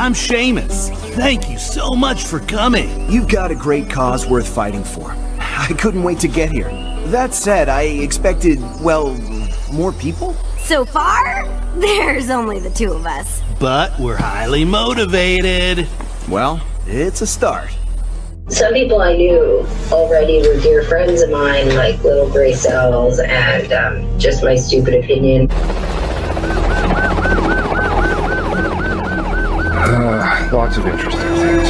I'm Seamus. Thank you so much for coming. You've got a great cause worth fighting for. I couldn't wait to get here. That said, I expected, well, more people? So far, there's only the two of us. But we're highly motivated. Well, it's a start. Some people I knew already were dear friends of mine, like little gray cells, and just my stupid opinion. Lots of interesting things.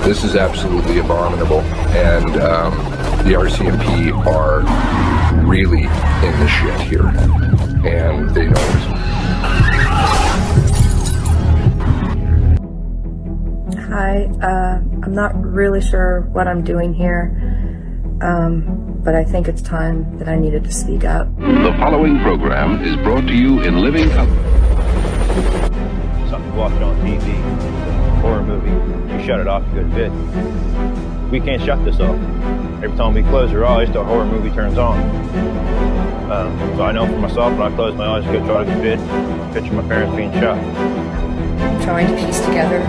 This is absolutely abominable, and the RCMP are really in the shit here, and they know it. Hi, I'm not really sure what I'm doing here, but I think it's time that I needed to speak up. The following program is brought to you in living color. Something you watch on TV, horror movie, you shut it off a good bit. We can't shut this off. Every time we close our eyes, the horror movie turns on. So I know for myself, when I close my eyes to go try to go to bed, picture my parents being shot. Trying to piece together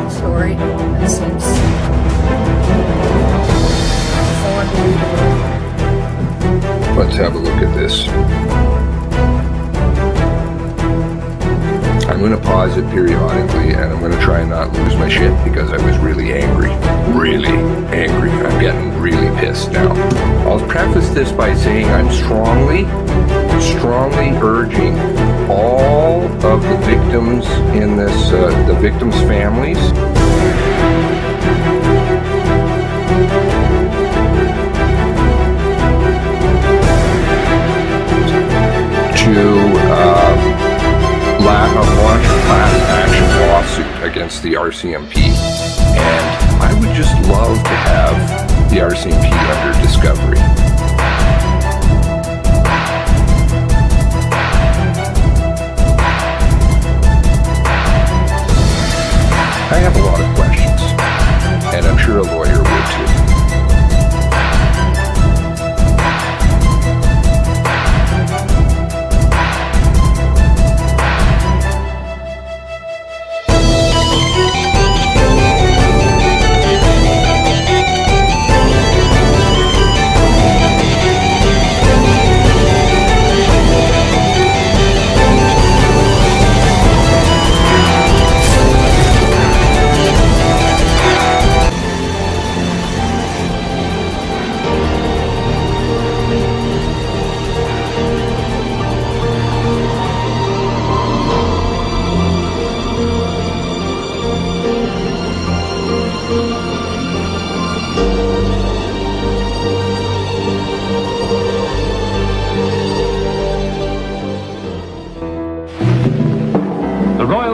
a story that seems so unbelievable. Let's have a look at this. I'm going to pause it periodically, and I'm going to try and not lose my shit because I was really angry. Really angry. I'm getting really pissed now. I'll preface this by saying I'm strongly urging all of the victims in this, the victims' families, to launch a class action lawsuit against the RCMP. And I would just love to have the RCMP under discovery. I have a lot of questions, and I'm sure a lawyer would too.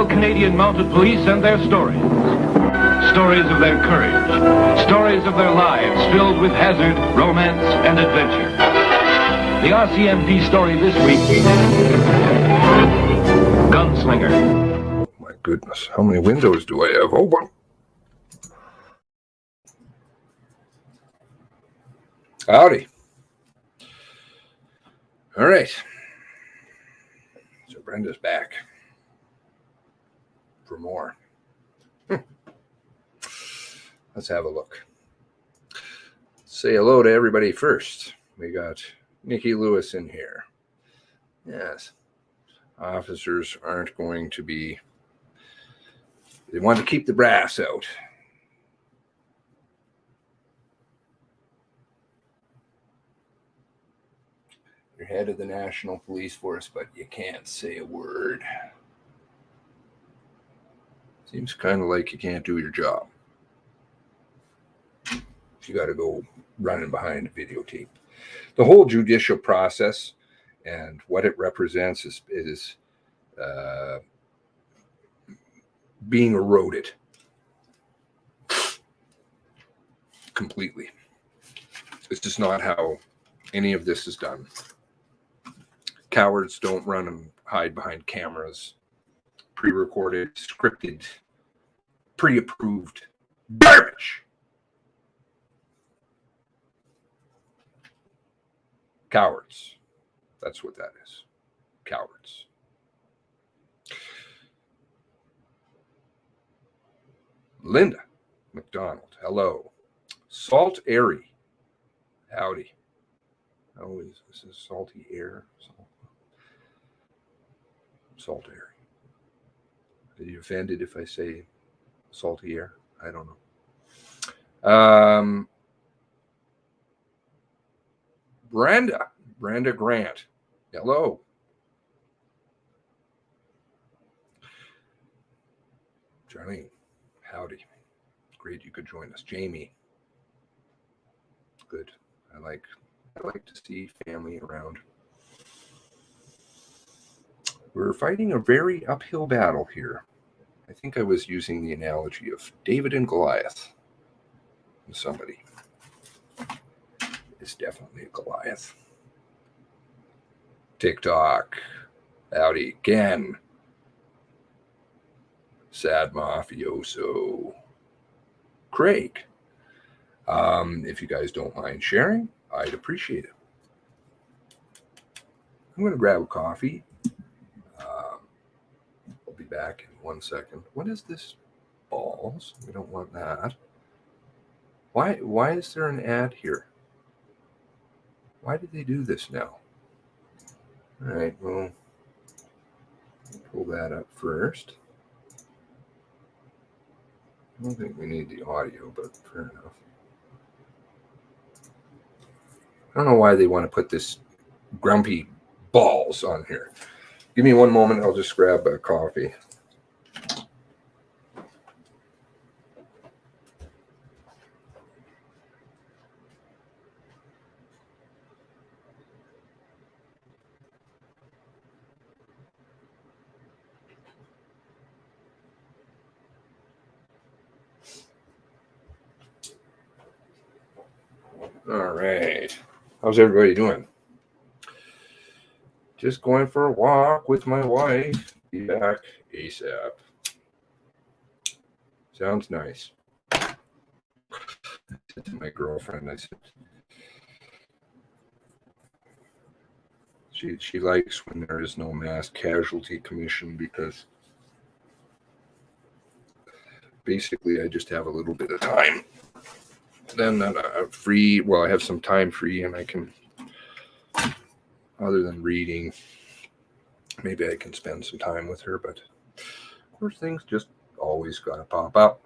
Canadian Mounted Police and their stories. Stories of their courage. Stories of their lives filled with hazard, romance, and adventure. The RCMP story this week, Gunslinger. Oh my goodness, how many windows do I have open? Howdy. All right. So Brenda's back. For more. Let's have a look. Say hello to everybody first. We got Nikki Lewis in here. Yes. Officers aren't going to be, they want to keep the brass out. You're head of the National Police Force, but you can't say a word. Seems kind of like you can't do your job. You got to go running behind a videotape. The whole judicial process and what it represents is being eroded completely. It's just not how any of this is done. Cowards don't run and hide behind cameras. Pre-recorded, scripted, pre-approved garbage. Cowards. That's what that is. cowards. Linda McDonald, hello. Salt Airy, howdy. Oh, this is salty air. Salt Airy. Are you offended if I say salty air? I don't know. Brenda Grant, hello. Johnny, howdy. Great you could join us. Jamie, good. I like to see family around. We're fighting a very uphill battle here. I think I was using the analogy of David and Goliath. Somebody is definitely a Goliath. TikTok, howdy again. Sad mafioso. Craig, if you guys don't mind sharing, I'd appreciate it. I'm going to grab a coffee. I'll be back in 1 second. What is this? Balls? We don't want that. Why is there an ad here? Why did they do this now? All right, well, pull that up first. I don't think we need the audio, but fair enough. I don't know why they want to put this grumpy balls on here. Give me 1 moment. I'll just grab a coffee. All right. How's everybody doing? Just going for a walk with my wife. Be back ASAP. Sounds nice. I said to my girlfriend, I said, she likes when there is no mass casualty commission because basically I just have a little bit of time. Then free, well, I have some time free and I can, other than reading, maybe I can spend some time with her, but of course things just always got to pop up.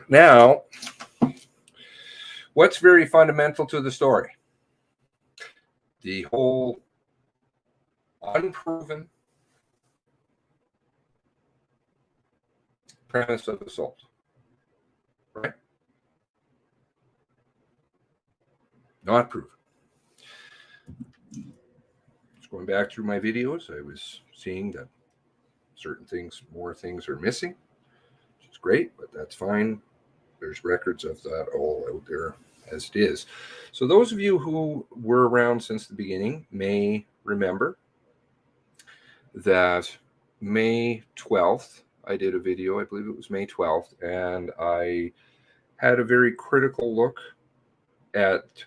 Now, what's very fundamental to the story? The whole unproven premise of assault, right? Not proven. Just going back through my videos, I was seeing that certain things, more things are missing, which is great, but that's fine. There's records of that all out there as it is. So those of you who were around since the beginning may remember that May 12th, I did a video, I believe it was May 12th, and I had a very critical look at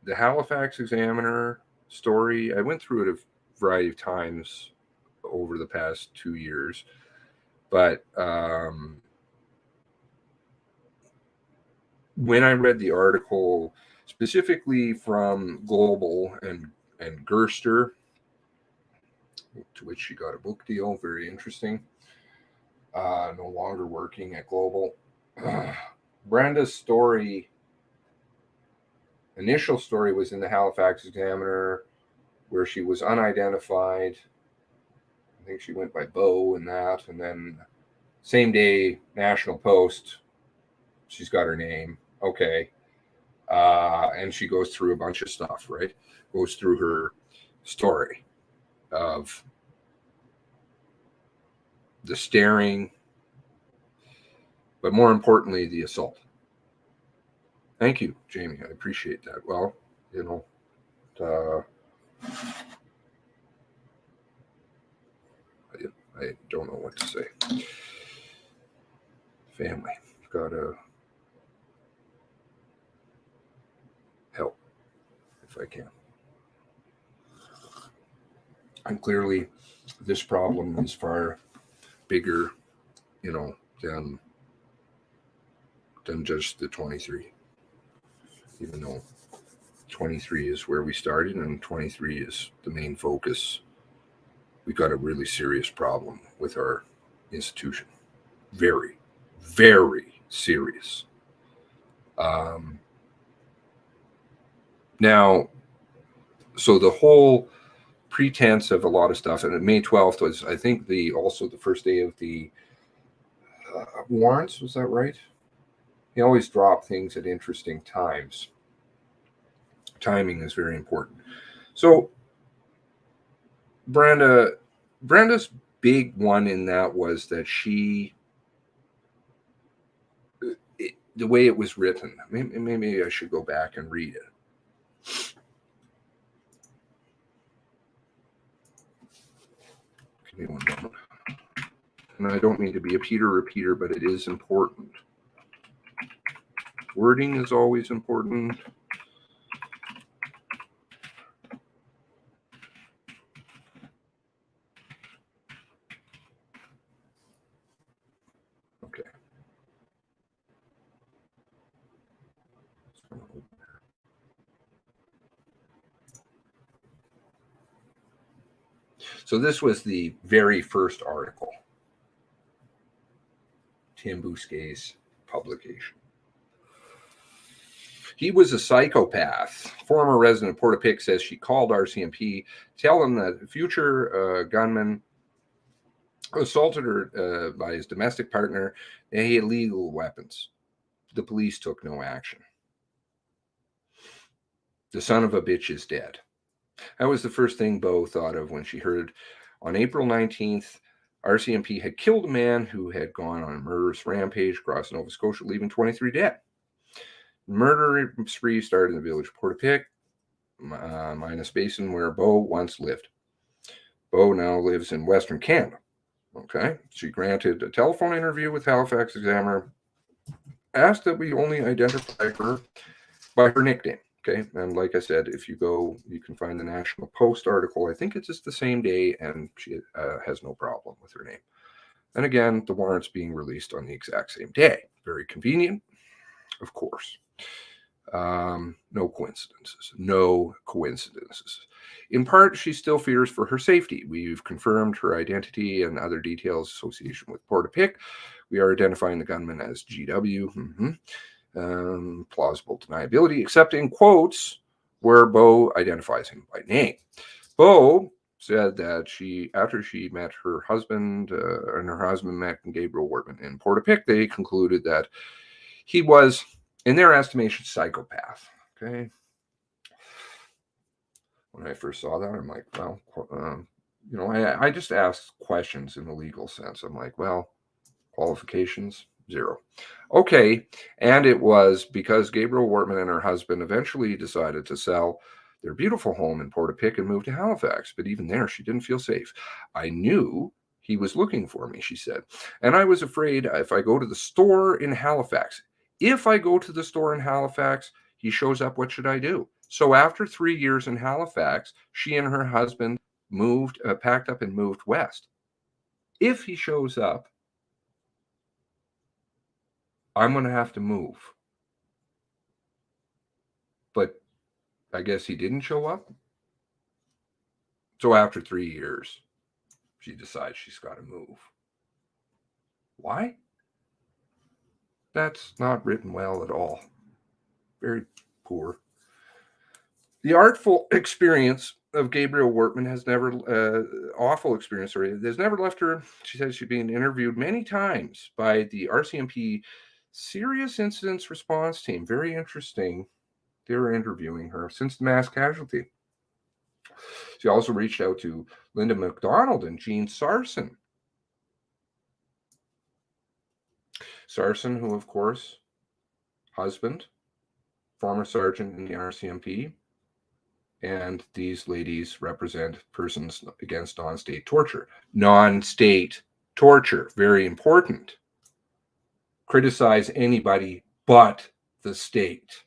the Halifax Examiner story. I went through it a variety of times over the past 2 years, but when I read the article specifically from Global and Gerster, to which she got a book deal, very interesting, no longer working at Global. Brenda's story, initial story, was in the Halifax Examiner, where she was unidentified. I think she went by Bo and that, and then same day, National Post, she's got her name. Okay. And she goes through a bunch of stuff, right? Goes through her story of the staring, but more importantly, the assault. Thank you, Jamie. I appreciate that. Well, you know, I don't know what to say. Family. Gotta help if I can. And clearly, this problem is far bigger, than just the 23. Even though 23 is where we started and 23 is the main focus, we got a really serious problem with our institution. Very, very serious. Now, so the whole pretense of a lot of stuff, and May 12th was, I think, also the first day of the warrants. Was that right? He always dropped things at interesting times. Timing is very important. So Brenda's big one in that was that the way it was written, maybe I should go back and read it. Give me one moment. And I don't mean to be a Peter repeater, but it is important. Wording is always important. Okay. So this was the very first article. Tim Bousquet's publication. He was a psychopath. Former resident of Portapique says she called RCMP, tell them that the future gunman assaulted her by his domestic partner, and he had illegal weapons. The police took no action. The son of a bitch is dead. That was the first thing Beau thought of when she heard on April 19th, RCMP had killed a man who had gone on a murderous rampage across Nova Scotia, leaving 23 dead. Murder spree started in the village of Portapique, Minas Basin, where Beau once lived. Beau now lives in Western Canada. Okay, she granted a telephone interview with Halifax Examiner, asked that we only identify her by her nickname. Okay, and like I said, if you go, you can find the National Post article. I think it's just the same day, and she has no problem with her name. And again, the warrants being released on the exact same day. Very convenient, of course. No coincidences. No coincidences. In part, she still fears for her safety. We've confirmed her identity and other details association with Portapique. We are identifying the gunman as GW. Plausible deniability, except in quotes where Beau identifies him by name. Beau said that after she met her husband, and her husband met Gabriel Wortman in Portapique, they concluded that he was, in their estimation, psychopath. Okay. When I first saw that, I'm like, well, I just asked questions in the legal sense. I'm like, well, qualifications, 0. Okay, and it was because Gabriel Wortman and her husband eventually decided to sell their beautiful home in Portapique and move to Halifax. But even there, she didn't feel safe. I knew he was looking for me, she said. And I was afraid if I go to the store in Halifax, he shows up, what should I do? So after 3 years in Halifax, she and her husband packed up and moved west. If he shows up, I'm going to have to move. But I guess he didn't show up. So after 3 years, she decides she's got to move. Why? That's not written well at all. Very poor. The artful experience of Gabriel Wortman has never, has never left her. She says she's been interviewed many times by the RCMP Serious Incidents Response Team. Very interesting. They were interviewing her since the mass casualty. She also reached out to Linda McDonald and Jean Sarson. Sarson, who, of course, husband, former sergeant in the RCMP, and these ladies represent persons against non-state torture. Non-state torture, very important. Criticize anybody but the state.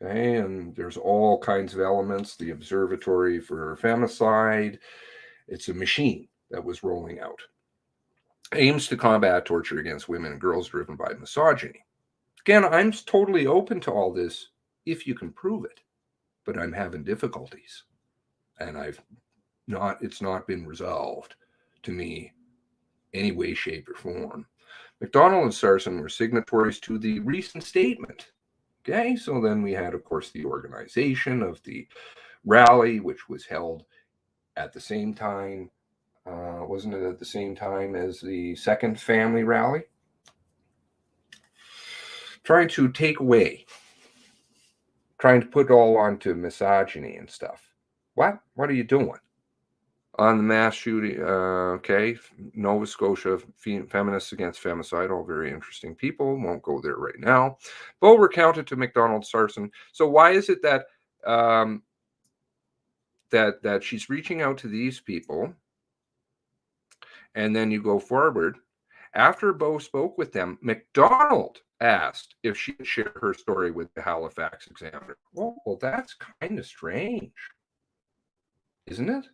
Okay, and there's all kinds of elements. The Observatory for Femicide, it's a machine that was rolling out. Aims to combat torture against women and girls driven by misogyny. Again, I'm totally open to all this if you can prove it, but I'm having difficulties, and it's not been resolved to me any way, shape, or form. McDonald and Sarson were signatories to the recent statement. Okay, so then we had, of course, the organization of the rally, which was held at the same time. Wasn't it at the same time as the second family rally? Trying to take away, trying to put it all onto misogyny and stuff. What are you doing? On the mass shooting, okay, Nova Scotia feminists against femicide, all very interesting people. Won't go there right now. Both recounted to McDonald Sarson. So why is it that that she's reaching out to these people, and then you go forward? After Bo spoke with them, McDonald asked if she could share her story with the Halifax Examiner. Well, that's kind of strange, isn't it?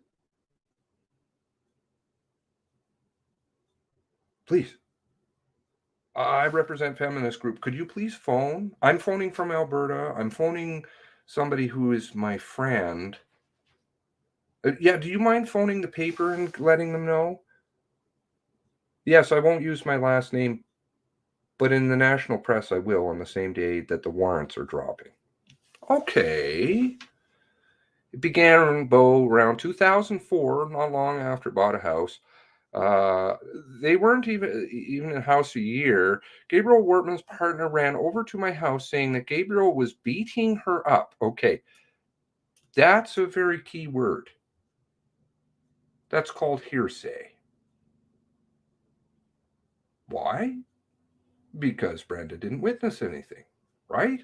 Please. I represent feminist group. Could you please phone? I'm phoning from Alberta. I'm phoning somebody who is my friend. Yeah, do you mind phoning the paper and letting them know? Yes, I won't use my last name, but in the national press I will on the same day that the warrants are dropping. Okay. It began, Bo, around 2004, not long after bought a house. They weren't even in a house a year. Gabriel Wortman's partner ran over to my house saying that Gabriel was beating her up. Okay, that's a very key word. That's called hearsay. Why? Because Brenda didn't witness anything, right?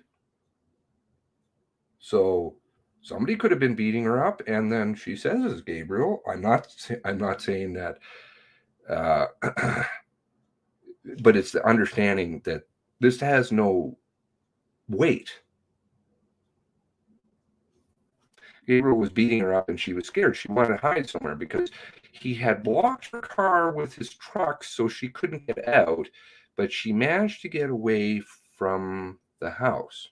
So somebody could have been beating her up, and then she says it's Gabriel. I'm not saying that. But it's the understanding that this has no weight. Gabriel was beating her up and she was scared. She wanted to hide somewhere because he had blocked her car with his truck so she couldn't get out, but she managed to get away from the house.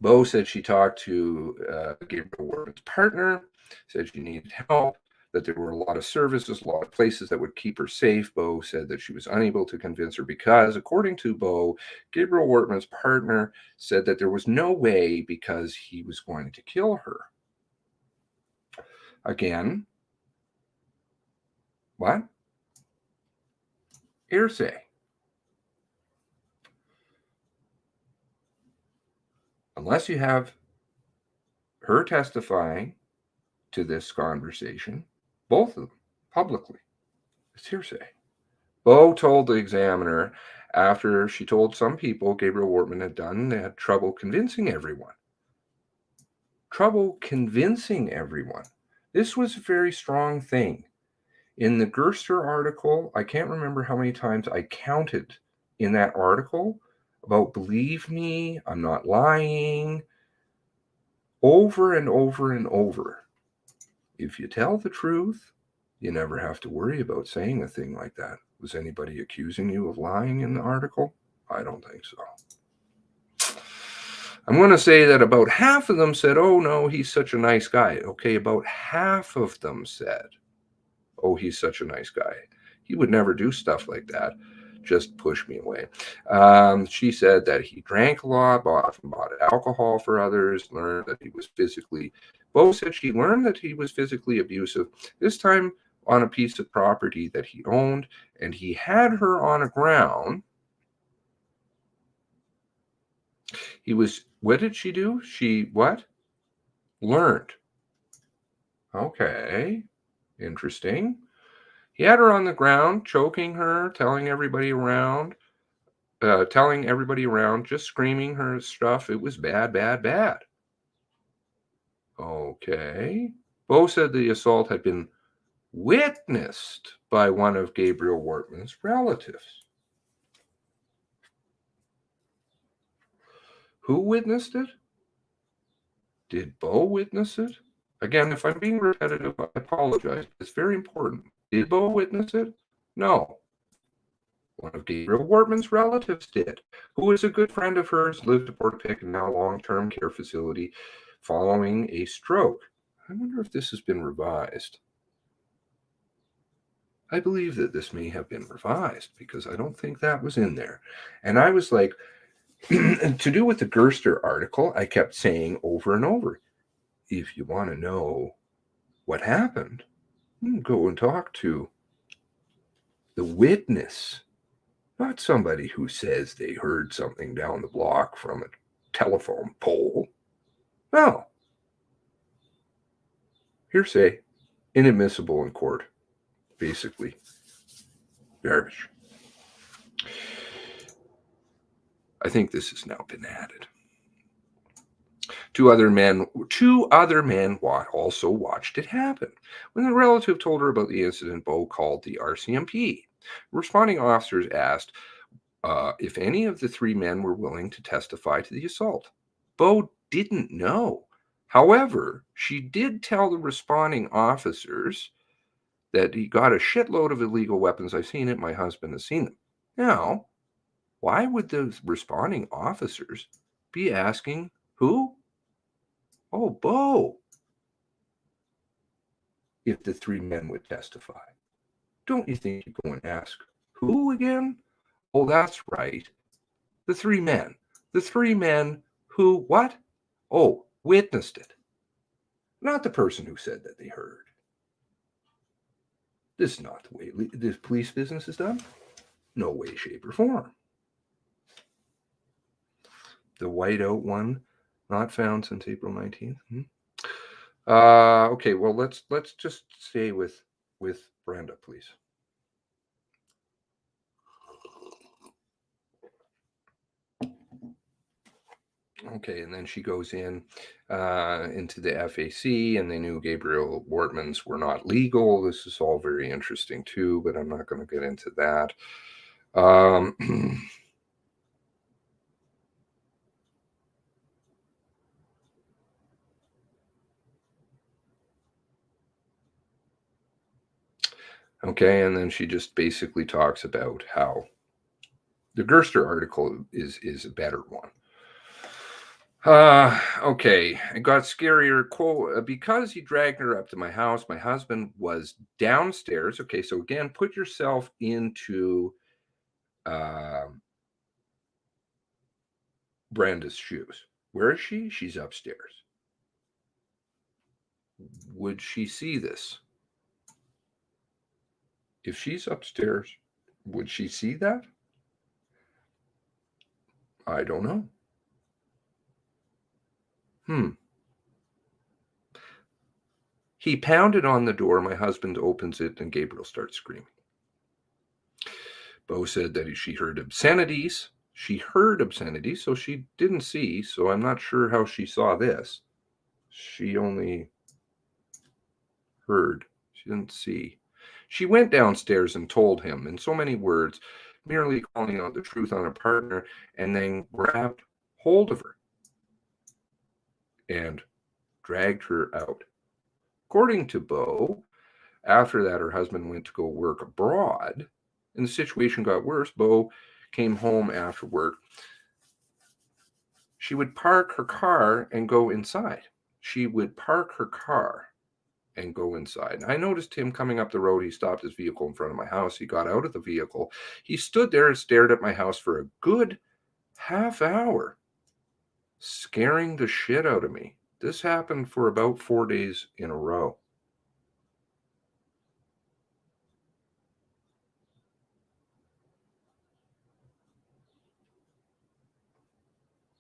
Bo said she talked to Gabriel Wortman's partner, said she needed help, that there were a lot of services, a lot of places that would keep her safe. Bo said that she was unable to convince her because, according to Bo, Gabriel Wortman's partner said that there was no way because he was going to kill her. Again, what? Hearsay. Unless you have her testifying to this conversation, both of them, publicly, it's hearsay. Bo told the Examiner after she told some people Gabriel Wortman they had trouble convincing everyone. Trouble convincing everyone. This was a very strong thing. In the Gerster article, I can't remember how many times I counted in that article about believe me, I'm not lying, over and over and over. If you tell the truth, you never have to worry about saying a thing like that. Was anybody accusing you of lying in the article? I don't think so. I'm going to say that about half of them said, oh, no, he's such a nice guy. Okay, about half of them said, oh, he's such a nice guy. He would never do stuff like that. Just push me away. She said that he drank a lot, often bought alcohol for others, learned that he was physically, both said she learned that he was physically abusive, this time on a piece of property that he owned, and he had her on a ground. He was, what did she do? She, what? Learned. Okay, interesting. He had her on the ground, choking her, telling everybody around, just screaming her stuff. It was bad, bad, bad. Okay. Bo said the assault had been witnessed by one of Gabriel Wortman's relatives. Who witnessed it? Did Bo witness it? Again, if I'm being repetitive, I apologize. It's very important. Did Bo witness it? No. One of Gabriel Wortman's relatives did, who is a good friend of hers, lived at Port Pick and now long-term care facility following a stroke. I wonder if this has been revised. I believe that this may have been revised because I don't think that was in there. And I was like, to do with the Gerster article, I kept saying over and over, if you want to know what happened, go and talk to the witness, not somebody who says they heard something down the block from a telephone pole. No. Hearsay, inadmissible in court. Basically, garbage. I think this has now been added. Two other men also watched it happen. When the relative told her about the incident, Bo called the RCMP. Responding officers asked if any of the three men were willing to testify to the assault. Bo didn't know. However, she did tell the responding officers that he got a shitload of illegal weapons. I've seen it. My husband has seen them. Now, why would the responding officers be asking who? Oh, Bo. If the three men would testify. Don't you think you go and ask who again? Oh, that's right. The three men. The three men who, what? Oh, witnessed it. Not the person who said that they heard. This is not the way this police business is done. No way, shape, or form. The whiteout one, not found since April 19th. Okay, well, let's just stay with Brenda, please. Okay, and then she goes into the FAC, and they knew Gabriel Wortman's were not legal. This is all very interesting too, but I'm not going to get into that. Okay, and then she just basically talks about how the Gerster article is a better one. Okay, it got scarier. Quote, because he dragged her up to my house, my husband was downstairs. Okay, so again, put yourself into Brenda's shoes. Where is she? She's upstairs. Would she see this? If she's upstairs, would she see that? I don't know. He pounded on the door. My husband opens it, and Gabriel starts screaming. Bo said that she heard obscenities. She heard obscenities, so she didn't see. So I'm not sure how she saw this. She only heard. She didn't see. She went downstairs and told him in so many words, merely calling out the truth on her partner, and then grabbed hold of her and dragged her out. According to Bo, after that, her husband went to go work abroad, and the situation got worse. Bo came home after work. She would park her car and go inside. She would park her car and go inside. And I noticed him coming up the road. He stopped his vehicle in front of my house. He got out of the vehicle. He stood there and stared at my house for a good half hour, scaring the shit out of me. This happened for about 4 days in a row.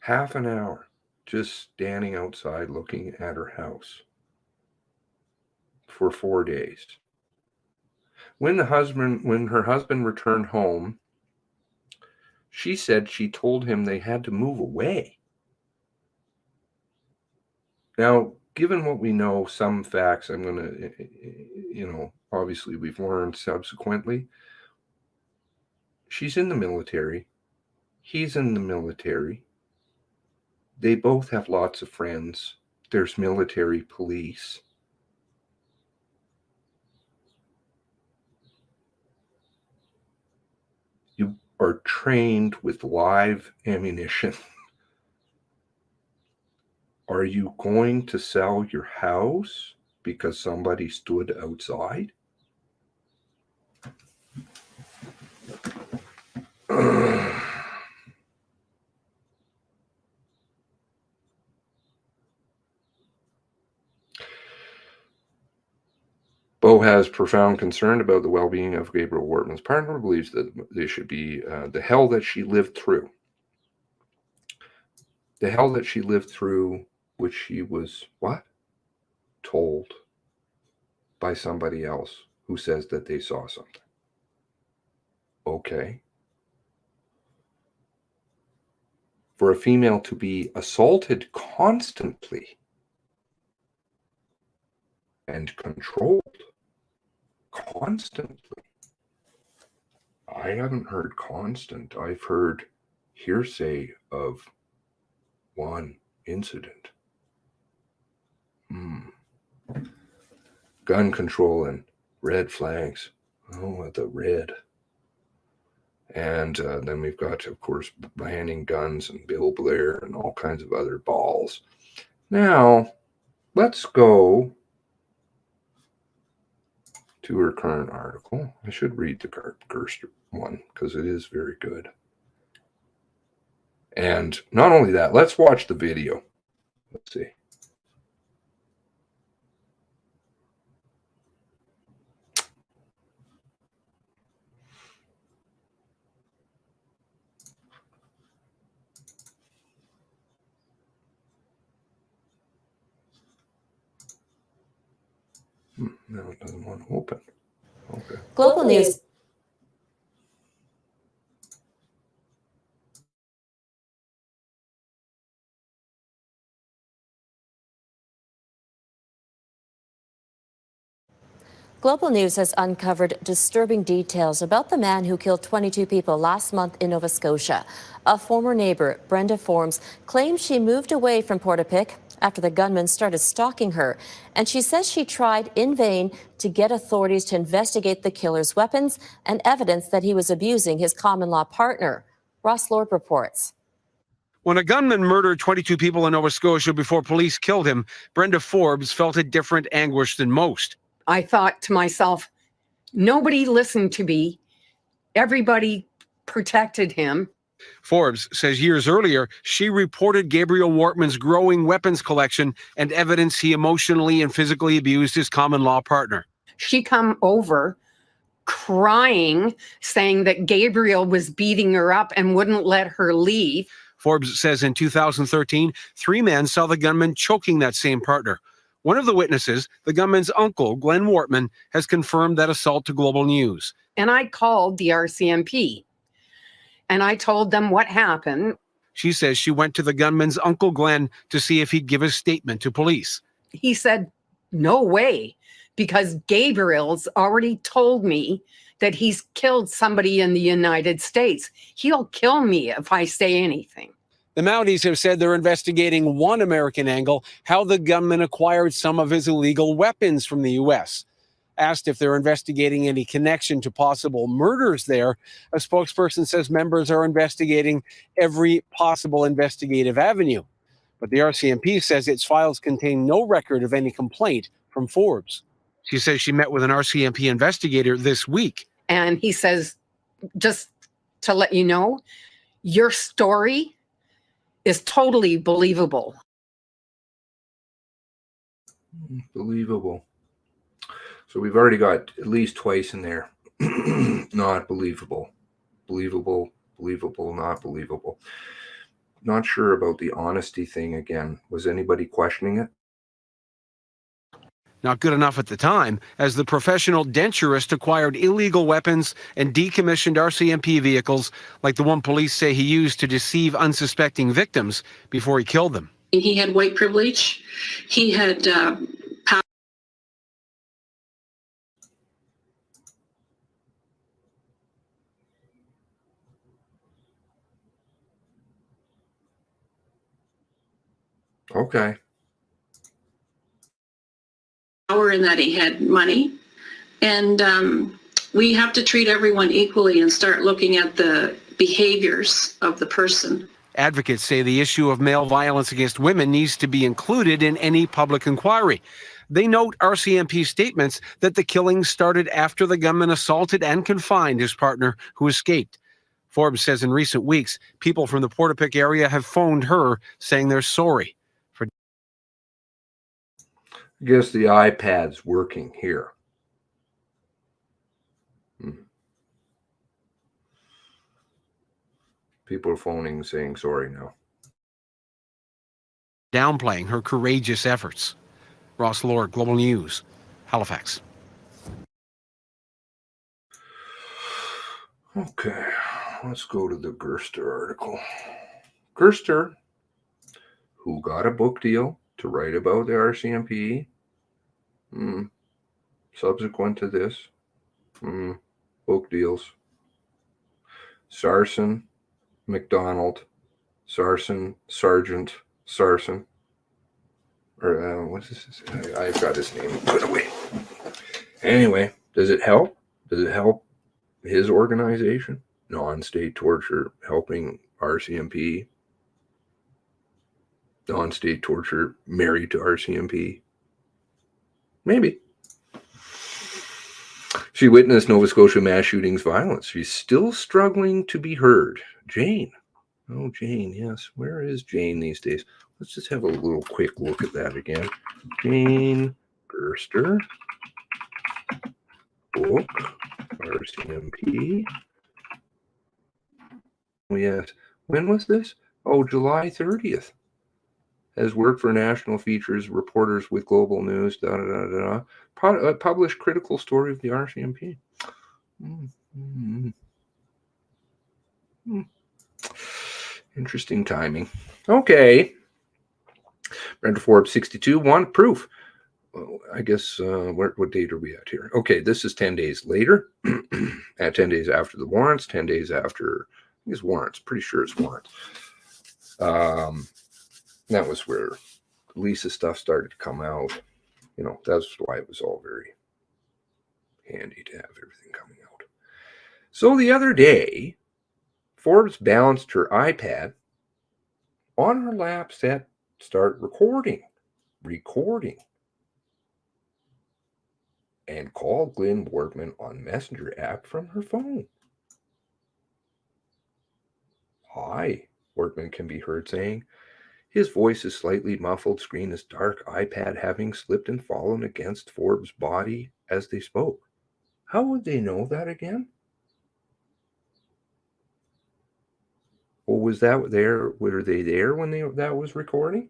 Half an hour just standing outside looking at her house for 4 days. When her husband returned home, she said she told him they had to move away. Now, given what we know, some facts I'm going to, obviously we've learned subsequently. She's in the military. He's in the military. They both have lots of friends. There's military police. You are trained with live ammunition. Are you going to sell your house because somebody stood outside? Bo has profound concern about the well-being of Gabriel Wortman's partner, believes that they should be the hell that she lived through. The hell that she lived through, which she was, what? Told by somebody else who says that they saw something. Okay. For a female to be assaulted constantly and controlled constantly. I haven't heard constant. I've heard hearsay of one incident. Gun control and red flags. Oh, the red. And then we've got, of course, banning guns and Bill Blair and all kinds of other balls. Now, let's go to her current article. I should read the Gerster one because it is very good. And not only that, let's watch the video. Let's see. No, it doesn't want to open. Okay. Global News. Global News has uncovered disturbing details about the man who killed 22 people last month in Nova Scotia. A former neighbor, Brenda Forbes, claims she moved away from Portapique after the gunman started stalking her. And she says she tried in vain to get authorities to investigate the killer's weapons and evidence that he was abusing his common-law partner. Ross Lord reports. When a gunman murdered 22 people in Nova Scotia before police killed him, Brenda Forbes felt a different anguish than most. I thought to myself, nobody listened to me. Everybody protected him. Forbes says years earlier, she reported Gabriel Wortman's growing weapons collection and evidence he emotionally and physically abused his common-law partner. She come over crying, saying that Gabriel was beating her up and wouldn't let her leave. Forbes says in 2013, 3 men saw the gunman choking that same partner. One of the witnesses, the gunman's uncle, Glenn Wortman, has confirmed that assault to Global News. And I called the RCMP and I told them what happened. She says she went to the gunman's uncle, Glenn, to see if he'd give a statement to police. He said, no way, because Gabriel's already told me that he's killed somebody in the United States. He'll kill me if I say anything. The Mounties have said they're investigating one American angle, how the gunman acquired some of his illegal weapons from the U.S. Asked if they're investigating any connection to possible murders there, a spokesperson says members are investigating every possible investigative avenue. But the RCMP says its files contain no record of any complaint from Forbes. She says she met with an RCMP investigator this week. And he says, just to let you know, your story is totally believable. Believable. So we've already got at least twice in there. Not believable. Believable, believable, not believable. Not sure about the honesty thing again. Was anybody questioning it? Not good enough at the time, as the professional denturist acquired illegal weapons and decommissioned RCMP vehicles like the one police say he used to deceive unsuspecting victims before he killed them. He had white privilege. He had power. Okay. Power in that he had money. And we have to treat everyone equally and start looking at the behaviors of the person. Advocates say the issue of male violence against women needs to be included in any public inquiry. They note RCMP statements that the killings started after the gunman assaulted and confined his partner, who escaped. Forbes says in recent weeks, people from the Portapique area have phoned her saying they're sorry. I guess the iPad's working here. People are phoning saying sorry now. Downplaying her courageous efforts. Ross Lord, Global News, Halifax. Okay, let's go to the Gerster article. Gerster, who got a book deal to write about the RCMP, subsequent to this, book deals. Sarson, McDonald, Sarson, Sergeant, Sarson. Or what's this? I've got his name put away. Anyway, does it help? Does it help his organization? Non-state torture helping RCMP. Non-state torture married to RCMP. Maybe. She witnessed Nova Scotia mass shootings violence. She's still struggling to be heard. Jane. Oh, Jane, yes. Where is Jane these days? Let's just have a little quick look at that again. Jane Gerster. Book. RCMP. Oh, yes. When was this? Oh, July 30th. Has worked for national features, reporters with Global News, published critical story of the RCMP. Interesting timing. Okay. Brenda Forbes, 62, want proof. Well, I guess, what date are we at here? Okay, this is 10 days later, at 10 days after the warrants, 10 days after, I think it's warrants, pretty sure it's warrants. That was where Lisa stuff started to come out. You know, that's why it was all very handy to have everything coming out. So the other day, Forbes balanced her iPad on her lap, set, start recording, and called Glenn Wortman on Messenger app from her phone. Hi, Wortman can be heard saying. His voice is slightly muffled, screen is dark, iPad having slipped and fallen against Forbes' body as they spoke. How would they know that again? Well, was that there? Were they there when that was recording?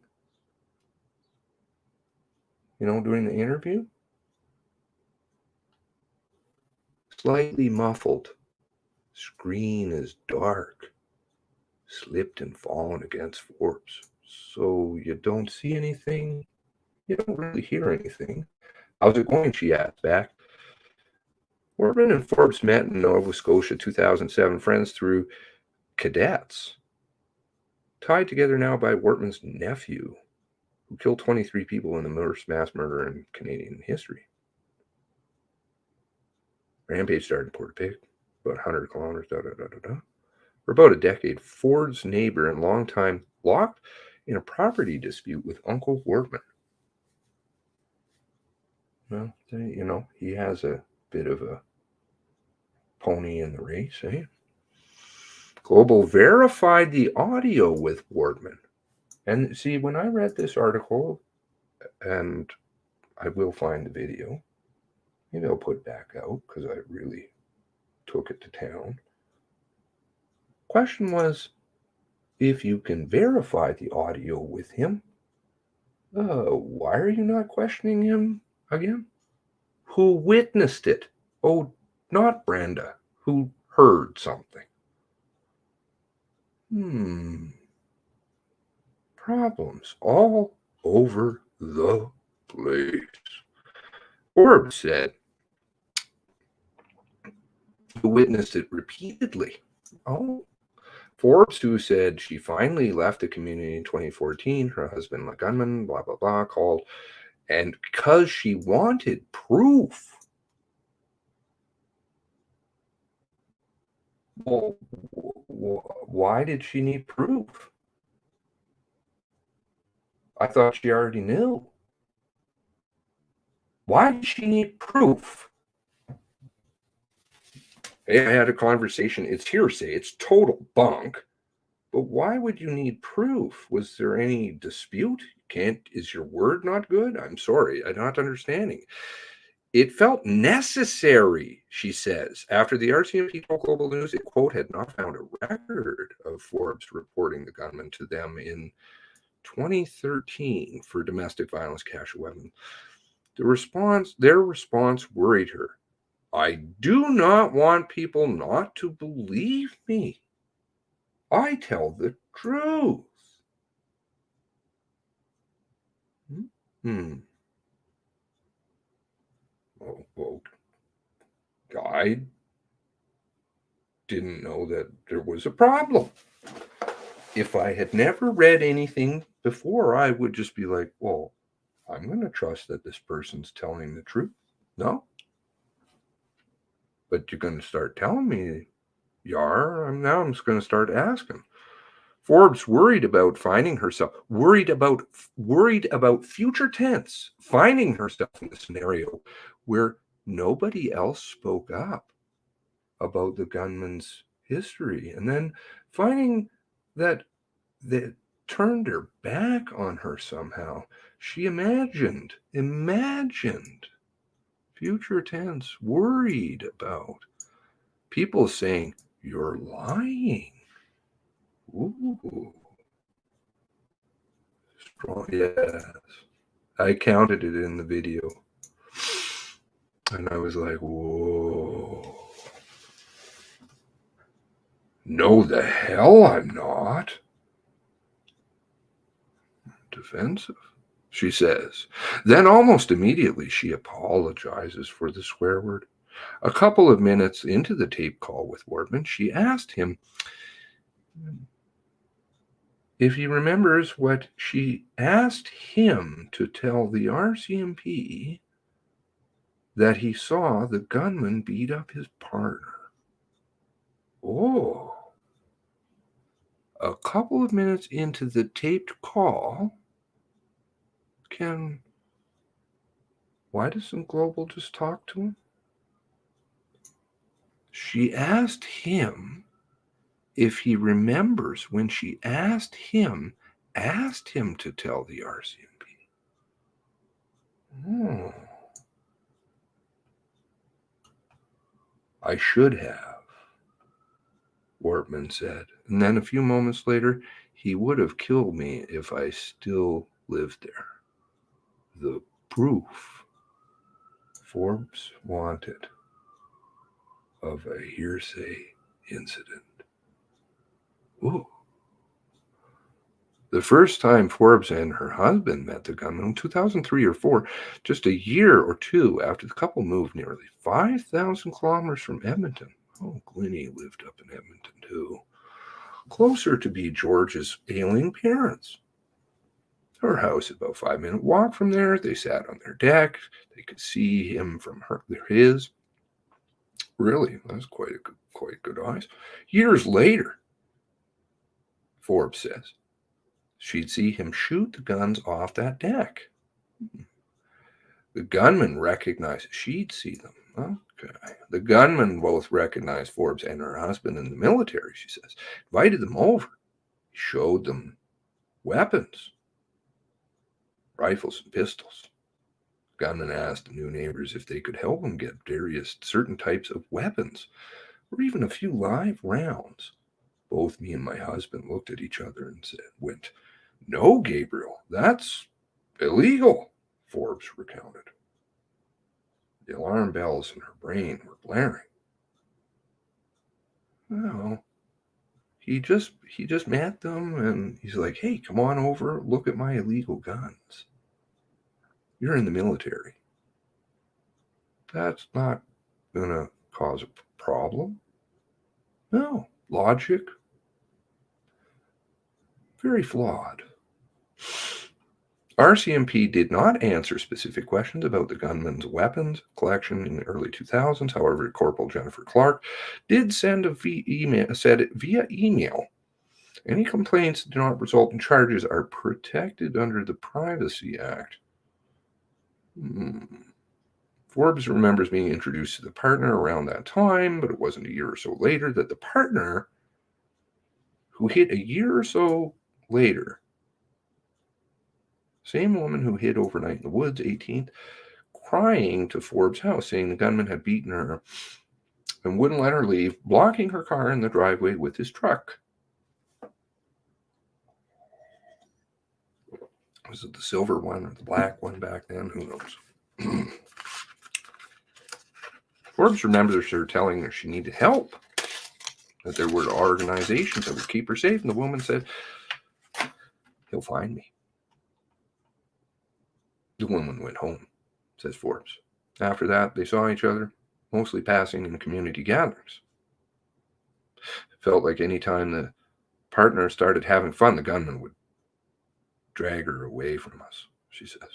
You know, during the interview? Slightly muffled. Screen is dark. Slipped and fallen against Forbes. So you don't see anything. You don't really hear anything. How's it going? She asked back. Wortman and Forbes met in Nova Scotia 2007, friends through cadets. Tied together now by Wortman's nephew, who killed 23 people in the worst mass murder in Canadian history. Rampage started in Portapique, about 100 kilometers, For about a decade, Ford's neighbor and longtime locked in a property dispute with Uncle Wortman. Well, you know, he has a bit of a pony in the race, eh? Global verified the audio with Wortman. And see, when I read this article, and I will find the video, maybe I'll put it back out because I really took it to town. Question was, if you can verify the audio with him, why are you not questioning him again? Who witnessed it? Oh, not Brenda, who heard something. Problems all over the place. Forbes said, who witnessed it repeatedly. Oh, Forbes, who said she finally left the community in 2014, her husband, a gunman, blah, blah, blah, called, and because she wanted proof. Well, why did she need proof? I thought she already knew. Why did she need proof? Hey, I had a conversation. It's hearsay. It's total bunk. But why would you need proof? Was there any dispute? Is your word not good? I'm sorry. I'm not understanding. It felt necessary, she says, after the RCMP told Global News it, quote, had not found a record of Forbes reporting the gunman to them in 2013 for domestic violence cache weapon. Their response worried her. I do not want people not to believe me. I tell the truth. Well, I didn't know that there was a problem. If I had never read anything before, I would just be like, well, I'm going to trust that this person's telling the truth. No. But you're going to start telling me you are. Now I'm just going to start asking. Forbes worried about finding herself, worried about future tense, finding herself in a scenario where nobody else spoke up about the gunman's history, and then finding that they turned their back on her somehow. She imagined, future tense, worried about people saying, you're lying. Ooh. Strong, yes. I counted it in the video. And I was like, whoa. No, the hell I'm not. Defensive, she says. Then almost immediately she apologizes for the swear word. A couple of minutes into the tape call with Wardman, she asked him if he remembers what she asked him to tell the RCMP that he saw the gunman beat up his partner. Oh. A couple of minutes into the taped call, why doesn't Global just talk to him? She asked him if he remembers when she asked him to tell the RCMP. Oh. I should have, Wortman said. And then a few moments later, he would have killed me if I still lived there. The proof Forbes wanted of a hearsay incident. Ooh. The first time Forbes and her husband met the gunman in 2003 or 4, just a year or two after the couple moved nearly 5,000 kilometers from Edmonton. Oh, Glennie lived up in Edmonton too. Closer to B. George's ailing parents. Her house, about a 5-minute walk from there. They sat on their deck. They could see him from his. Really, that's quite good eyes. Years later, Forbes says, she'd see him shoot the guns off that deck. The gunman recognized, she'd see them. Okay. The gunman both recognized Forbes and her husband in the military, she says. Invited them over. Showed them weapons. Rifles and pistols. Gunman asked the new neighbors if they could help him get certain types of weapons, or even a few live rounds. Both me and my husband looked at each other and went, no, Gabriel, that's illegal, Forbes recounted. The alarm bells in her brain were blaring. Well, he just met them and he's like, hey, come on over, look at my illegal guns. You're in the military. That's not going to cause a problem. No. Logic, very flawed. RCMP did not answer specific questions about the gunman's weapons collection in the early 2000s. However, Corporal Jennifer Clark did send said via email, any complaints that do not result in charges are protected under the Privacy Act. Forbes remembers being introduced to the partner around that time, but it wasn't a year or so later that the partner, who hit a year or so later, same woman who hid overnight in the woods, 18th, crying to Forbes' house, saying the gunman had beaten her and wouldn't let her leave, blocking her car in the driveway with his truck. Was it the silver one or the black one back then? Who knows? Forbes remembers her telling her she needed help, that there were organizations that would keep her safe, and the woman said, "He'll find me." The woman went home, says Forbes. After that, they saw each other, mostly passing in community gatherings. It felt like any time the partner started having fun, the gunman would drag her away from us, she says.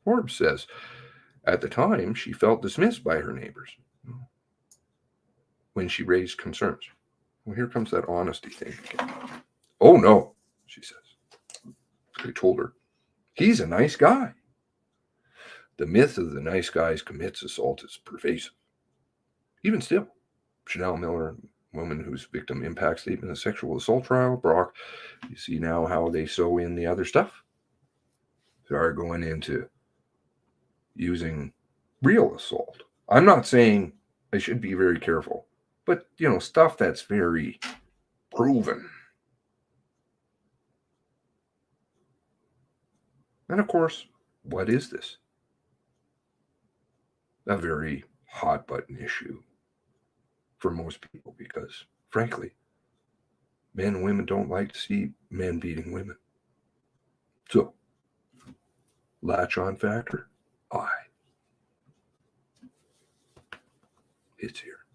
Forbes says, at the time, she felt dismissed by her neighbors when she raised concerns. Well, here comes that honesty thing again. "Oh, no," she says. They told her, "He's a nice guy." The myth of the nice guys commits assault is pervasive. Even still, Chanel Miller, woman whose victim impact statement in the sexual assault trial, Brock, you see now how they sew in the other stuff. They are going into using real assault. I'm not saying I should be very careful, but, stuff that's very proven. And of course, what is this? A very hot button issue for most people because, frankly, men and women don't like to see men beating women. So, latch on factor, it's here.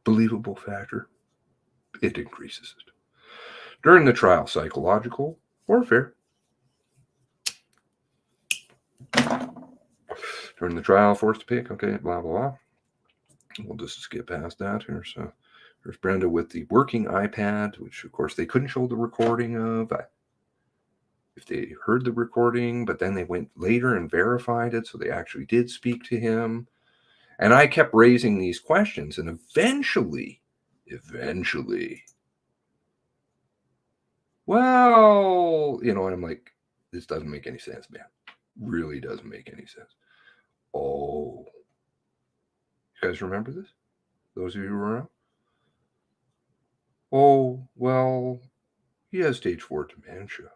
Believable factor, it increases it. During the trial, psychological warfare. During the trial, forced to pick, okay, blah, blah, blah. We'll just skip past that here. So there's Brenda with the working iPad, which, of course, they couldn't show the recording of. If they heard the recording, but then they went later and verified it, so they actually did speak to him. And I kept raising these questions, and eventually, well, and I'm like, this doesn't make any sense, man. Really doesn't make any sense. Oh, you guys remember this? Those of you who were around? Oh, well, he has stage 4 dementia.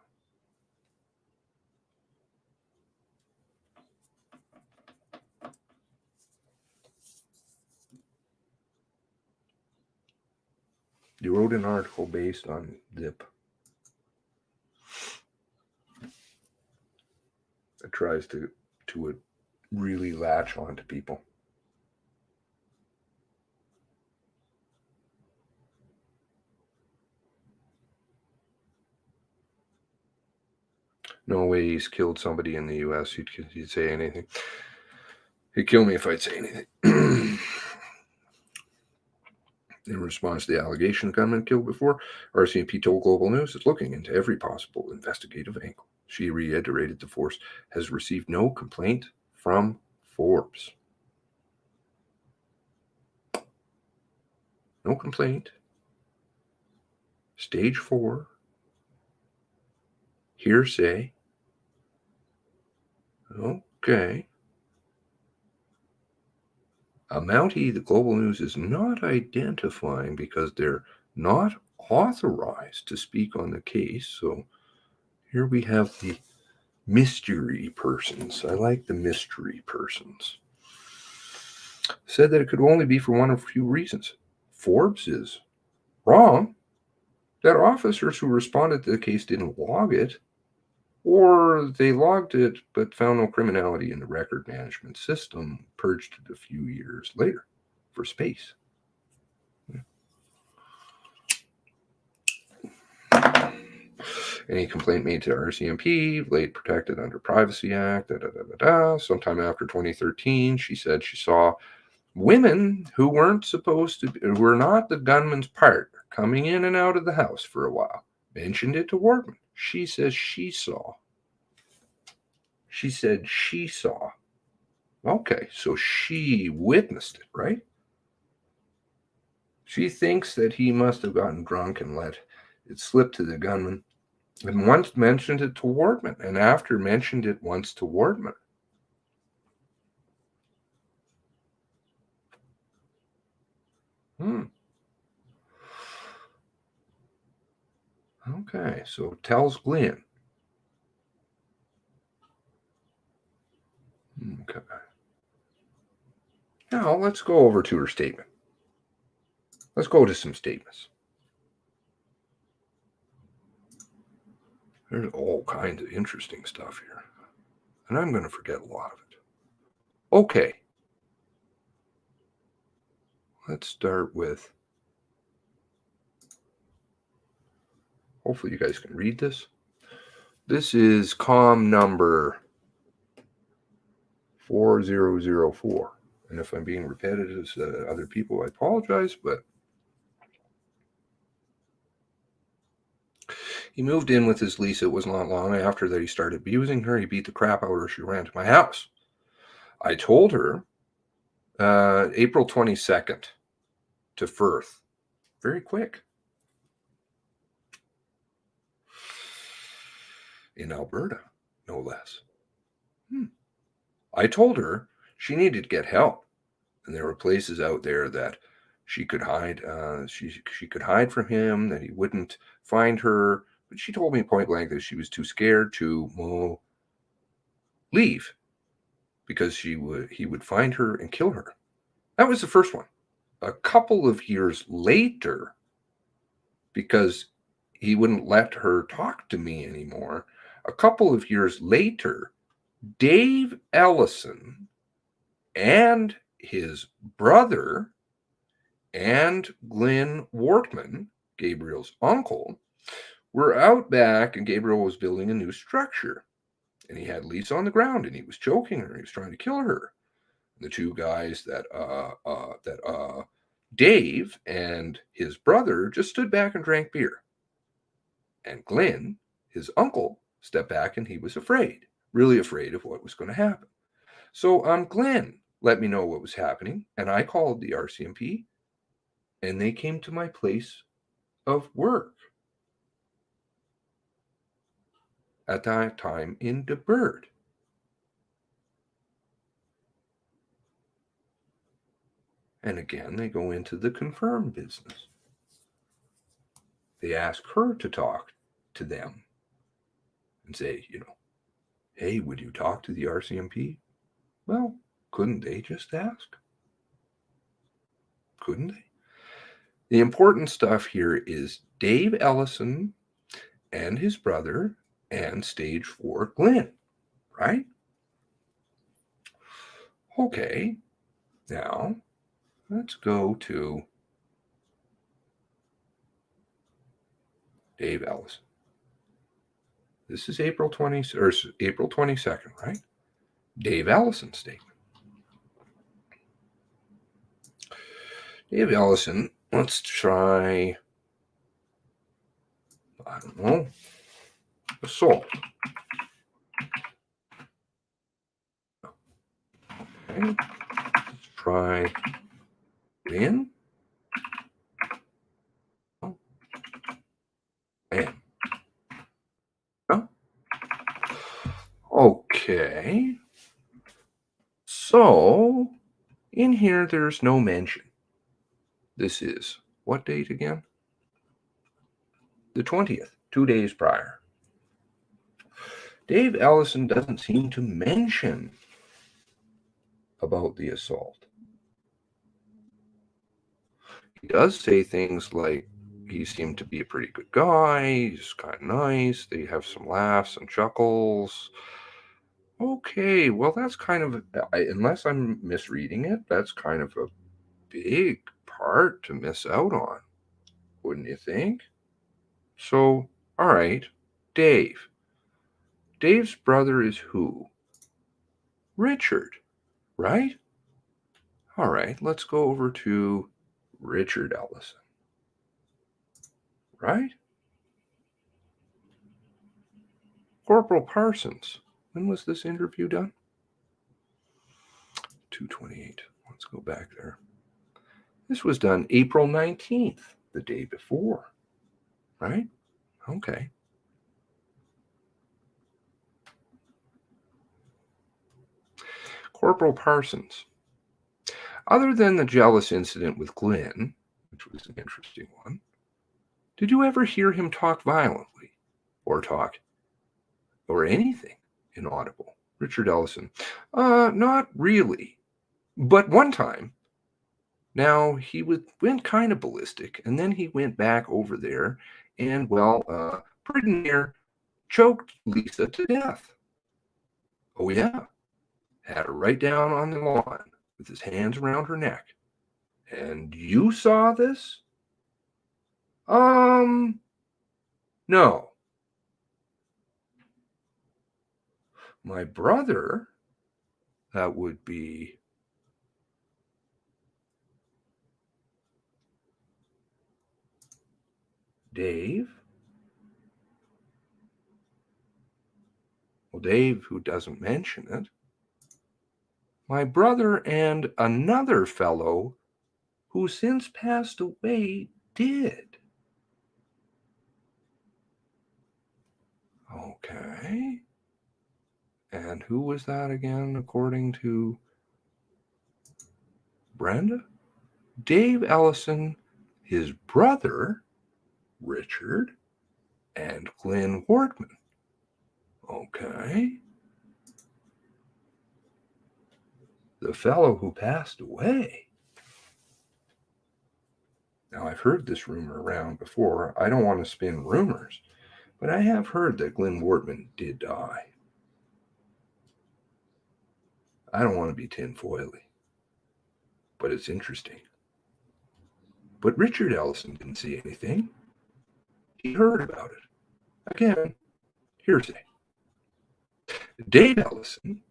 You wrote an article based on Zip that tries to really latch on to people. No way he's killed somebody in the U.S. He'd say anything. He'd kill me if I'd say anything. In response to the allegation the gunman killed before, RCMP told Global News it's looking into every possible investigative angle. She reiterated the force has received no complaint from Forbes. No complaint. Stage 4. Hearsay. Okay. A Mountie the Global News is not identifying because they're not authorized to speak on the case. So here we have the mystery persons. I like the mystery persons. Said that it could only be for one of a few reasons. Forbes is wrong, that officers who responded to the case didn't log it, or they logged it but found no criminality in the record management system, purged it a few years later for space. Any complaint made to RCMP, late protected under Privacy Act, Sometime after 2013, she said she saw women who weren't supposed to, who were not the gunman's partner, coming in and out of the house for a while. Mentioned it to Wortman. She says she saw. She said she saw. Okay, so she witnessed it, right? She thinks that he must have gotten drunk and let it slip to the gunman, and once mentioned it to Wortman, and after mentioned it once to Wortman. Okay, so tells Glenn. Okay. Now let's go over to her statement. Let's go to some statements. There's all kinds of interesting stuff here, and I'm going to forget a lot of it. Okay. Let's start with, hopefully you guys can read this. This is comm number 4004. And if I'm being repetitive to other people, I apologize, but he moved in with his Lisa. It was not long after that he started abusing her. He beat the crap out of her. She ran to my house. I told her April 22nd to Firth. Very quick. In Alberta, no less. I told her she needed to get help, and there were places out there that she could hide. She could hide from him, that he wouldn't find her. But she told me point blank that she was too scared to leave because he would find her and kill her. That was the first one. A couple of years later, because he wouldn't let her talk to me anymore, a couple of years later, Dave Ellison and his brother and Glenn Wortman, Gabriel's uncle, were out back, and Gabriel was building a new structure. And he had Lisa on the ground, and he was choking her. He was trying to kill her. The two guys that Dave and his brother just stood back and drank beer. And Glenn, his uncle, stepped back, and he was afraid, really afraid of what was going to happen. So Glenn let me know what was happening, and I called the RCMP, and they came to my place of work at that time in De Bird. And again, they go into the confirm business. They ask her to talk to them and say, hey, would you talk to the RCMP? Well, couldn't they just ask? Couldn't they? The important stuff here is Dave Ellison and his brother and stage 4 Glenn, right? Okay, now let's go to Dave Ellison. This is April 22nd, right? Dave Ellison statement. Dave Ellison, let's try, I don't know, assault. Okay, let's try Lynn. And okay, so in here there's no mention. This is what date again? The 20th, 2 days prior. Dave Ellison doesn't seem to mention about the assault. He does say things like he seemed to be a pretty good guy, he's kind of nice, they have some laughs and chuckles. Okay, well, that's kind of, unless I'm misreading it, that's kind of a big part to miss out on, wouldn't you think? So, all right, Dave. Dave's brother is who? Richard, right? All right, let's go over to Richard Ellison, right? Corporal Parsons. When was this interview done? 2/28. Let's go back there. This was done April 19th, the day before, right? Okay. Corporal Parsons. Other than the jealous incident with Glenn, which was an interesting one, did you ever hear him talk violently or anything inaudible? Richard Ellison. Not really. But one time, now he went kind of ballistic, and then he went back over there and, pretty near choked Lisa to death. Oh, yeah. Had her right down on the lawn with his hands around her neck. And you saw this? No. My brother, that would be Dave. Well, Dave, who doesn't mention it. My brother and another fellow who since passed away did. Okay. And who was that again, according to Brenda? Dave Ellison, his brother, Richard, and Glenn Wortman. Okay. The fellow who passed away. Now, I've heard this rumor around before. I don't want to spin rumors, but I have heard that Glenn Wortman did die. I don't want to be tinfoily, but it's interesting. But Richard Ellison didn't see anything. He heard about it. Again, hearsay. Dave Ellison,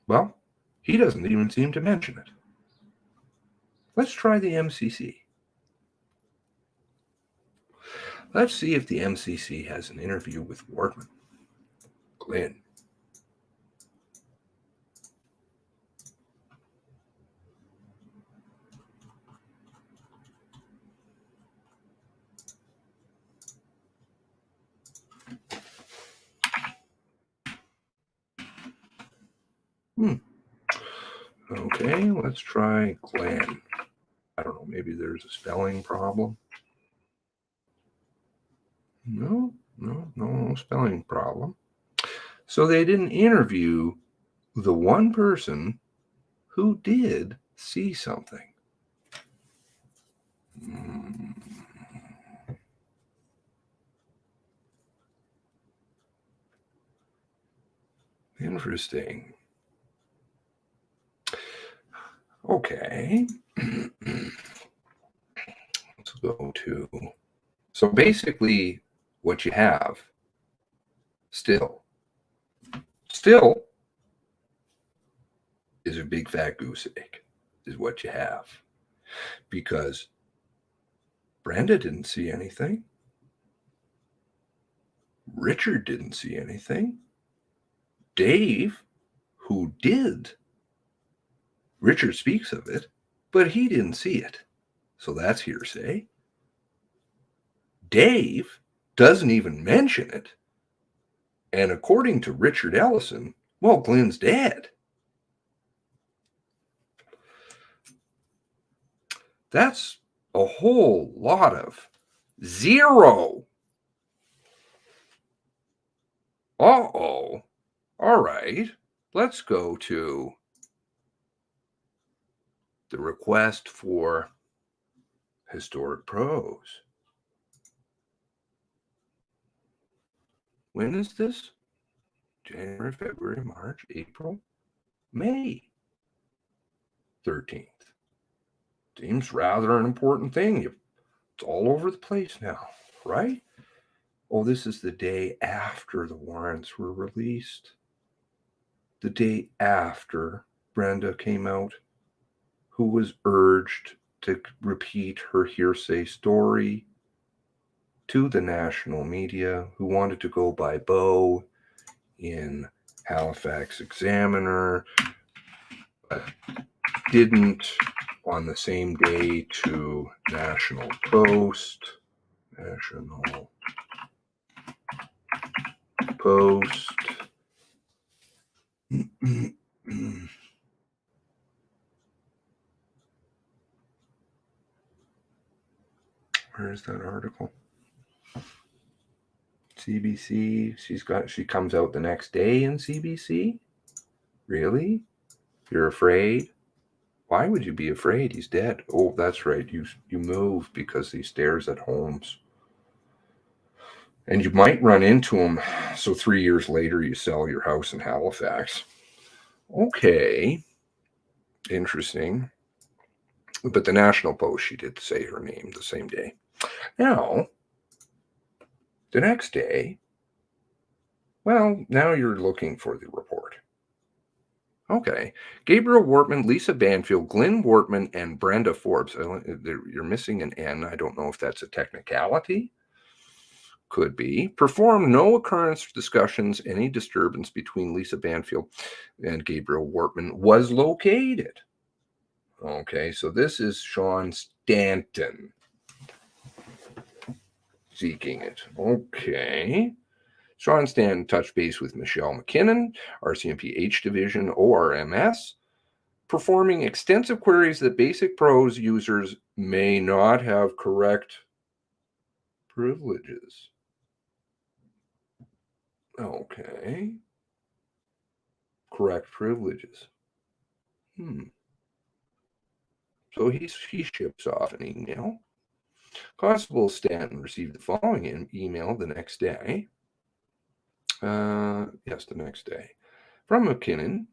well, he doesn't even seem to mention it. Let's try the MCC. Let's see if the MCC has an interview with Wortman. Glenn. Okay, let's try Glenn. I don't know, maybe there's a spelling problem. No spelling problem. So they didn't interview the one person who did see something. Interesting. Okay. Let's go to, so basically what you have still is a big fat goose egg is what you have, because Brenda didn't see anything. Richard didn't see anything. Dave, who did, Richard speaks of it, but he didn't see it. So that's hearsay. Dave doesn't even mention it. And according to Richard Ellison, well, Glenn's dead. That's a whole lot of zero. Uh-oh. All right. Let's go to the request for historic prose. When is this? January, February, March, April, May 13th. Seems rather an important thing. It's all over the place now, right? Oh, this is the day after the warrants were released. The day after Brenda came out, who was urged to repeat her hearsay story to the national media, who wanted to go by Bo in Halifax Examiner, but didn't on the same day to National Post. National Post. Where's that article? CBC. She comes out the next day in CBC? Really? You're afraid? Why would you be afraid? He's dead. Oh, that's right. You move because he stares at homes. And you might run into him. So 3 years later, you sell your house in Halifax. Okay. Interesting. But the National Post, she did say her name the same day. Now, the next day, well, now you're looking for the report. Okay. Gabriel Wortman, Lisa Banfield, Glenn Wortman, and Brenda Forbes. You're missing an N. I don't know if that's a technicality. Could be. Perform no occurrence discussions. Any disturbance between Lisa Banfield and Gabriel Wortman was located. Okay, so this is Sean Stanton seeking it. Okay. Sean Stanton touched base with Michelle McKinnon, RCMP H Division, ORMS, performing extensive queries that Basic Pros users may not have correct privileges. Okay. Correct privileges. So he ships off an email. Constable Stanton received the following email the next day. Yes, the next day. From McKinnon,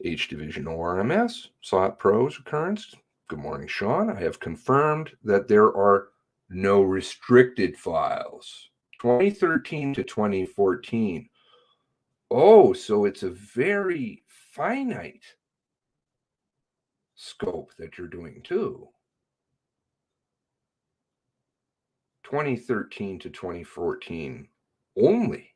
H Division ORMS, sought pros occurrence. Good morning, Sean. I have confirmed that there are no restricted files. 2013 to 2014. Oh, so it's a very finite scope that you're doing too. 2013 to 2014 only.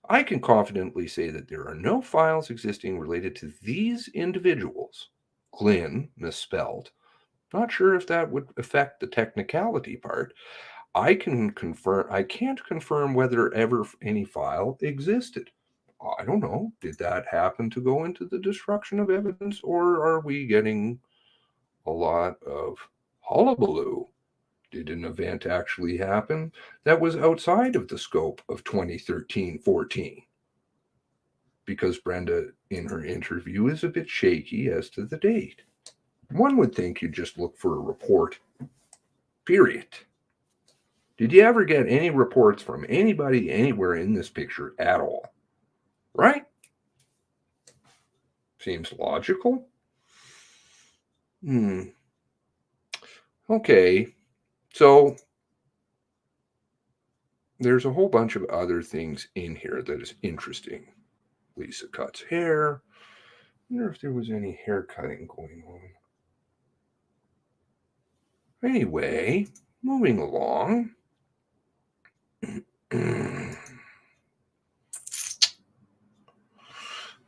I can confidently say that there are no files existing related to these individuals. Glenn, misspelled. Not sure if that would affect the technicality part. I can't confirm whether ever any file existed. I don't know. Did that happen to go into the destruction of evidence, or are we getting a lot of hullabaloo? Did an event actually happen that was outside of the scope of 2013-14? Because Brenda, in her interview, is a bit shaky as to the date. One would think you'd just look for a report, period. Did you ever get any reports from anybody anywhere in this picture at all? Right? Seems logical. Okay. So there's a whole bunch of other things in here that is interesting. Lisa cuts hair. I wonder if there was any hair cutting going on. Anyway, moving along.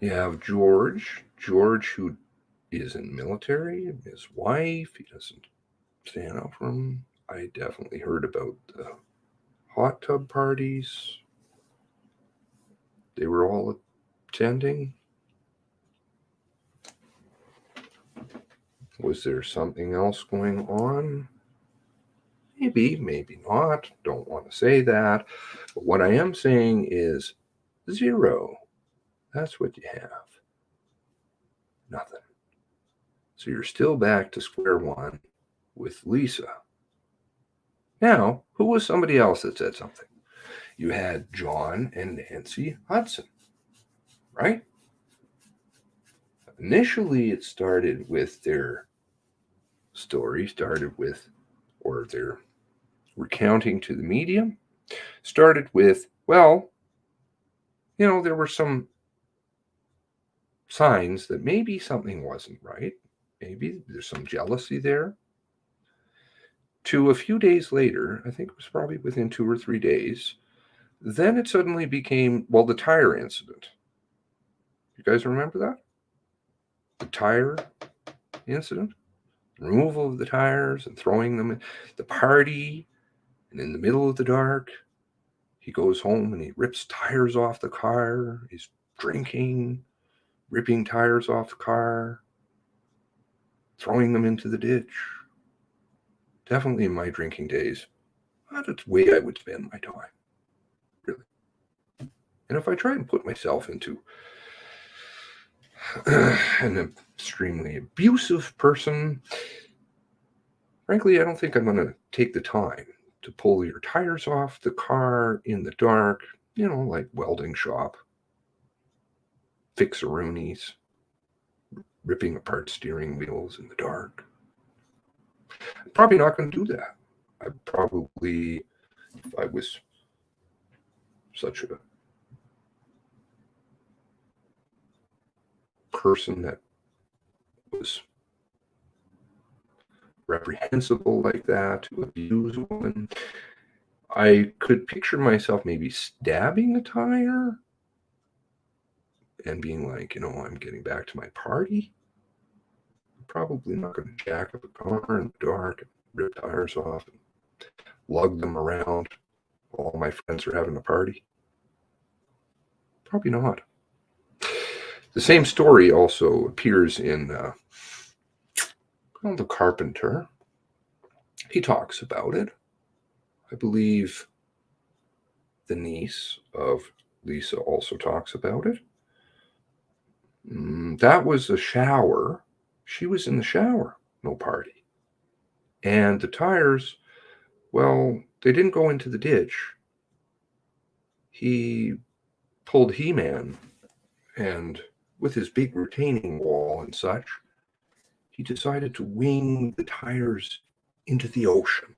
You have George, who is in the military, his wife. He doesn't stand up for him. I definitely heard about the hot tub parties they were all attending. Was there something else going on? Maybe, maybe not. Don't want to say that. But what I am saying is 0. That's what you have. Nothing. So you're still back to square one with Lisa. Now, who was somebody else that said something? You had John and Nancy Hudson, right? Initially, it started with their story, or their recounting to the media. started with, well, there were some signs that maybe something wasn't right. Maybe there's some jealousy there. To a few days later, I think it was probably within 2 or 3 days, then it suddenly became, well, the tire incident. You guys remember that? The tire incident? Removal of the tires and throwing them in the party, and in the middle of the dark, he goes home and he rips tires off the car. He's drinking, ripping tires off the car, throwing them into the ditch. Definitely in my drinking days, that's the way I would spend my time. Really. And if I try and put myself into an extremely abusive person, frankly, I don't think I'm going to take the time to pull your tires off the car in the dark, like welding shop, fixeroonies, ripping apart steering wheels in the dark. I'm probably not going to do that. I probably, if I was such a person that was reprehensible like that, to abuse a woman, I could picture myself maybe stabbing a tire and being like, I'm getting back to my party. I'm probably not going to jack up a car in the dark and rip tires off and lug them around while all my friends are having a party. Probably not. The same story also appears in The Carpenter. He talks about it. I believe the niece of Lisa also talks about it. That was a shower. She was in the shower, no party. And the tires, well, they didn't go into the ditch. He pulled He-Man, and with his big retaining wall and such, he decided to wing the tires into the ocean.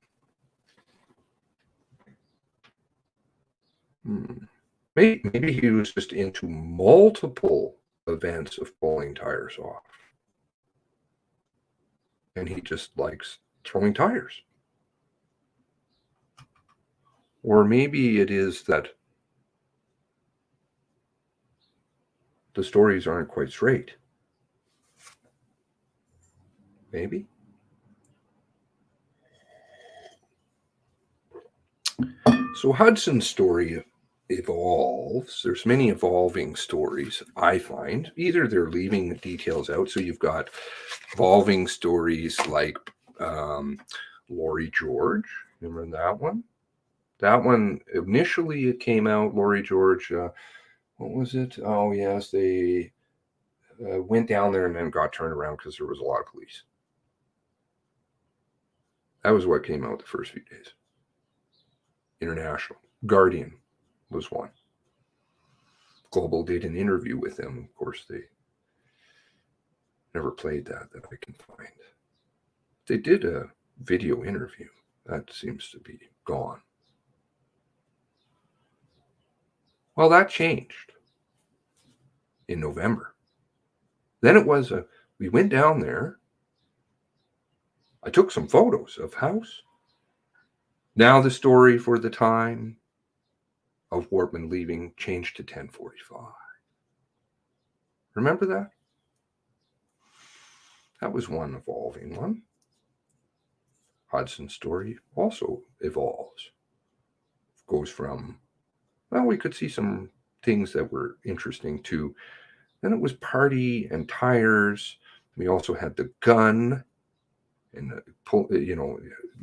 Maybe he was just into multiple events of pulling tires off. And he just likes throwing tires. Or maybe it is that the stories aren't quite straight. Maybe. So Hudson's story evolves. There's many evolving stories, I find. Either they're leaving the details out. So you've got evolving stories like Lori George. Remember that one? That one, initially it came out, Lori George, what was it? Oh, yes, they went down there and then got turned around because there was a lot of police. That was what came out the first few days. International. Guardian was one. Global did an interview with them. Of course, they never played that I can find. They did a video interview. That seems to be gone. Well, that changed in November. Then it was we went down there. I took some photos of house. Now the story for the time of Wortman leaving changed to 10:45. Remember that? That was one evolving one. Hudson's story also evolves. Goes from, well, we could see some things that were interesting too. Then it was party and tires. We also had the gun and,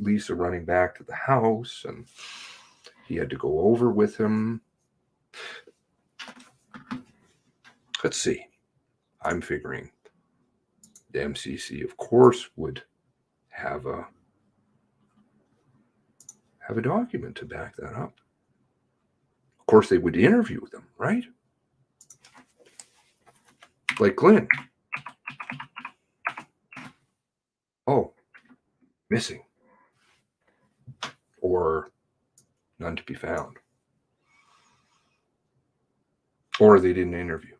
Lisa running back to the house, and he had to go over with him. Let's see. I'm figuring the MCC, of course, would have a document to back that up. Of course, they would interview them, right? Like Glenn. Oh, missing. Or None to be found. Or they didn't interview.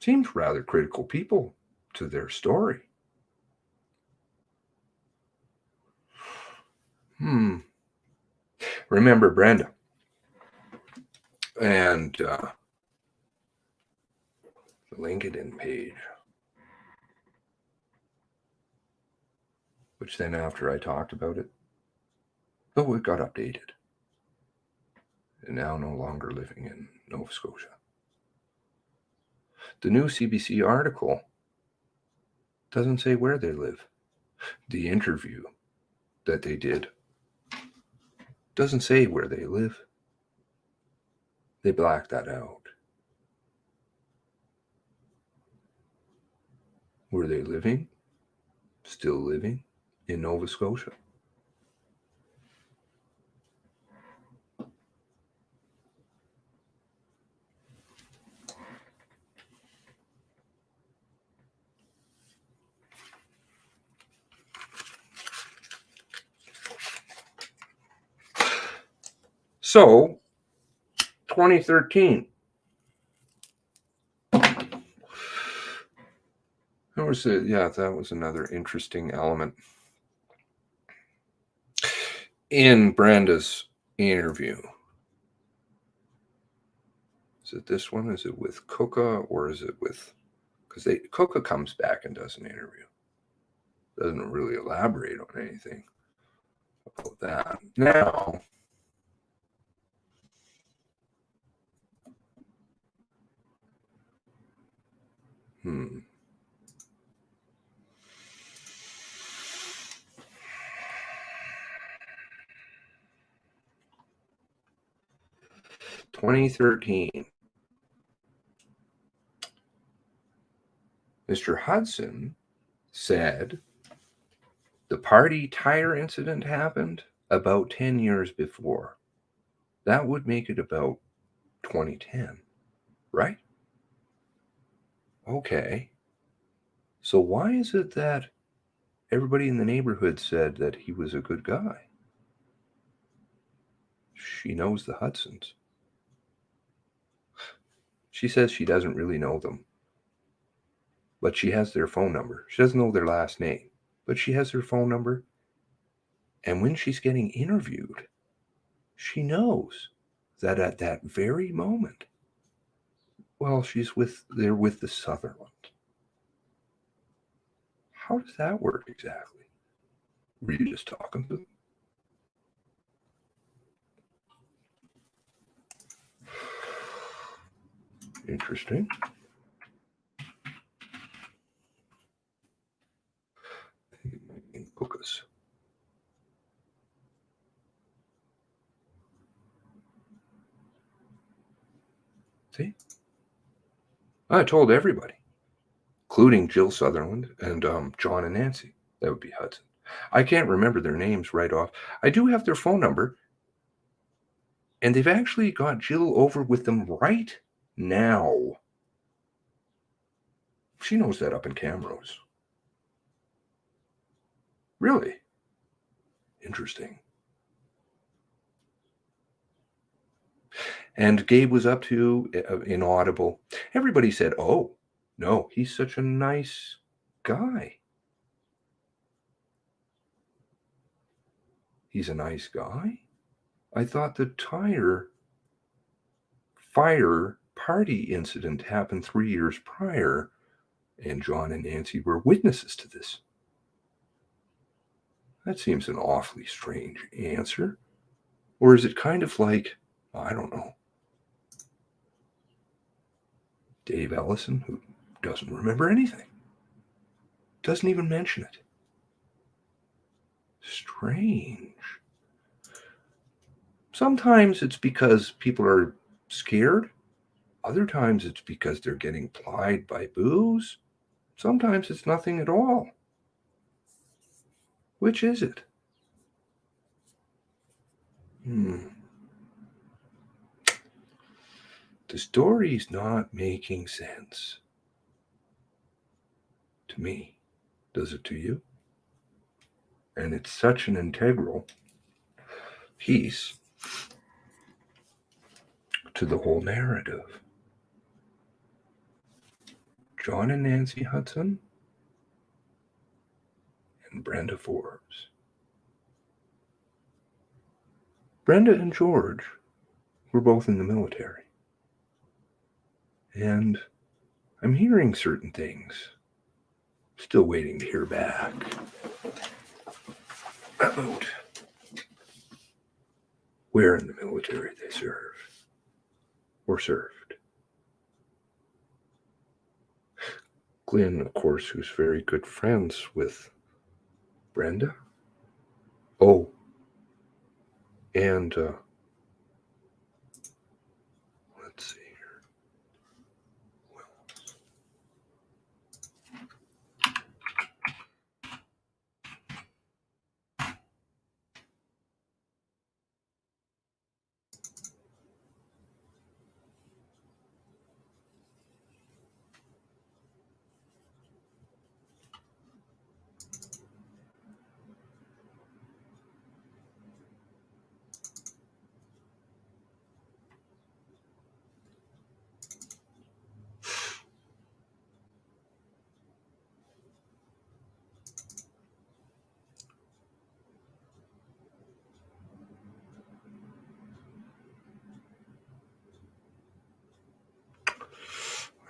Seems rather critical people to their story. Remember Brenda and the LinkedIn page, which then after I talked about it, it got updated. And now no longer living in Nova Scotia. The new CBC article doesn't say where they live. The interview that they did doesn't say where they live. They blacked that out. Were they living? Still living in Nova Scotia? So, 2013. That was another interesting element in Brenda's interview. Is it this one? Is it with Coca, or is it with, because Coca comes back and does an interview. Doesn't really elaborate on anything about that. Now, Hmm. 2013. Mr. Hudson said the party tire incident happened about 10 years before. That would make it about 2010, right? Okay. So why is it that everybody in the neighborhood said that he was a good guy? She knows the Hudsons. She says she doesn't really know them, but she has their phone number. She doesn't know their last name, but she has their phone number. And when she's getting interviewed, she knows that at that very moment, well, they're with the Sutherland. How does that work exactly? Were you just talking to them? Interesting. Focus. See? I told everybody, including Jill Sutherland and John and Nancy. That would be Hudson. I can't remember their names right off. I do have their phone number, and they've actually got Jill over with them right now. She knows that up in Camrose. Really? Interesting. And Gabe was up to inaudible. Everybody said, oh, no, he's such a nice guy. He's a nice guy? I thought the tire fire party incident happened 3 years prior, and John and Nancy were witnesses to this. That seems an awfully strange answer. Or is it kind of like, I don't know, Dave Ellison, who doesn't remember anything, doesn't even mention it. Strange. Sometimes it's because people are scared. Other times it's because they're getting plied by booze. Sometimes it's nothing at all. Which is it? The story's not making sense to me. Does it to you? And it's such an integral piece to the whole narrative. John and Nancy Hudson and Brenda Forbes. Brenda and George were both in the military. And I'm hearing certain things. Still waiting to hear back about where in the military they served or served. Glenn, of course, who's very good friends with Brenda. Oh, and let's see here.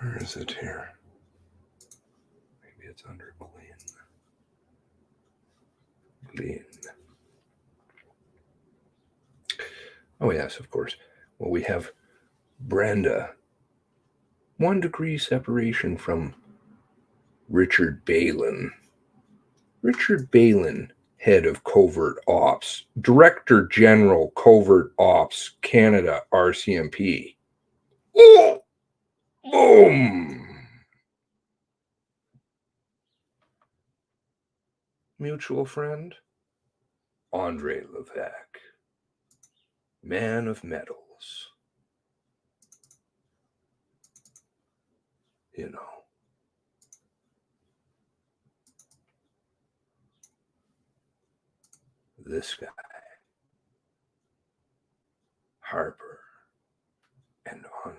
Where is it here? Maybe it's under Glenn. Oh, yes, of course. Well, we have Brenda. 1 degree separation from Richard Balin. Richard Balin, head of Covert Ops, Director General Covert Ops Canada, RCMP. Oh! Boom! Mutual friend, Andre Levesque, man of metals. You know. This guy, Harper, and Andre.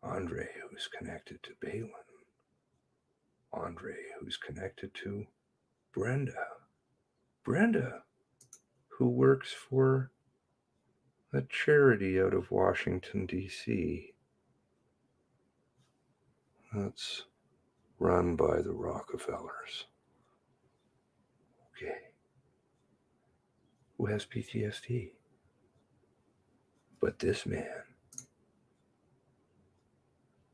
Andre, who's connected to Balin. Andre, who's connected to Brenda. Brenda, who works for a charity out of Washington, D.C. that's run by the Rockefellers. Okay. Who has PTSD? But this man,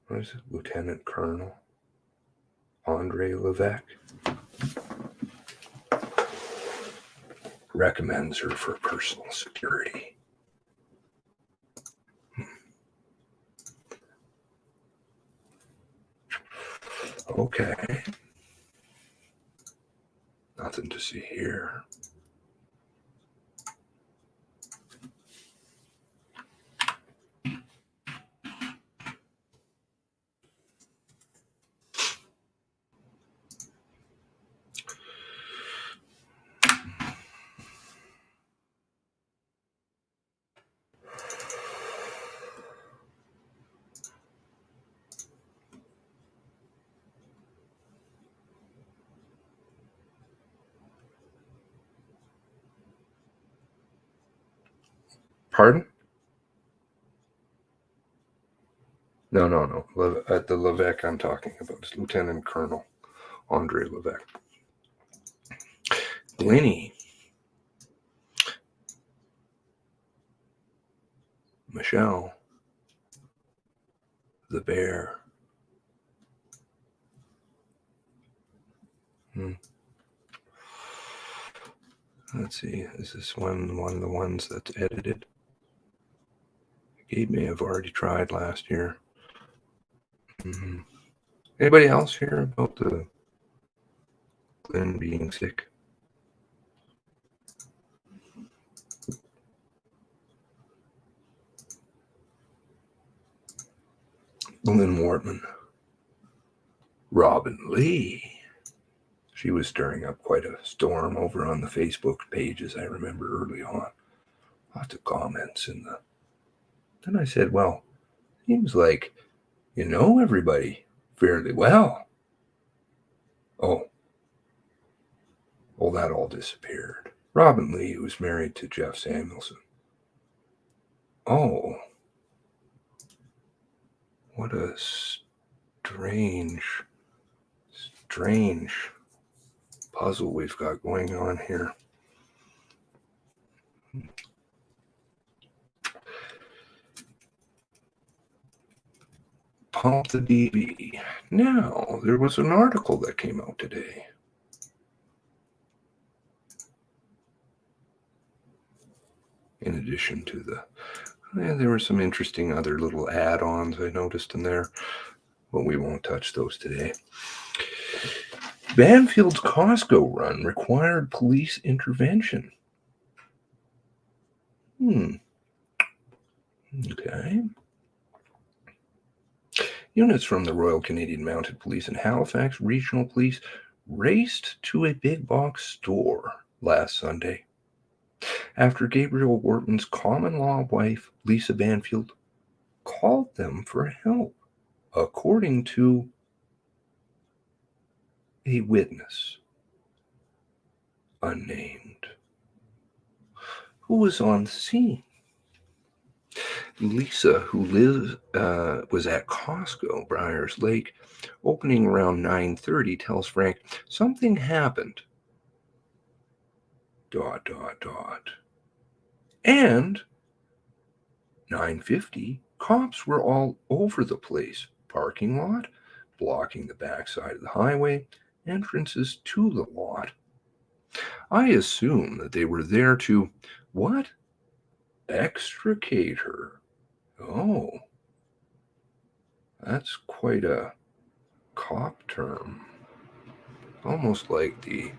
what is it, Lieutenant Colonel Andre Levesque, recommends her for personal security. Okay. Nothing to see here. Pardon? No. The Levesque I'm talking about is Lieutenant Colonel Andre Levesque. Glennie. Michelle. The bear. Let's see. Is this one of the ones that's edited? Gabe may have already tried last year. Anybody else hear about the Glenn being sick? Glenn Wortman. Robin Lee. She was stirring up quite a storm over on the Facebook pages, I remember early on. Lots of comments in the... Then I said, well, seems like you know everybody fairly well. Oh, well, that all disappeared. Robin Lee was married to Jeff Samuelson. Oh, what a strange puzzle we've got going on here. Pump the DB. Now, there was an article that came out today. In addition to the... there were some interesting other little add-ons I noticed in there, but we won't touch those today. Banfield's Costco run required police intervention. Okay. Units from the Royal Canadian Mounted Police and Halifax Regional Police raced to a big box store last Sunday after Gabriel Wharton's common-law wife, Lisa Banfield, called them for help, according to a witness, unnamed, who was on the scene. Lisa, who was at Costco, Briars Lake, opening around 9:30, tells Frank something happened. ... And 9:50, cops were all over the place, parking lot, blocking the backside of the highway, entrances to the lot. I assume that they were there to, what? Extricate her. Oh, that's quite a cop term. Almost like the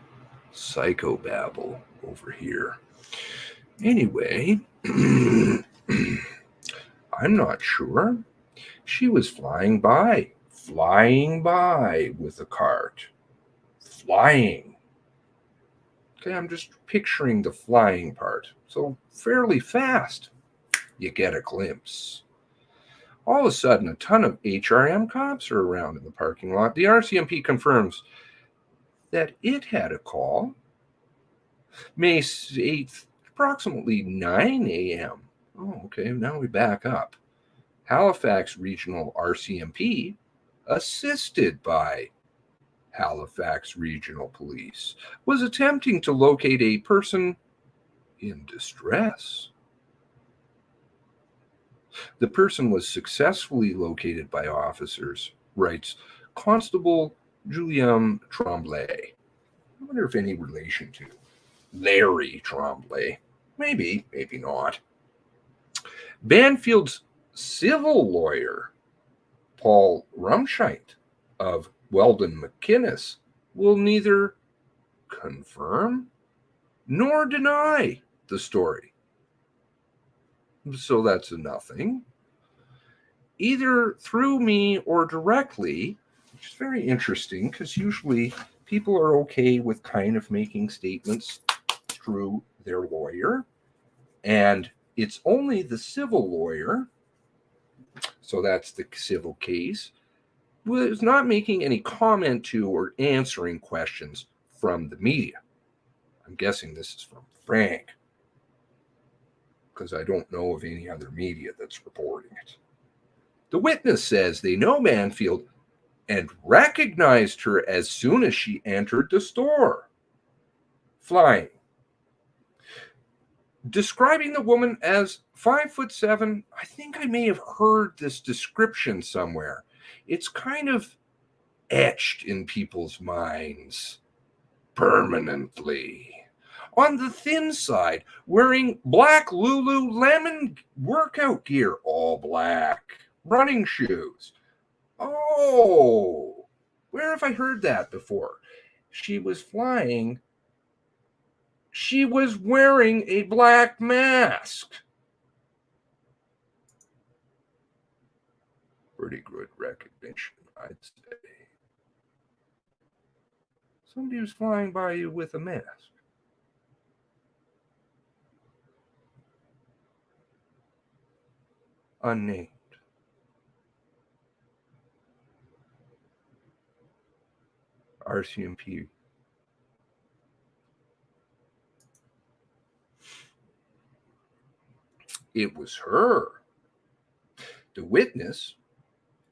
psychobabble over here. Anyway, I'm not sure. She was flying by with a cart. Flying. Okay, I'm just picturing the flying part. So fairly fast. You get a glimpse. All of a sudden, a ton of HRM cops are around in the parking lot. The RCMP confirms that it had a call May 8th, approximately 9 a.m. Oh, okay, now we back up. Halifax Regional RCMP, assisted by Halifax Regional Police, was attempting to locate a person in distress. The person was successfully located by officers, writes Constable Julien Tremblay. I wonder if any relation to Larry Tremblay. Maybe, maybe not. Banfield's civil lawyer, Paul Rumscheit of Weldon McInnes, will neither confirm nor deny the story. So that's a nothing. Either through me or directly, which is very interesting because usually people are okay with kind of making statements through their lawyer. And it's only the civil lawyer, so that's the civil case, was not making any comment to or answering questions from the media. I'm guessing this is from Frank, because I don't know of any other media that's reporting it. The witness says they know Banfield and recognized her as soon as she entered the store, flying. Describing the woman as 5'7", I think I may have heard this description somewhere. It's kind of etched in people's minds permanently. On the thin side, wearing black Lululemon workout gear, all black, running shoes. Oh, where have I heard that before? She was flying. She was wearing a black mask. Pretty good recognition, I'd say. Somebody was flying by you with a mask. Unnamed. RCMP. It was her. The witness,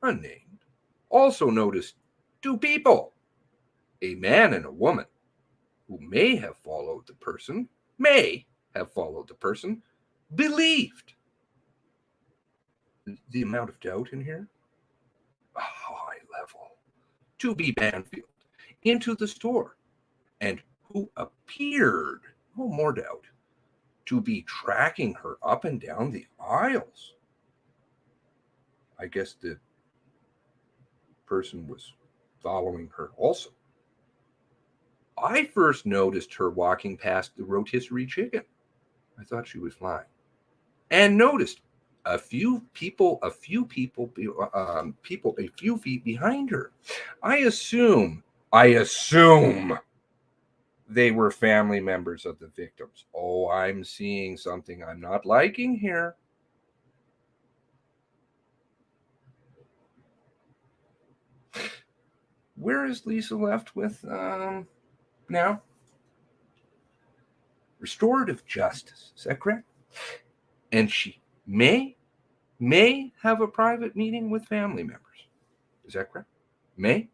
unnamed, also noticed two people, a man and a woman, who may have followed the person, believed. The amount of doubt in here, a high level, to be Banfield, into the store, and who appeared, more doubt, to be tracking her up and down the aisles. I guess the person was following her also. I first noticed her walking past the rotisserie chicken. I thought she was flying. And noticed a few people a few feet behind her. I assume they were family members of the victims. Oh, I'm seeing something I'm not liking here. Where is Lisa left with now? Restorative justice. Is that correct? And she may have a private meeting with family members. Is that correct? May?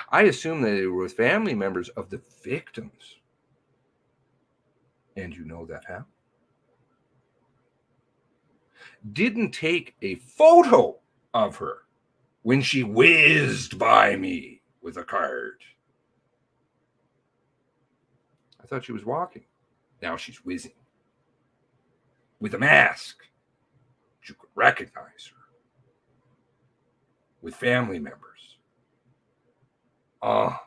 I assume that they were with family members of the victims. And you know that how? Didn't take a photo of her when she whizzed by me with a card. I thought she was walking. Now she's whizzing. With a mask. You could recognize her. With family members. I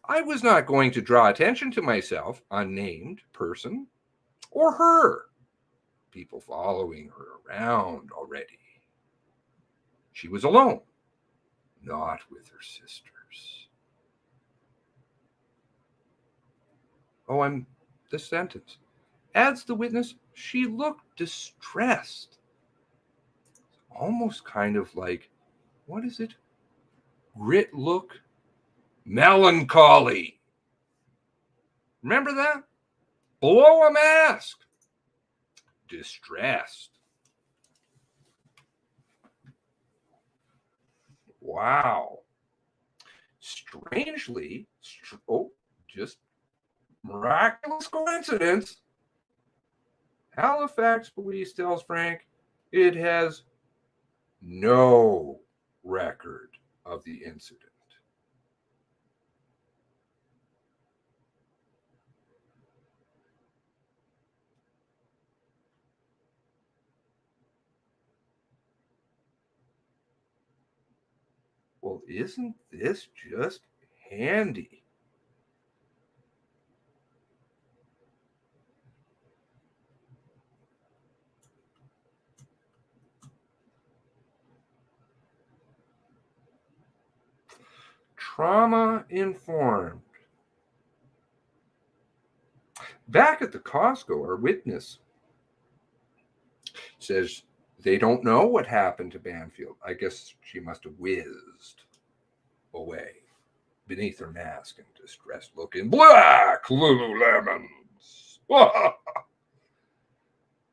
was not going to draw attention to myself, unnamed person, or her. People following her around already. She was alone, not with her sisters. This sentence. Adds the witness, she looked distressed. Almost kind of like, what is it? Grit look, melancholy. Remember that? Below a mask. Distressed. Wow. Strangely, just miraculous coincidence. Halifax police tells Frank it has no record of the incident. Well, isn't this just handy? Trauma informed. Back at the Costco, our witness says they don't know what happened to Banfield. I guess she must have whizzed away beneath her mask and distressed look in black Lululemons.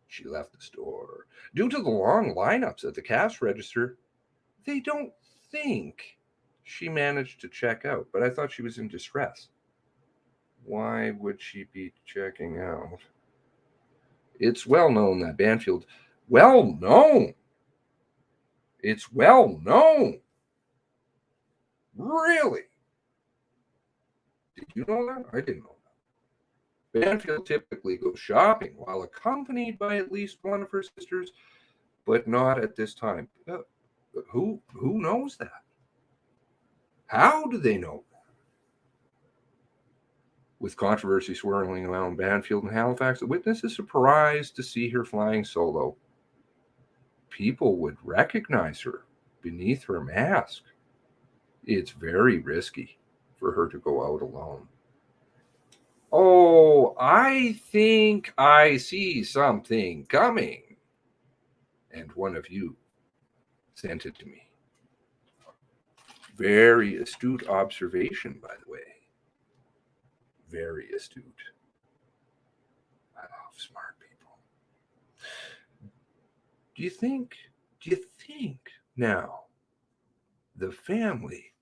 She left the store. Due to the long lineups at the cash register, they don't think she managed to check out, but I thought she was in distress. Why would she be checking out? It's well known that Banfield, it's well known. Really? Did you know that? I didn't know that. Banfield typically goes shopping while accompanied by at least one of her sisters, but not at this time. Who knows that? How do they know that? With controversy swirling around Banfield and Halifax, the witness is surprised to see her flying solo. people would recognize her beneath her mask. It's very risky for her to go out alone. Oh, I think I see something coming. And one of you sent it to me. Very astute observation, by the way. Very astute. I love smart people. Do you think now the family,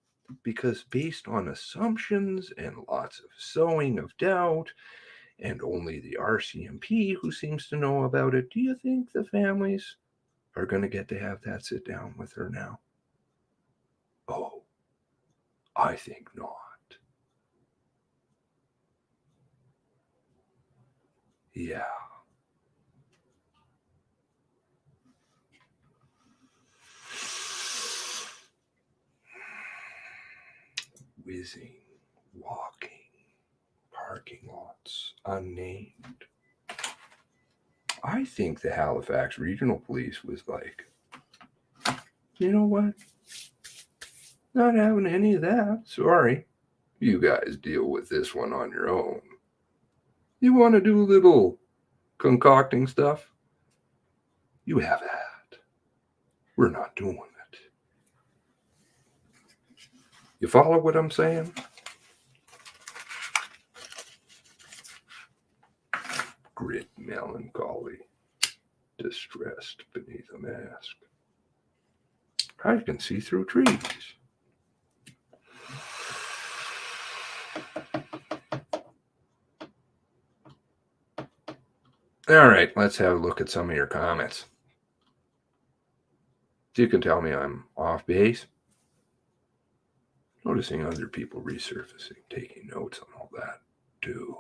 because based on assumptions and lots of sowing of doubt, and only the RCMP who seems to know about it, do you think the families are going to get to have that sit down with her now? Oh, I think not. Yeah. Whizzing, walking, parking lots, unnamed. I think the Halifax Regional Police was like, you know what? Not having any of that. Sorry. You guys deal with this one on your own. You want to do a little concocting stuff? You have that. We're not doing it. You follow what I'm saying? Grit, melancholy, distressed beneath a mask. I can see through trees. All right, let's have a look at some of your comments. You can tell me I'm off base. Noticing other people resurfacing, taking notes on all that too.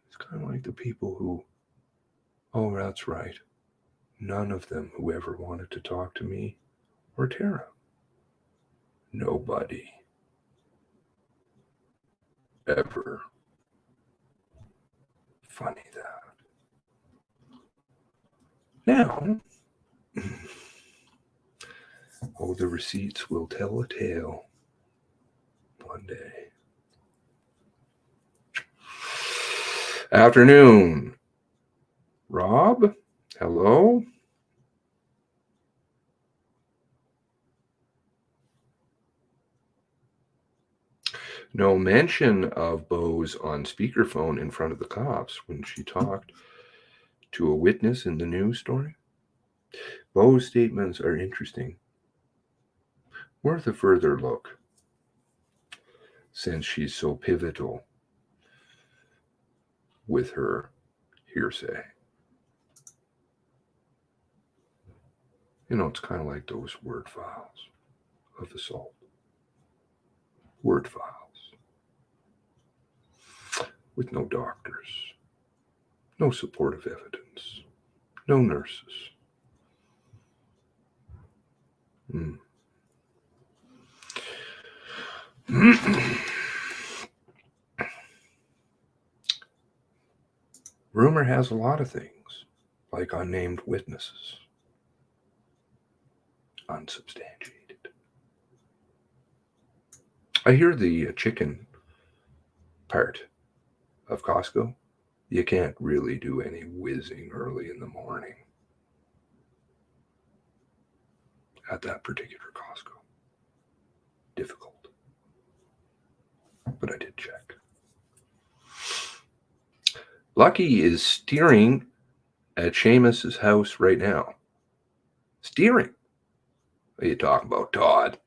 It's kind of like the people who, oh, that's right. None of them who ever wanted to talk to me or Tara. Nobody ever. Funny that. Now, oh, the receipts will tell a tale one day. Afternoon. Rob, hello. No mention of Bose on speakerphone in front of the cops when she talked to a witness in the news story. Bose statements are interesting. Worth a further look, since she's so pivotal with her hearsay. You know, it's kind of like those word files of assault. Word files. With no doctors, no supportive evidence, no nurses. Rumor has a lot of things, like unnamed witnesses. Unsubstantiated. I hear the chicken part of Costco. You can't really do any whizzing early in the morning at that particular Costco. Difficult. But I did check. Lucky is steering at Seamus's house right now. Steering? What are you talking about, Todd?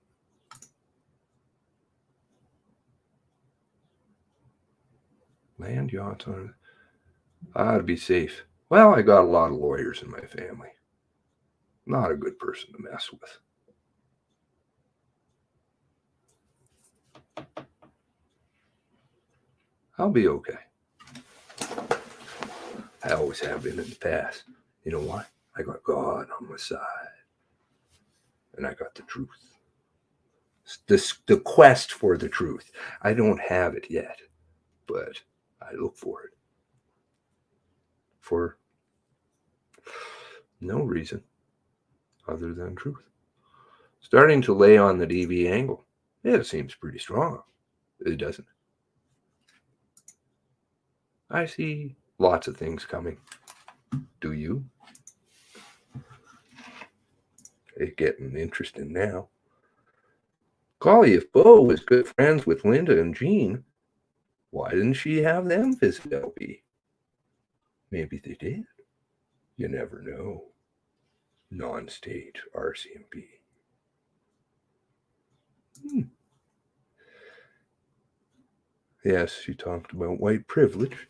Land yachts on. I'd be safe. Well, I got a lot of lawyers in my family. Not a good person to mess with. I'll be okay. I always have been in the past. You know why? I got God on my side. And I got the truth. The quest for the truth. I don't have it yet, but I look for it. For No reason other than truth. Starting to lay on the DV angle. It seems pretty strong. It doesn't. I see lots of things coming. Do you? It's getting interesting now. Golly, if Bo was good friends with Linda and Jean, why didn't she have them visit LB? Maybe they did. You never know. Non-state RCMP. Yes, she talked about white privilege.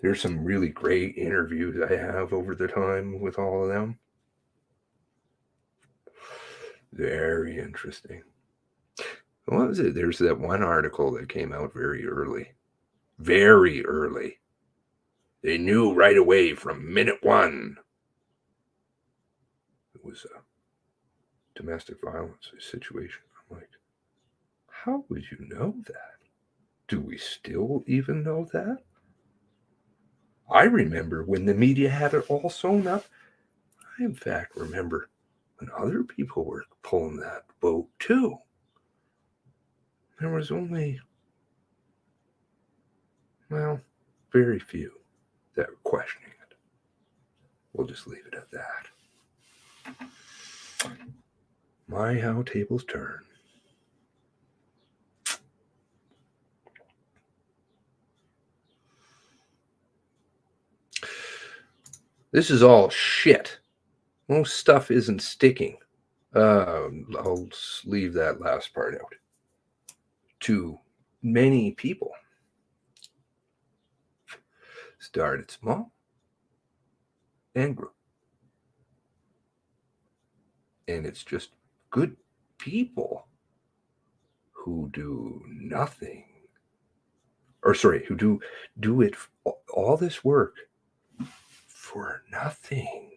There's some really great interviews I have over the time with all of them. Very interesting. What was it? There's that one article that came out very early. Very early. They knew right away from minute one. It was a domestic violence situation. I'm like, how would you know that? Do we still even know that? I remember when the media had it all sewn up. I, in fact, remember when other people were pulling that boat too. There was only, well, very few that were questioning it. We'll just leave it at that. My, how tables turn. This is all shit. Most stuff isn't sticking. I'll leave that last part out. To many people. Started small and grew. And it's just good people who do nothing. Or sorry, who do it, all this work for nothing.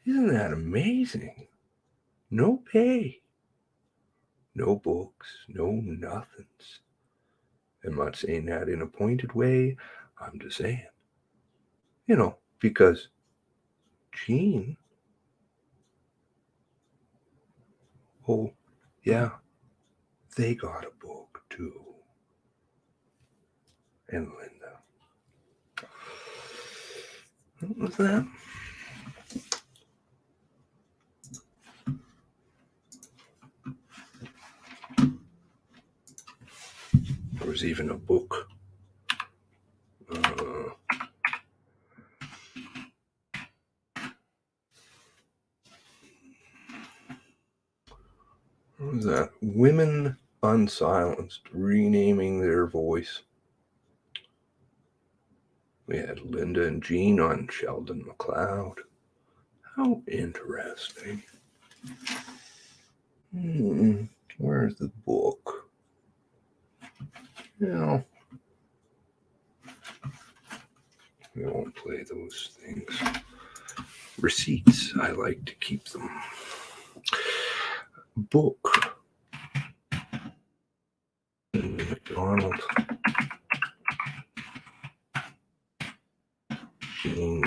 Isn't that amazing? No pay. No books, no nothings. I'm not saying that in a pointed way. I'm just saying, because Jean, oh, yeah, they got a book too. And Linda. What was that? There was even a book. What was that? Women Unsilenced, renaming their voice. We had Linda and Jean on Sheldon McLeod. How interesting. Where's the book? No. We won't play those things. Receipts, I like to keep them. Book. McDonald. Jean.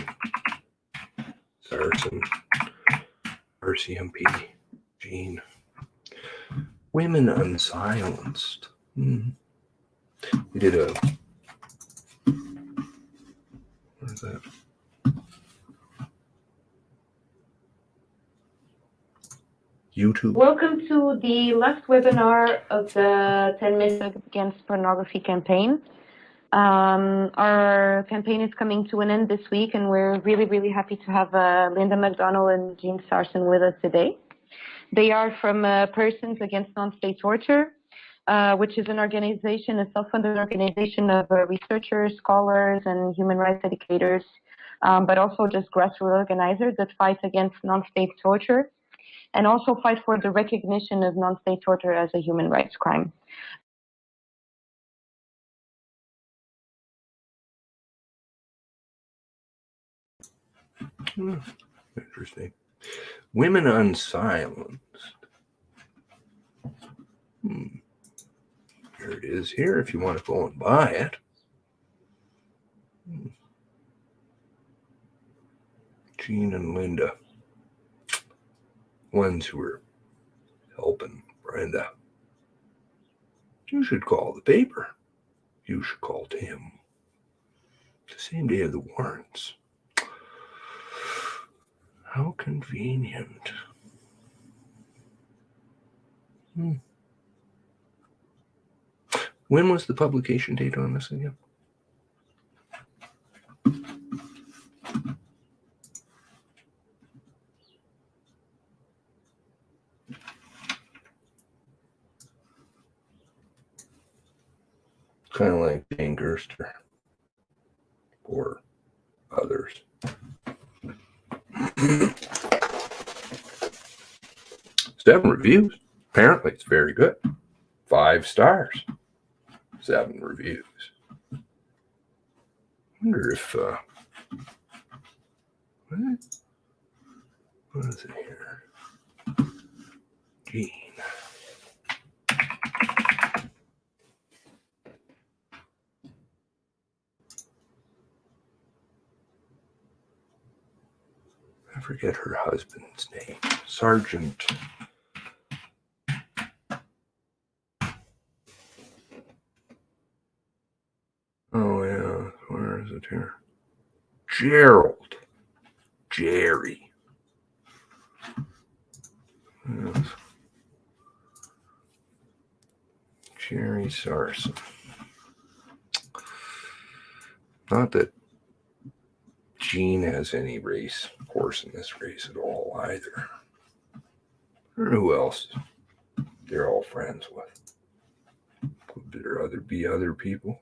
Sarson. RCMP. Jean. Women Unsilenced. We did a... Where's that? YouTube. Welcome to the last webinar of the 10 Minutes Against Pornography campaign. Our campaign is coming to an end this week, and we're really, really happy to have Linda McDonald and Jean Sarson with us today. They are from Persons Against Non-State Torture, which is an organization, a self-funded organization of researchers, scholars, and human rights educators, but also just grassroots organizers that fight against non-state torture and also fight for the recognition of non-state torture as a human rights crime. Interesting. Women Unsilenced. Here it is here if you want to go and buy it. Jean and Linda, ones who were helping Brenda. You should call the paper. You should call Tim. The same day of the warrants. How convenient. When was the publication date on this again? Kind of like Jane Gerster or others. 7 reviews. Apparently, it's very good. 5 stars. 7 reviews. Wonder if what is it here? Gene. I forget her husband's name. Sergeant. Oh, yeah. Where is it here? Gerald. Jerry. Yes. Jerry Sarson. Not that Gene has any horse in this race at all either. Or who else they're all friends with. Could there be other people?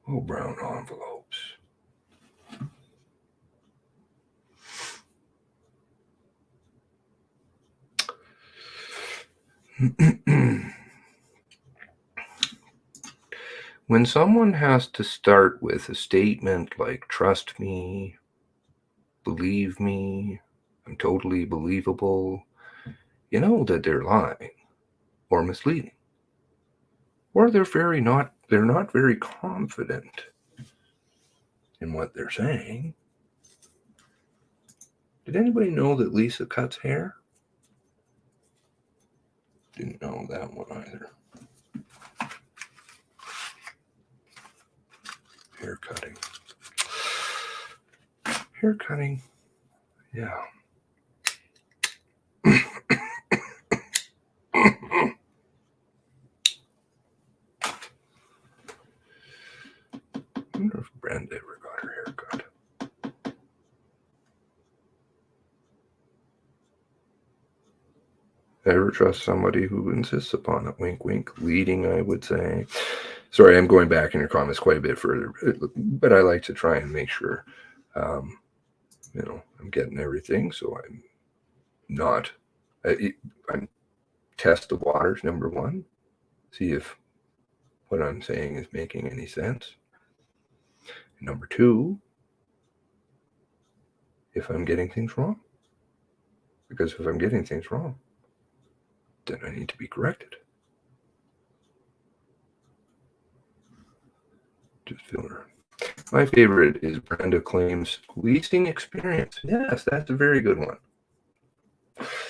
Oh, brown envelopes. When someone has to start with a statement like, trust me, believe me, I'm totally believable, you know that they're lying or misleading. Or they're not very confident in what they're saying. Did anybody know that Lisa cuts hair? Didn't know that one either. Hair cutting. Yeah. I wonder if Brenda ever got her hair cut. Ever trust somebody who insists upon it? Wink, wink. Leading, I would say. Sorry, I'm going back in your comments quite a bit further, but I like to try and make sure, I'm getting everything. So I'm not. I'm test the waters, number one. See if what I'm saying is making any sense. Number 2, if I'm getting things wrong. Because if I'm getting things wrong, then I need to be corrected. Just filler. My favorite is Brenda claims policing experience. Yes, that's a very good one.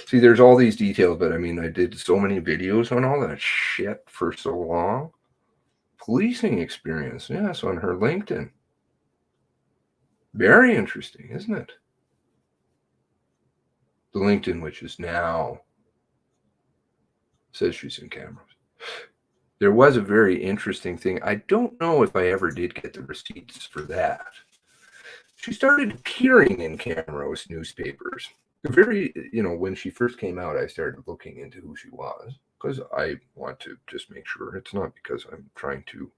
See, there's all these details, but I mean, I did so many videos on all that shit for so long. Policing experience, yes, on her LinkedIn. Very interesting, isn't it? The LinkedIn, which is now says she's in cameras. There was a very interesting thing. I don't know if I ever did get the receipts for that. She started appearing in Camrose newspapers. When she first came out, I started looking into who she was because I want to just make sure. It's not because I'm trying to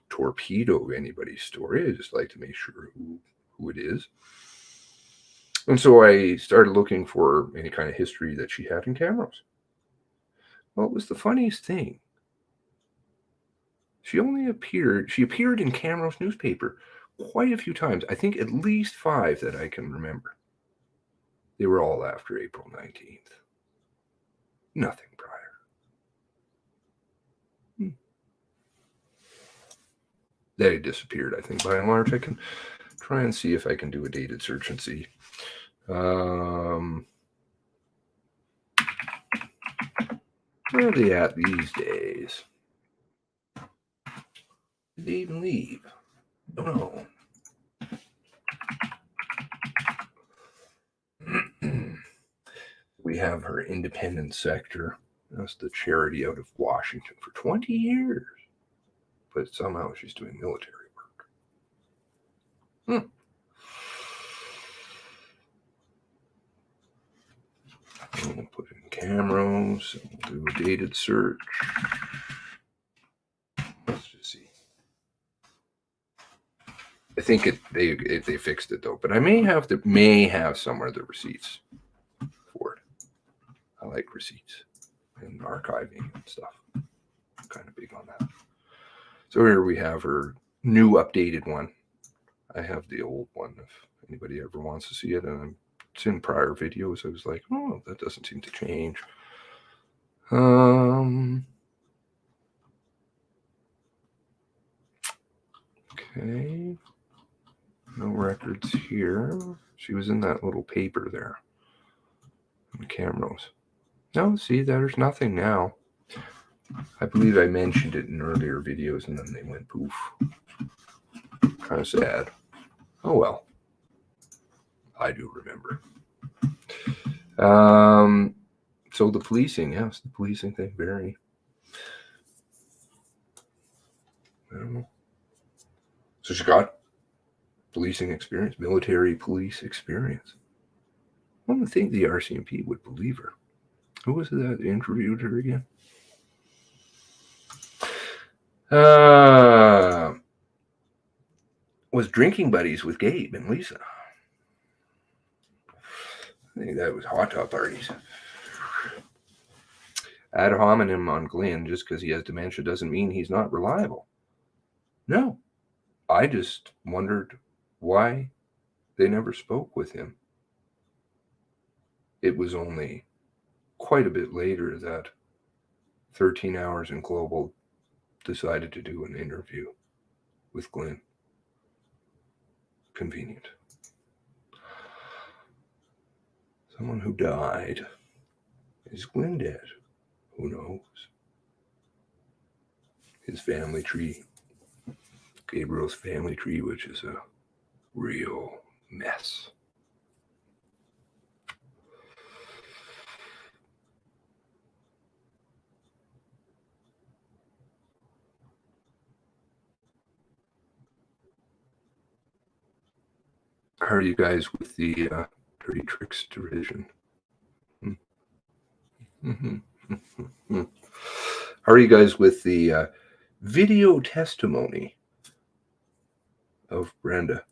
torpedo anybody's story. I just like to make sure who it is. And so I started looking for any kind of history that she had in Camrose. Well, it was the funniest thing. She appeared in Camrose newspaper quite a few times. I think at least 5 that I can remember. They were all after April 19th. Nothing prior. They disappeared, I think, by and large. I can try and see if I can do a dated search and see. Where are they at these days? Did they even leave? Oh no. We have her independent sector. That's the charity out of Washington for 20 years. But somehow she's doing military work. We'll put in cameras. We'll do a dated search. Let's just see. I think they fixed it though, but I may have somewhere the receipts for it. I like receipts and archiving and stuff. I'm kind of big on that. So here we have her new updated one. I have the old one if anybody ever wants to see it, and it's in prior videos. I was like, oh, that doesn't seem to change. Okay. No records here. She was in that little paper there. And cameras. No, see, there's nothing now. I believe I mentioned it in earlier videos and then they went poof. Kind of sad. Oh well. I do remember. So the policing, yes, the policing thing, very. I don't know. So she got policing experience, military police experience. I don't think the RCMP would believe her. Who was it that interviewed her again? Was drinking buddies with Gabe and Lisa. I think that was hot tub parties. Ad hominem on Glenn, just because he has dementia doesn't mean he's not reliable. No. I just wondered why they never spoke with him. It was only quite a bit later that 13 Hours in Global decided to do an interview with Glenn. Convenient. Someone who died. Is Glenn dead? Who knows? His family tree. Gabriel's family tree, which is a real mess. How are you guys with the Dirty Tricks division? How are you guys with the video testimony of Brenda?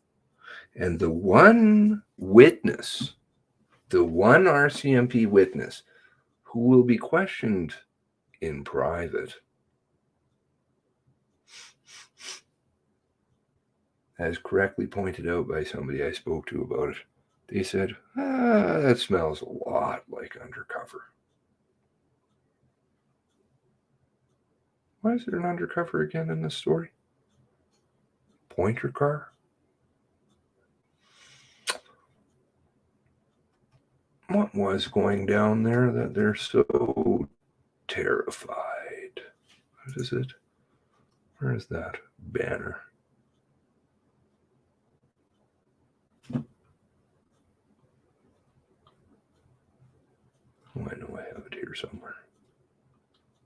And the one witness, the one RCMP witness who will be questioned in private, as correctly pointed out by somebody I spoke to about it, they said, that smells a lot like undercover. Why is there an undercover again in this story? Pointer car? What was going down there that they're so terrified? What is it? Where is that banner? Oh, I know I have it here somewhere.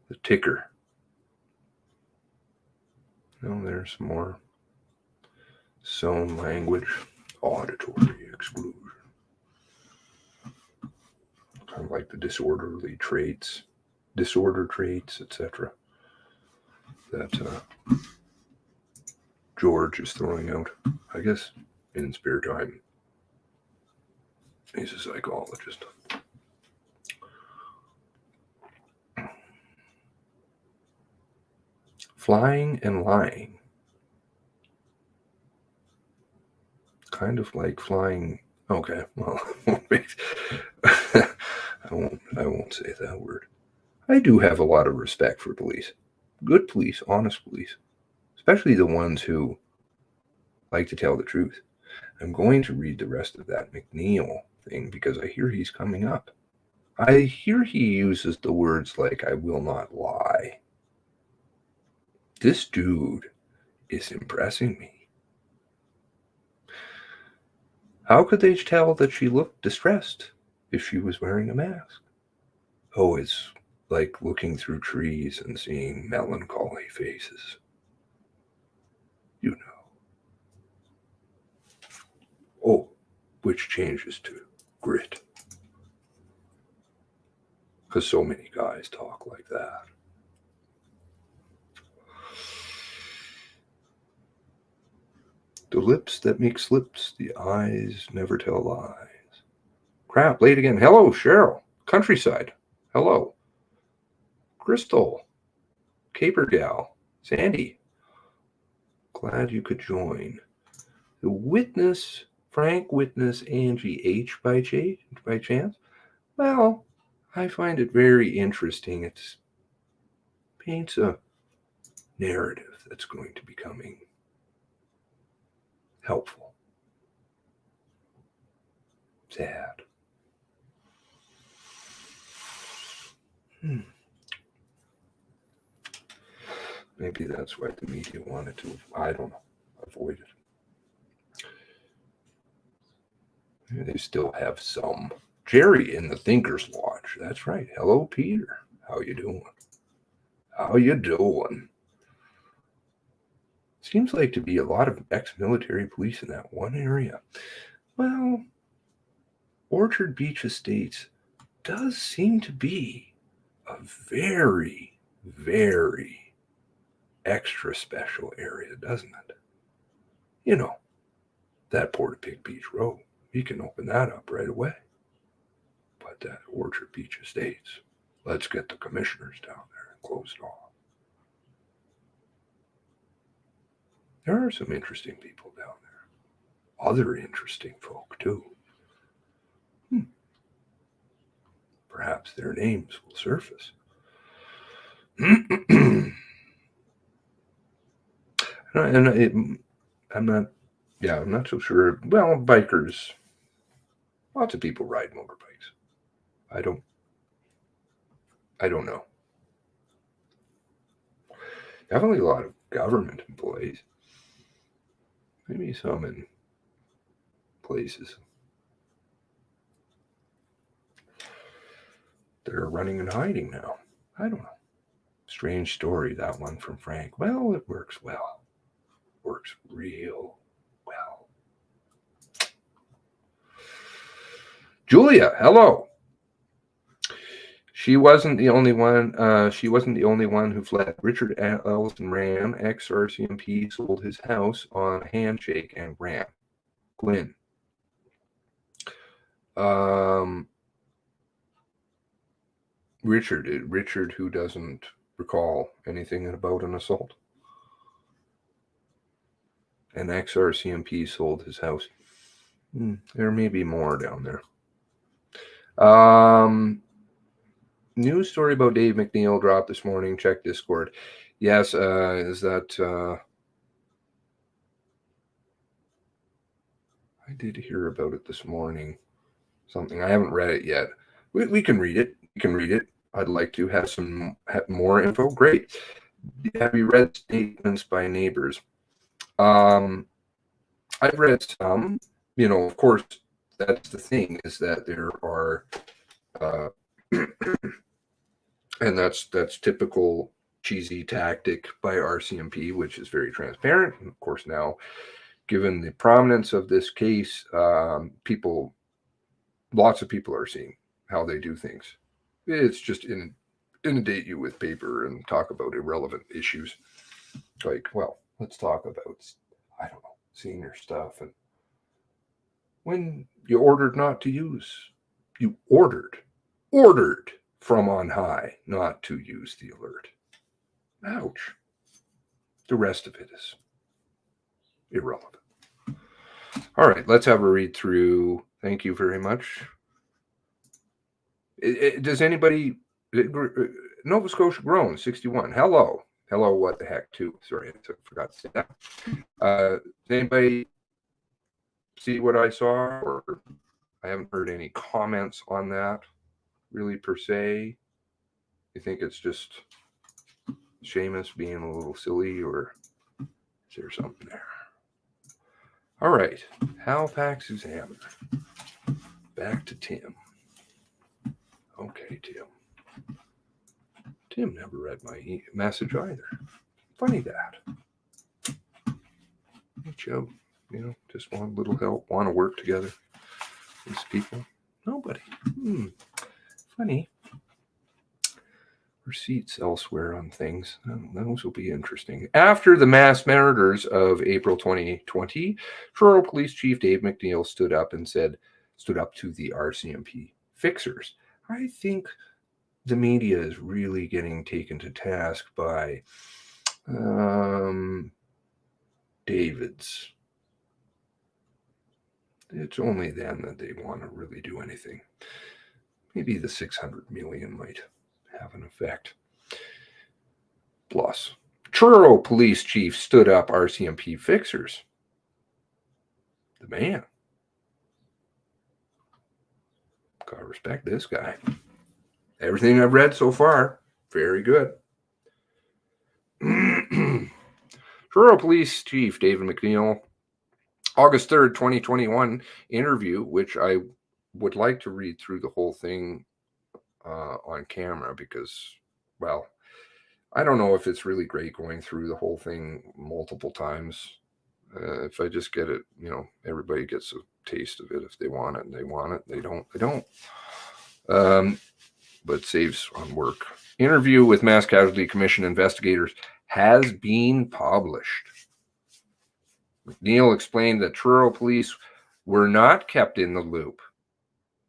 The ticker. No, there's some more sewn language. Auditory exclusion. Kind of like the disorderly traits, disorder traits, etc. That George is throwing out, I guess, in spare time. He's a psychologist. Flying and lying. Kind of like flying. Okay, well, I won't say that word. I do have a lot of respect for police. Good police, honest police. Especially the ones who like to tell the truth. I'm going to read the rest of that McNeil thing because I hear he's coming up. I hear he uses the words like, I will not lie. This dude is impressing me. How could they tell that she looked distressed if she was wearing a mask? Oh, it's like looking through trees and seeing melancholy faces. You know. Oh, which changes to grit. Because so many guys talk like that. The lips that make slips, the eyes never tell lies. Crap, late again. Hello, Cheryl. Countryside. Hello. Crystal. Caper Gal. Sandy. Glad you could join. The witness, Frank Witness Angie H. by chance? Well, I find it very interesting. It paints a narrative that's going to be coming helpful. Sad. Maybe that's why the media wanted to, I don't know, avoid it. They still have some. Jerry in the Thinker's Lodge. That's right. Hello, Peter. How you doing? How you doing? Seems like to be a lot of ex-military police in that one area. Well, Orchard Beach Estates does seem to be a very, very extra special area, doesn't it? You know, that Portapique Beach Road, you can open that up right away. But that Orchard Beach Estates, let's get the commissioners down there and close it off. There are some interesting people down there. Other interesting folk, too. Perhaps their names will surface. I'm not so sure. Well, bikers, lots of people ride motorbikes. I don't know. Definitely a lot of government employees. Maybe some in places that are running and hiding now. I don't know. Strange story, that one from Frank. Well, it works well. Works real well. Julia, hello. She wasn't the only one. She wasn't the only one who fled. Richard Ellison ran. Ex-RCMP sold his house on a handshake and ran. Glenn. Richard, who doesn't recall anything about an assault. An ex-RCMP sold his house. There may be more down there. News story about Dave McNeil dropped this morning. Check Discord. Yes, is that... I did hear about it this morning. Something. I haven't read it yet. We can read it. We can read it. I'd like to have more info. Great. Have you read statements by neighbors? I've read some. You know, of course, that's the thing, is that there are... and that's typical cheesy tactic by RCMP, which is very transparent. And of course, now, given the prominence of this case, lots of people are seeing how they do things. It's just inundate you with paper and talk about irrelevant issues. Like, well, let's talk about, I don't know, senior stuff. And when you ordered not to use, you ordered from on high not to use the alert. Ouch. The rest of it is irrelevant. All right, let's have a read through. Thank you very much. Does anybody... Nova Scotia Grown, 61. Hello. Hello, what the heck, too. Sorry, I forgot to say that. Does anybody see what I saw, or I haven't heard any comments on that really per se. You think it's just Seamus being a little silly, or is there something there? All right, Halifax Examiner. Back to Tim. Okay, Tim. Tim never read my message either. Funny that. Hey, Joe, just want a little help, want to work together. These people, nobody. Funny. Receipts elsewhere on things. Those will be interesting. After the mass murders of April 2020, Toronto Police Chief Dave McNeil stood up to the RCMP fixers. I think the media is really getting taken to task by David's. It's only then that they want to really do anything. Maybe the 600 million might have an effect. Plus, Truro Police Chief stood up RCMP fixers. The man. Gotta respect this guy. Everything I've read so far, very good. Truro Police Chief David McNeil, August 3rd, 2021 interview, which I would like to read through the whole thing on camera because, well, I don't know if it's really great going through the whole thing multiple times. If I just get it, everybody gets a taste of it. If they want it, they want it. They don't, they don't. But saves on work. Interview with Mass Casualty Commission investigators has been published. McNeil explained that Truro police were not kept in the loop.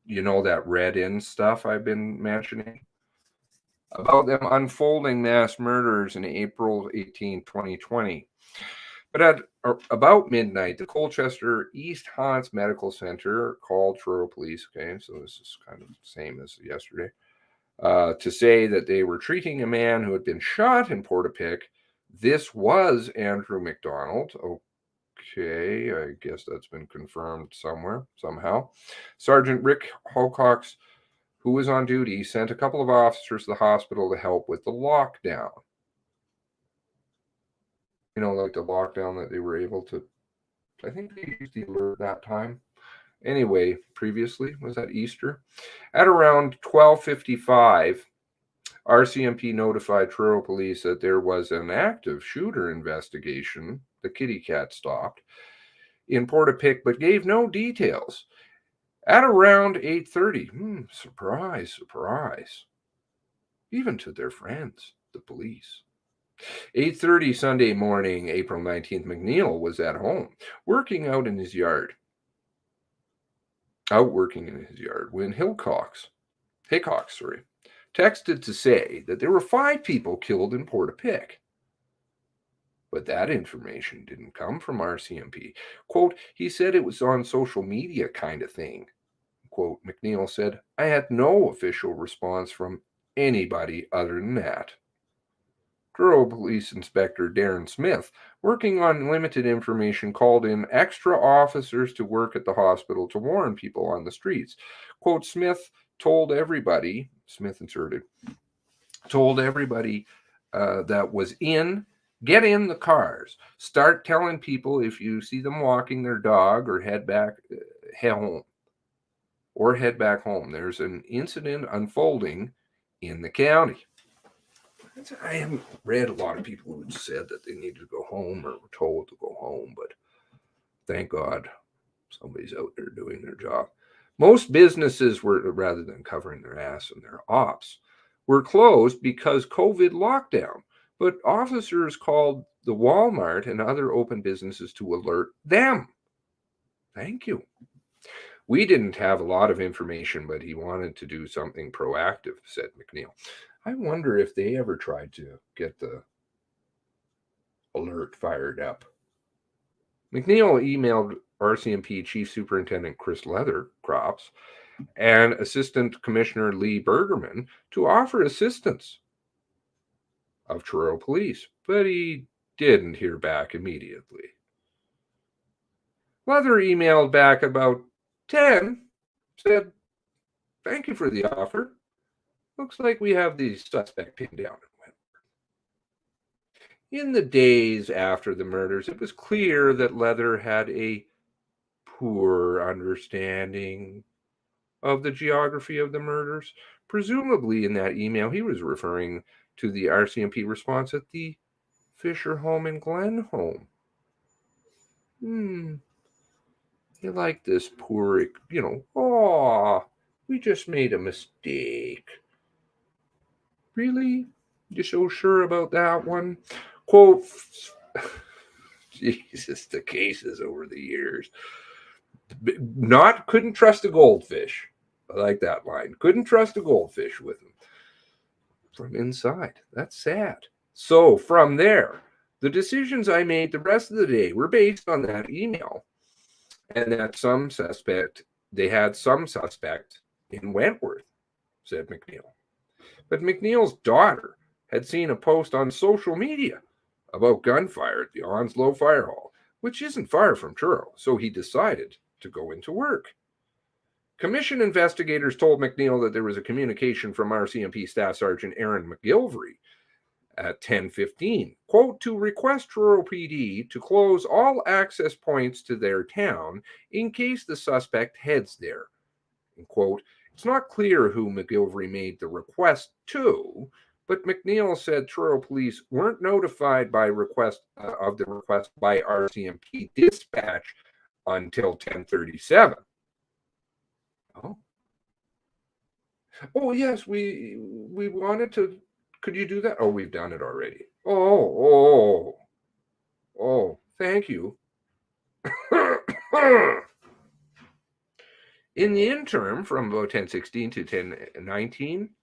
You know, that read-in stuff I've been mentioning about them unfolding mass murders in April 18, 2020. But at about midnight, the Colchester East Hants Medical Center called Truro police, okay, so this is kind of the same as yesterday, to say that they were treating a man who had been shot in Portapique. This was Andrew McDonald. Okay, I guess that's been confirmed somewhere, somehow. Sergeant Rick Holcox, who was on duty, sent a couple of officers to the hospital to help with the lockdown. You know, like the lockdown that they were able to, I think they used the alert that time. Anyway, previously, was that Easter? At around 12:55, RCMP notified Truro police that there was an active shooter investigation, the kitty cat stopped, in Portapique, but gave no details. At around 8:30, surprise, surprise, even to their friends, the police. 8:30 Sunday morning, April 19th, McNeil was at home, working out in his yard. When Hickox, texted to say that there were 5 people killed in Portapique. But that information didn't come from RCMP. Quote, he said it was on social media kind of thing. Quote, McNeil said, I had no official response from anybody other than that. Truro Police Inspector Darren Smith, working on limited information, called in extra officers to work at the hospital to warn people on the streets. Quote, Smith told everybody, that was in, get in the cars. Start telling people if you see them walking their dog or head back home. There's an incident unfolding in the county. I haven't read a lot of people who said that they needed to go home or were told to go home, but thank God somebody's out there doing their job. Most businesses were, rather than covering their ass and their ops, were closed because COVID lockdown, but officers called the Walmart and other open businesses to alert them. Thank you. We didn't have a lot of information, but he wanted to do something proactive, said McNeil. I wonder if they ever tried to get the alert fired up. McNeil emailed RCMP Chief Superintendent Chris Leathercrops and Assistant Commissioner Lee Bergerman to offer assistance of Truro Police, but he didn't hear back immediately. Leather emailed back about 10, said, "Thank you for the offer. Looks like we have the suspect pinned down." In the days after the murders, it was clear that Leather had a poor understanding of the geography of the murders. Presumably, in that email, he was referring to the RCMP response at the Fisher home in Glenholm. You like this poor, we just made a mistake. Really? You so sure about that one? Quote, Jesus, the cases over the years. Couldn't trust a goldfish. I like that line. Couldn't trust a goldfish with him. From inside. That's sad. So from there, the decisions I made the rest of the day were based on that email. And that they had some suspect in Wentworth, said McNeil. But McNeil's daughter had seen a post on social media about gunfire at the Onslow Fire Hall, which isn't far from Truro, so he decided to go into work. Commission investigators told McNeil that there was a communication from RCMP Staff Sergeant Aaron McGilvery at 10:15, quote, to request Truro PD to close all access points to their town in case the suspect heads there. And quote, it's not clear who McGilvery made the request to, but McNeil said Truro police weren't notified by of the request by RCMP dispatch until 10:37. Oh yes, we wanted to. Could you do that? Oh, we've done it already. Oh, thank you. In the interim, from about 10:16 to 10:19,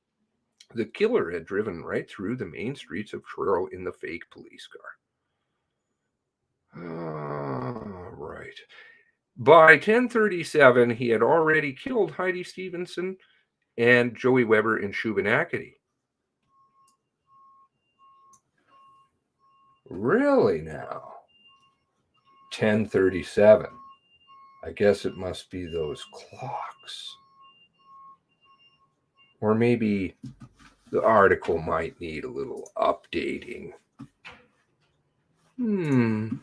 the killer had driven right through the main streets of Truro in the fake police car. Right. By 10:37, he had already killed Heidi Stevenson and Joey Weber in Shubenacadie. Really now? 10:37. I guess it must be those clocks. Or maybe the article might need a little updating. I'm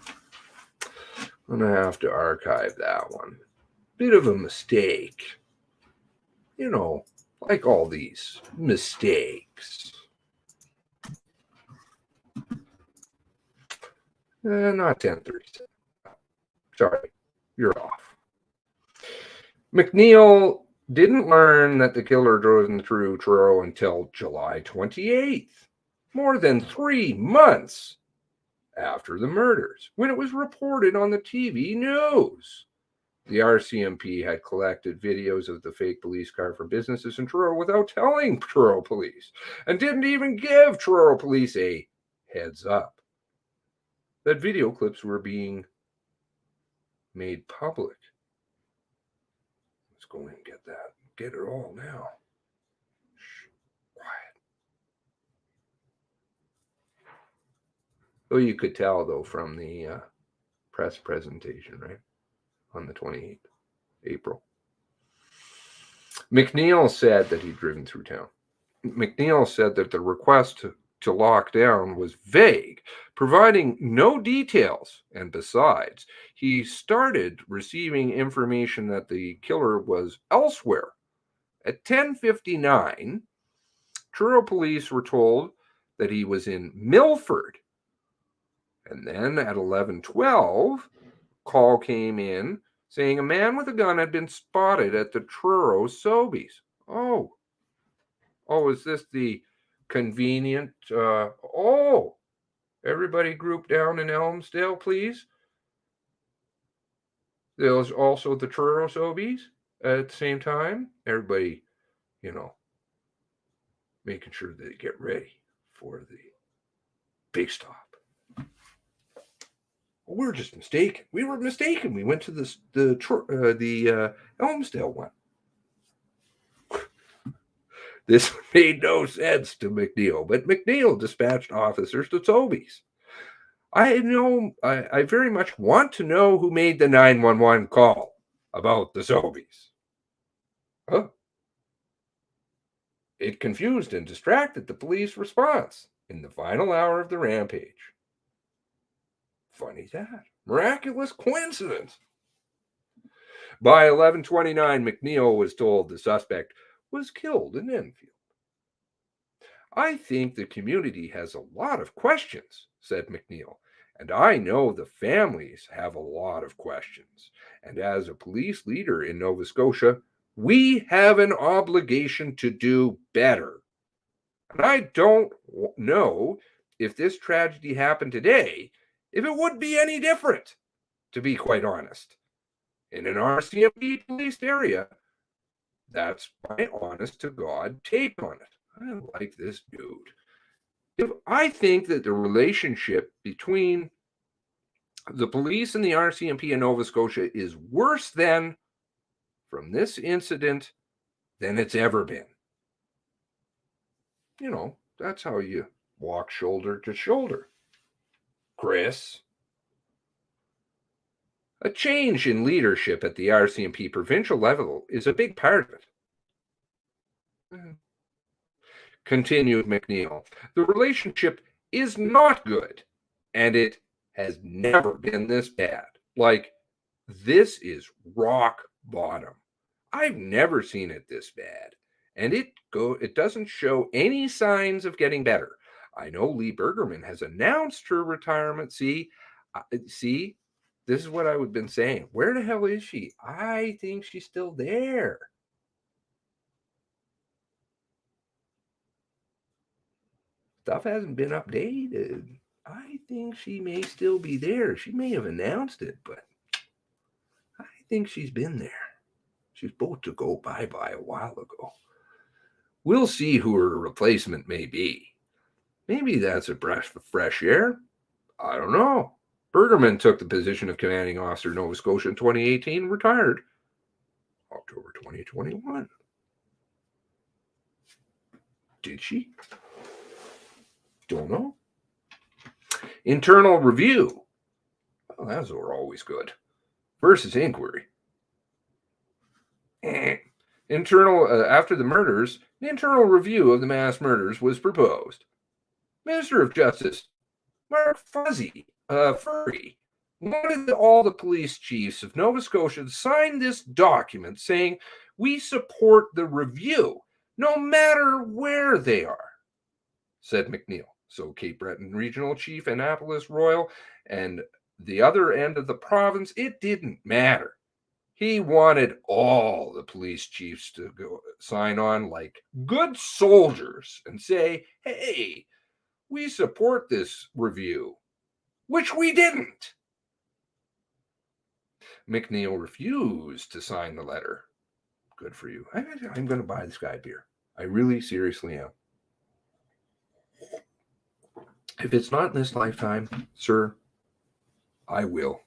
gonna have to archive that one. Bit of a mistake. Like all these mistakes. Not 10:37. Sorry, you're off. McNeil didn't learn that the killer drove through Truro until July 28th, more than 3 months after the murders, when it was reported on the TV news. The RCMP had collected videos of the fake police car from businesses in Truro without telling Truro police, and didn't even give Truro police a heads up that video clips were being made public. Let's go and get it all now. Shh, quiet. Oh, you could tell though from the press presentation, right? On the 28th April. McNeil said that he'd driven through town. McNeil said that the request to lock down was vague, providing no details. And besides, he started receiving information that the killer was elsewhere. At 10:59, Truro police were told that he was in Milford. And then at 11:12, call came in saying a man with a gun had been spotted at the Truro Sobeys. Oh, is this the convenient? Everybody group down in Elmsdale, please. There's also the Truro Sobeys at the same time. Everybody, making sure they get ready for the big stop. We're just mistaken. We were mistaken. We went to the Elmsdale one. This made no sense to McNeil, but McNeil dispatched officers to Sobeys. I very much want to know who made the 911 call about the zombies. Huh? It confused and distracted the police response in the final hour of the rampage. Funny that. Miraculous coincidence. By 11:29, McNeil was told the suspect was killed in Enfield. I think the community has a lot of questions, said McNeil, and I know the families have a lot of questions. And as a police leader in Nova Scotia, we have an obligation to do better. And I don't know if this tragedy happened today, if it would be any different, to be quite honest. In an RCMP policed area, that's my honest to God take on it. I like this dude. I think that the relationship between the police and the RCMP in Nova Scotia is worse than, from this incident, than it's ever been. You know, that's how you walk shoulder to shoulder. Chris. A change in leadership at the RCMP provincial level is a big part of it. Continued McNeil, the relationship is not good, and it has never been this bad. Like, this is rock bottom. I've never seen it this bad, and it doesn't show any signs of getting better. I know Lee Bergerman has announced her retirement. See, this is what I've been saying. Where the hell is she? I think she's still there. Stuff hasn't been updated. I think she may still be there. She may have announced it, but I think she's been there. She's supposed to go bye-bye a while ago. We'll see who her replacement may be. Maybe that's a breath of fresh air. I don't know. Bergerman took the position of commanding officer Nova Scotia in 2018 and retired October 2021. Did she? Don't know. Internal review. Well, those are always good. Versus inquiry. After the murders, an internal review of the mass murders was proposed. Minister of Justice Mark Furry wanted all the police chiefs of Nova Scotia to sign this document saying, we support the review, no matter where they are, said McNeil. So Cape Breton Regional Chief, Annapolis Royal, and the other end of the province, it didn't matter. He wanted all the police chiefs to go sign on like good soldiers and say, hey, we support this review, which we didn't. McNeil refused to sign the letter. Good for you. I'm going to buy this guy a beer. I really seriously am. If it's not in this lifetime, sir, I will.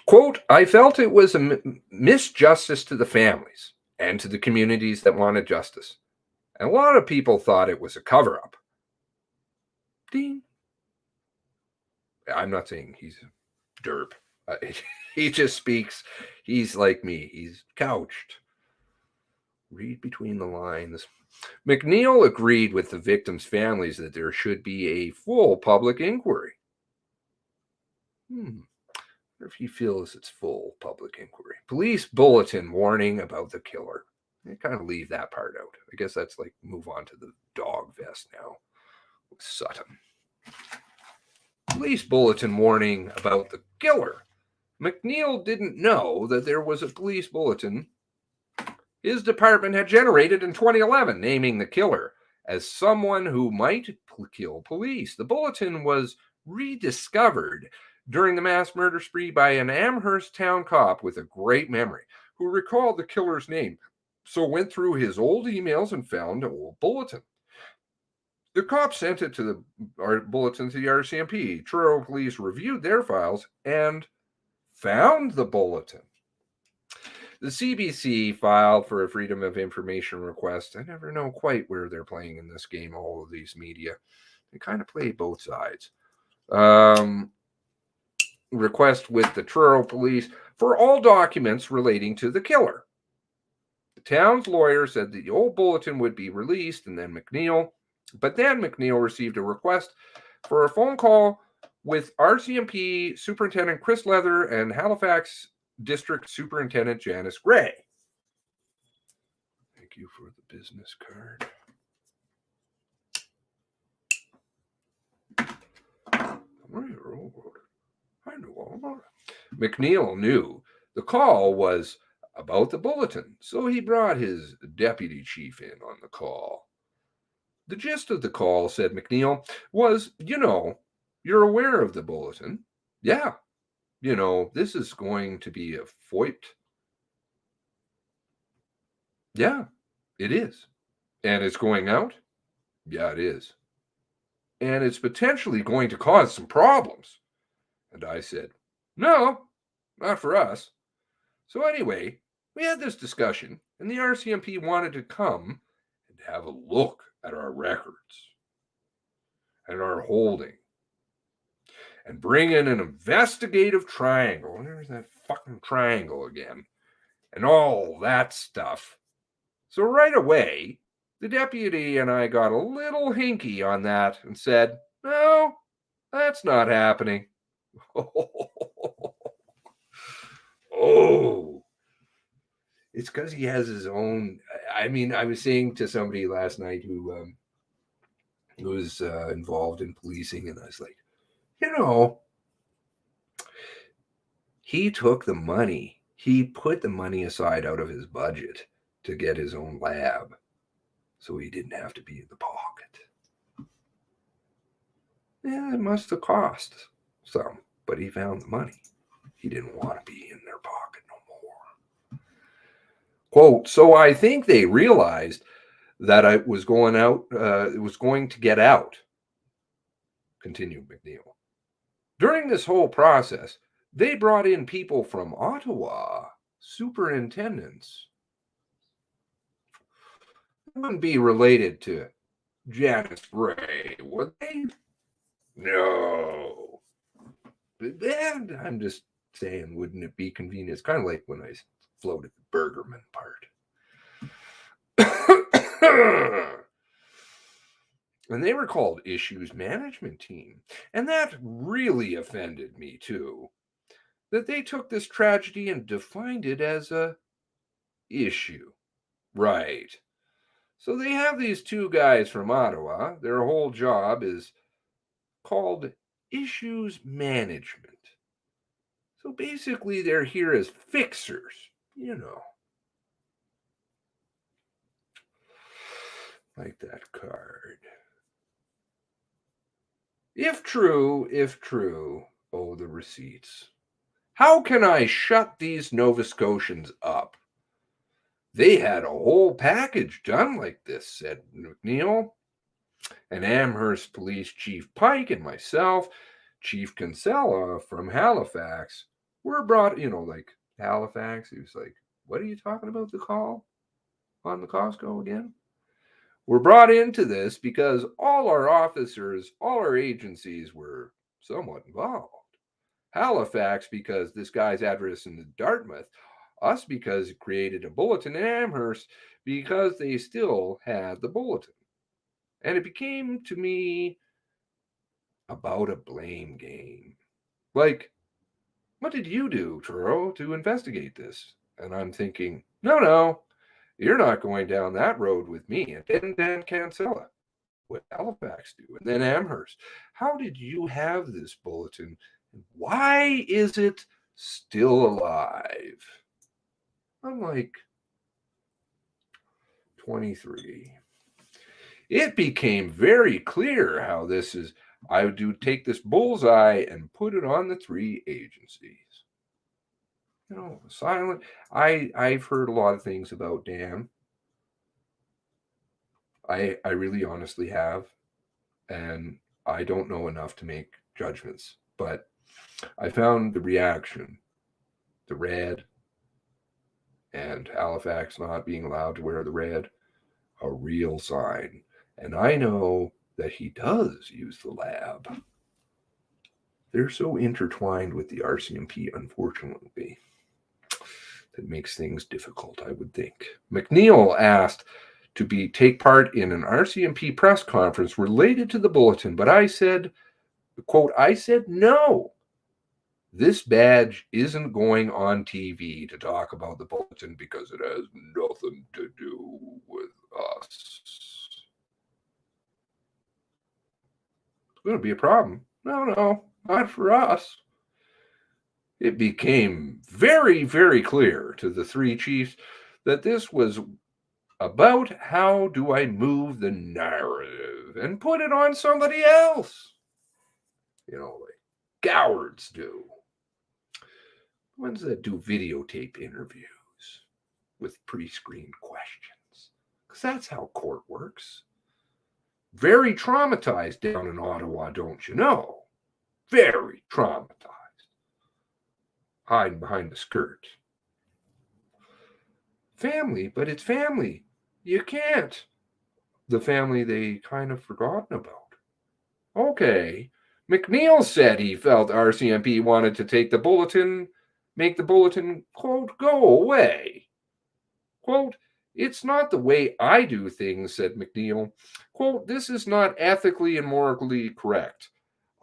Quote, I felt it was a misjustice to the families and to the communities that wanted justice. And a lot of people thought it was a cover-up. Ding. I'm not saying he's a derp. He just speaks. He's like me. He's couched. Read between the lines. McNeil agreed with the victims' families that there should be a full public inquiry. I wonder if he feels it's full public inquiry. Police bulletin warning about the killer. They kind of leave that part out. I guess that's like move on to the dog vest now with Sutton. Police bulletin warning about the killer. McNeil didn't know that there was a police bulletin his department had generated in 2011, naming the killer as someone who might kill police. The bulletin was rediscovered during the mass murder spree by an Amherst town cop with a great memory, who recalled the killer's name, so went through his old emails and found an old bulletin. The cop sent it to the bulletin to the RCMP. Truro police reviewed their files and found the bulletin. The CBC filed for a Freedom of Information request. I never know quite where they're playing in this game, all of these media. They kind of play both sides. Request with the Truro police for all documents relating to the killer. The town's lawyer said the old bulletin would be released, and then McNeil received a request for a phone call with RCMP Superintendent Chris Leather and Halifax District Superintendent Janice Gray. Thank you for the business card. I knew all about it. McNeil knew the call was about the bulletin, so he brought his deputy chief in on the call. The gist of the call, said McNeil, was, you're aware of the bulletin. Yeah, this is going to be a FOIP. Yeah, it is. And it's going out? Yeah, it is. And it's potentially going to cause some problems. And I said, no, not for us. So anyway, we had this discussion, and the RCMP wanted to come and have a look at our records and our holding and bring in an investigative triangle. There's that fucking triangle again and all that stuff. So right away, the deputy and I got a little hinky on that and said, no, that's not happening. Oh, it's because he has his own. I mean, I was saying to somebody last night who was involved in policing, and I was like, he took the money. He put the money aside out of his budget to get his own lab, so he didn't have to be in the pocket. Yeah, it must have cost some, but he found the money. He didn't want to be in their pocket no more. Quote, so I think they realized that it was going out, it was going to get out, continued McNeil. During this whole process, they brought in people from Ottawa, superintendents. They wouldn't be related to Janice Gray, would they? No. And I'm just saying, wouldn't it be convenient? It's kind of like when I floated the Bergerman part. And they were called Issues Management Team. And that really offended me, too. That they took this tragedy and defined it as a issue. Right. So they have these two guys from Ottawa. Their whole job is called Issues Management. So basically, they're here as fixers, Like that card. If true, oh, the receipts. How can I shut these Nova Scotians up? They had a whole package done like this, said McNeil. And Amherst Police Chief Pike and myself, Chief Kinsella from Halifax, were brought, like Halifax. He was like, what are you talking about, the call on the Costco again? We're brought into this because all our officers, all our agencies were somewhat involved. Halifax because this guy's address in the Dartmouth, us because it created a bulletin, in Amherst because they still had the bulletin. And it became, to me, about a blame game. Like, what did you do, Truro, to investigate this? And I'm thinking, no, you're not going down that road with me. And then Cancella, what Halifax do, and then Amherst. How did you have this bulletin? Why is it still alive? I'm like 23. It became very clear how this is. I would take this bullseye and put it on the three agencies. Silent. I've heard a lot of things about Dan. I really honestly have. And I don't know enough to make judgments. But I found the reaction, the red, and Halifax not being allowed to wear the red, a real sign. And I know that he does use the lab. They're so intertwined with the RCMP, unfortunately. That makes things difficult, I would think. McNeil asked to take part in an RCMP press conference related to the Bulletin, but I said, quote, I said no. This badge isn't going on TV to talk about the Bulletin because it has nothing to do with us. It's going to be a problem. No, not for us. It became very, very clear to the three chiefs that this was about how do I move the narrative and put it on somebody else. You know, like cowards do. Ones that do videotape interviews with pre-screened questions. Because that's how court works. Very traumatized down in Ottawa, don't you know? Very traumatized. Hiding behind the skirt. Family, but it's family. You can't. The family they kind of forgotten about. Okay. McNeil said he felt RCMP wanted to take the Bulletin, make the Bulletin, quote, go away. Quote, it's not the way I do things, said McNeil. Quote, this is not ethically and morally correct.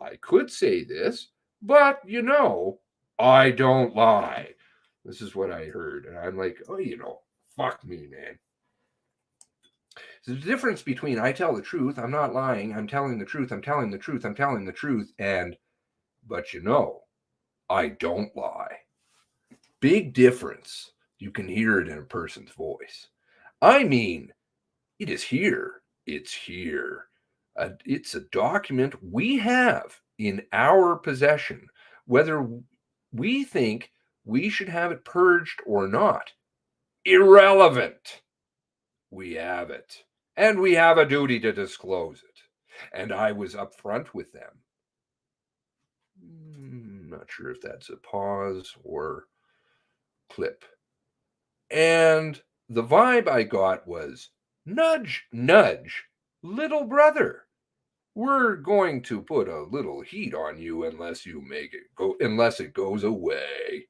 I could say this, but, you know, I don't lie. This is what I heard. And I'm like, oh, you know, fuck me, man. There's a difference between I tell the truth, I'm not lying, I'm telling the truth, I'm telling the truth, I'm telling the truth, and, but you know, I don't lie. Big difference. You can hear it in a person's voice. I mean, it is here. It's here. It's a document we have in our possession, whether we think we should have it purged or not. Irrelevant. We have it. And we have a duty to disclose it. And I was upfront with them. Not sure if that's a pause or clip. And the vibe I got was, nudge, nudge, little brother. We're going to put a little heat on you unless you make it go, unless it goes away.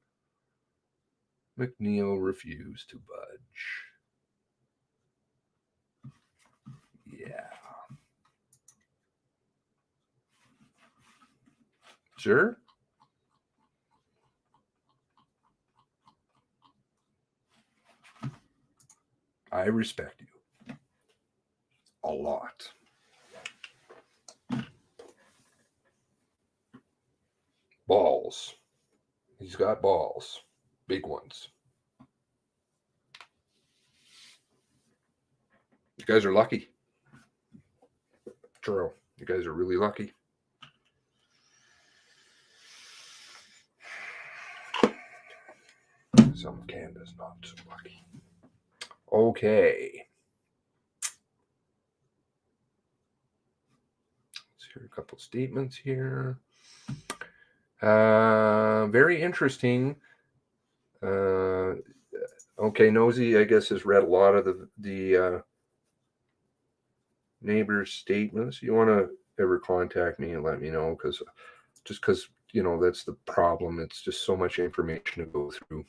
McNeil refused to budge. Yeah. Sir? I respect you a lot. Balls. He's got balls. Big ones. You guys are lucky. True. You guys are really lucky. Some of Canada's not so lucky. Okay. Let's hear a couple statements here. Very interesting. Okay, Nosy, I guess, has read a lot of the neighbors' statements. You want to ever contact me and let me know, because you know, that's the problem. It's just so much information to go through.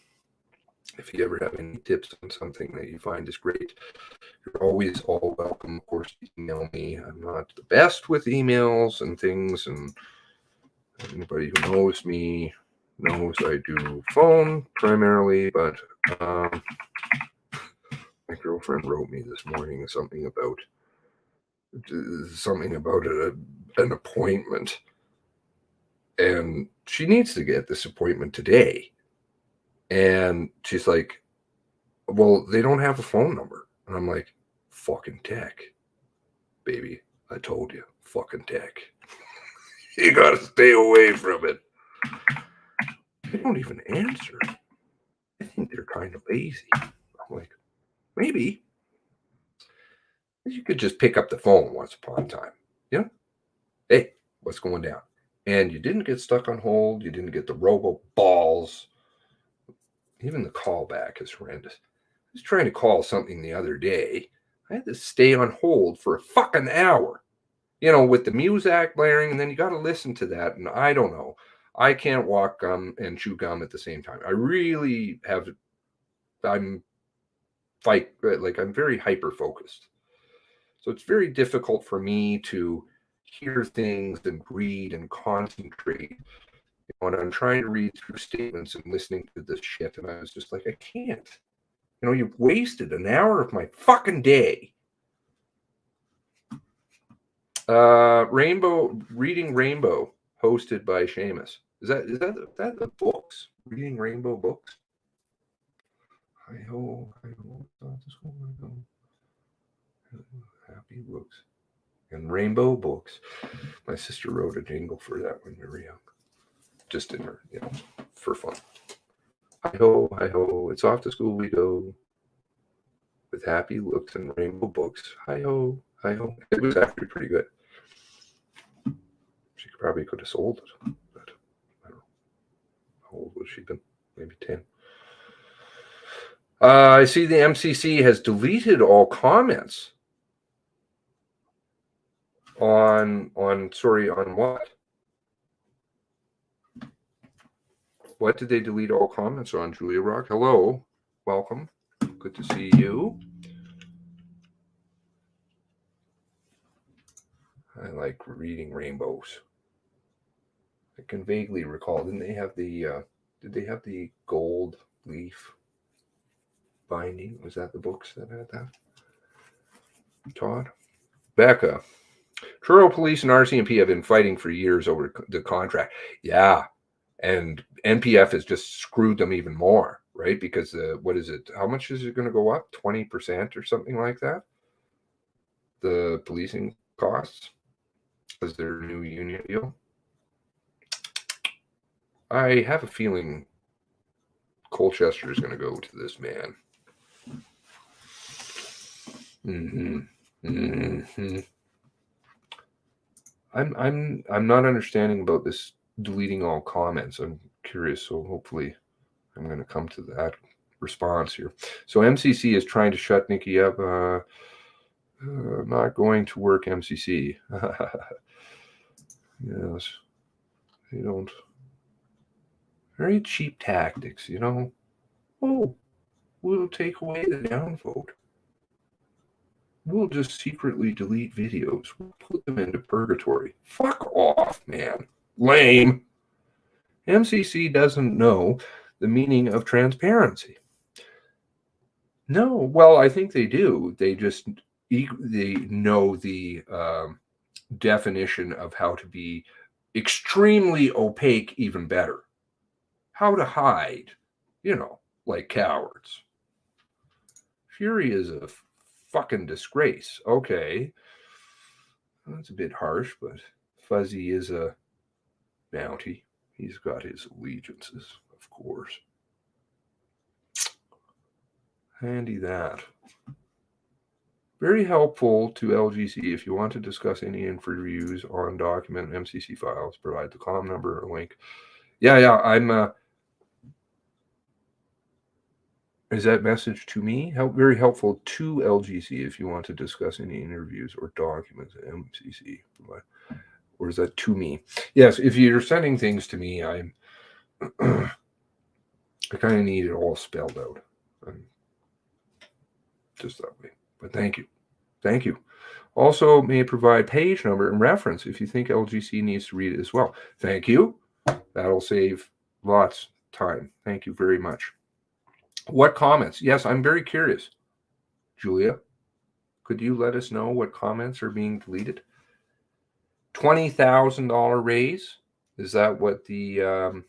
If you ever have any tips on something that you find is great, you're always all welcome. Of course, email me. I'm not the best with emails and things, and anybody who knows me knows I do phone primarily, but my girlfriend wrote me this morning something about an appointment, and she needs to get this appointment today. And she's like, well, they don't have a phone number. And I'm like, fucking tech, baby. I told you, fucking tech. You gotta stay away from it. They don't even answer. I think they're kind of lazy. I'm like, maybe. You could just pick up the phone once upon a time. You know? Hey, what's going down? And you didn't get stuck on hold. You didn't get the robo balls. Even the callback is horrendous. I was trying to call something the other day. I had to stay on hold for a fucking hour. with the music blaring, and then you got to listen to that. And I don't know. I can't walk gum and chew gum at the same time. I really have. I'm very hyper focused. So it's very difficult for me to hear things and read and concentrate when I'm trying to read through statements and listening to this shit. And I was just like, I can't. You've wasted an hour of my fucking day. Reading Rainbow, hosted by Seamus. Is that the books? Reading Rainbow books? Hi-ho, not to school I go. Happy books. And Rainbow books. My sister wrote a jingle for that when we were young. Just in her, for fun. Hi-ho, hi-ho, it's off to school we go. With happy looks and rainbow books. Hi-ho, hi-ho. It was actually pretty good. She probably could have sold it. But I don't know. How old was she been? Maybe 10. I see the MCC has deleted all comments on what? What did they delete all comments on, Julia Rock? Hello, welcome. Good to see you. I like reading rainbows. I can vaguely recall. Did they have the gold leaf binding? Was that the books that had that? Todd? Becca. Truro Police and RCMP have been fighting for years over the contract. Yeah. And NPF has just screwed them even more, right? Because what is it? How much is it going to go up? 20% or something like that? The policing costs as their new union deal. I have a feeling Colchester is going to go to this man. I'm not understanding about this deleting all comments. I'm curious, so hopefully I'm going to come to that response here. So MCC is trying to shut Nikki up. Not going to work, MCC. Yes, they don't. Very cheap tactics, Oh, we'll take away the downvote. We'll just secretly delete videos. We'll put them into purgatory. Fuck off, man. Lame. MCC doesn't know the meaning of transparency. No, well, I think they do. They just they know the definition of how to be extremely opaque even better. How to hide, like cowards. Fury is a fucking disgrace. Okay. That's a bit harsh, but Fuzzy is a bounty. He's got his allegiances, of course. Handy that. Very helpful to LGC if you want to discuss any interviews on document MCC files. Provide the COM number or link. Yeah, I'm... Is that message to me? Very helpful to LGC if you want to discuss any interviews or documents at MCC. Or is that to me? Yes, if you're sending things to me, I kind of need it all spelled out. Just that way. But thank you. Thank you. Also, may provide page number and reference if you think LGC needs to read it as well. Thank you. That'll save lots of time. Thank you very much. What comments? Yes, I'm very curious. Julia, could you let us know what comments are being deleted? $20,000 raise? Is that what the...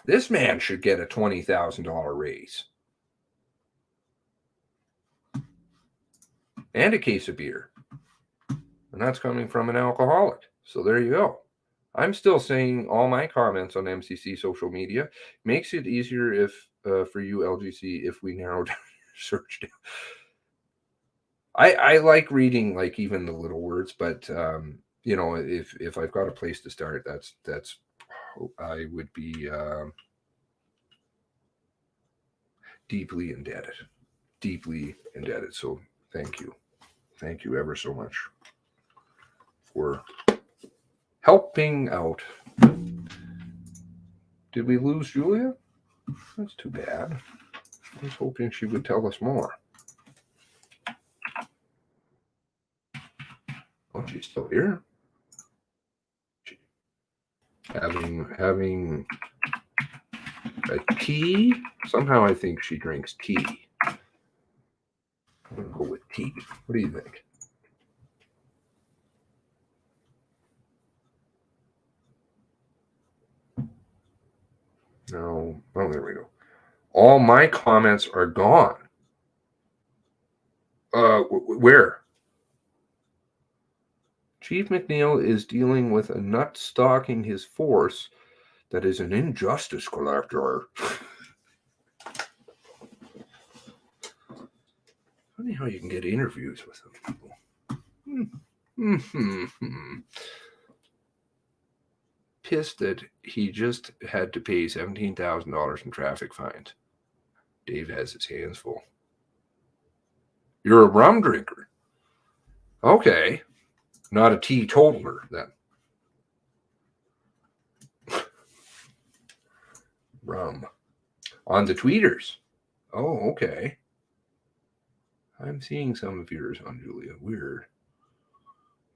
this man should get a $20,000 raise. And a case of beer. And that's coming from an alcoholic. So there you go. I'm still saying all my comments on MCC social media. Makes it easier if for you, LGC, if we narrow down search down. I like reading like even the little words, but if I've got a place to start, that's I would be deeply indebted. So thank you ever so much. for helping out. Did we lose Julia? That's too bad. I was hoping she would tell us more. Oh, she's still here. Having a tea. Somehow I think she drinks tea. I'm gonna go with tea. What do you think? No. Oh, there we go. All my comments are gone. Where? Chief McNeil is dealing with a nut stalking his force that is an injustice collector. Funny how you can get interviews with them people. Pissed that he just had to pay $17,000 in traffic fines. Dave has his hands full. You're a rum drinker. Okay. Not a teetotaler, then. Rum. On the tweeters. Oh, okay. I'm seeing some of yours on Julia. Weird.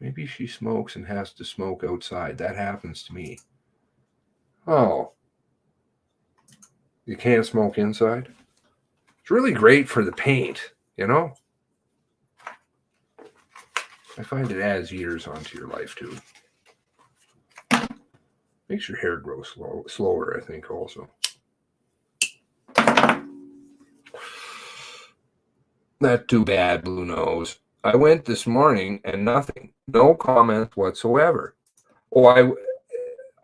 Maybe she smokes and has to smoke outside. That happens to me. Oh. You can't smoke inside? It's really great for the paint, you know? I find it adds years onto your life, too. Makes your hair grow slower, I think, also. Not too bad, Blue Nose. I went this morning and nothing. No comments whatsoever. Oh,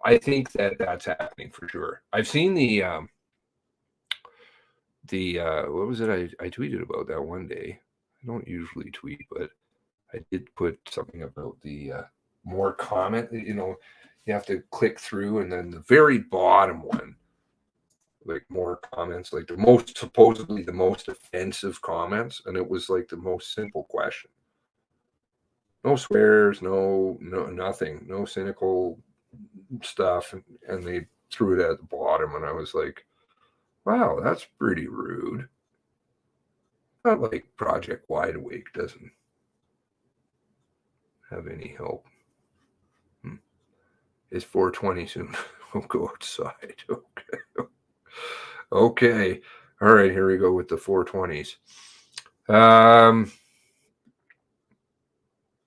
I think that's happening for sure. I've seen the what was it I tweeted about that one day. I don't usually tweet, but I did put something about the more comment. You know, you have to click through, and then the very bottom one, like more comments, like supposedly the most offensive comments, and it was like the most simple question. No swears, no nothing, no cynical stuff, and they threw it at the bottom, and I was like, wow, that's pretty rude. Not like Project Wide Awake doesn't have any help. It's 4:20 soon. We'll go outside. Okay. Okay. All right, here we go with the 420s.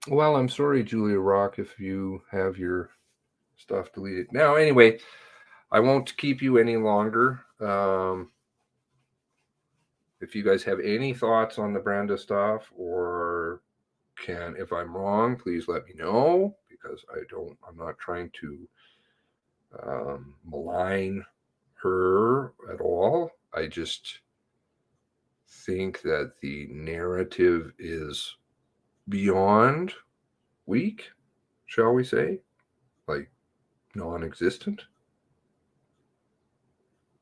Well, I'm sorry, Julia Rock, if you have your stuff deleted. Now, anyway, I won't keep you any longer. If you guys have any thoughts on the Brenda stuff, or if I'm wrong, please let me know, because I'm not trying to malign her at all. I just think that the narrative is beyond weak, shall we say, like non-existent,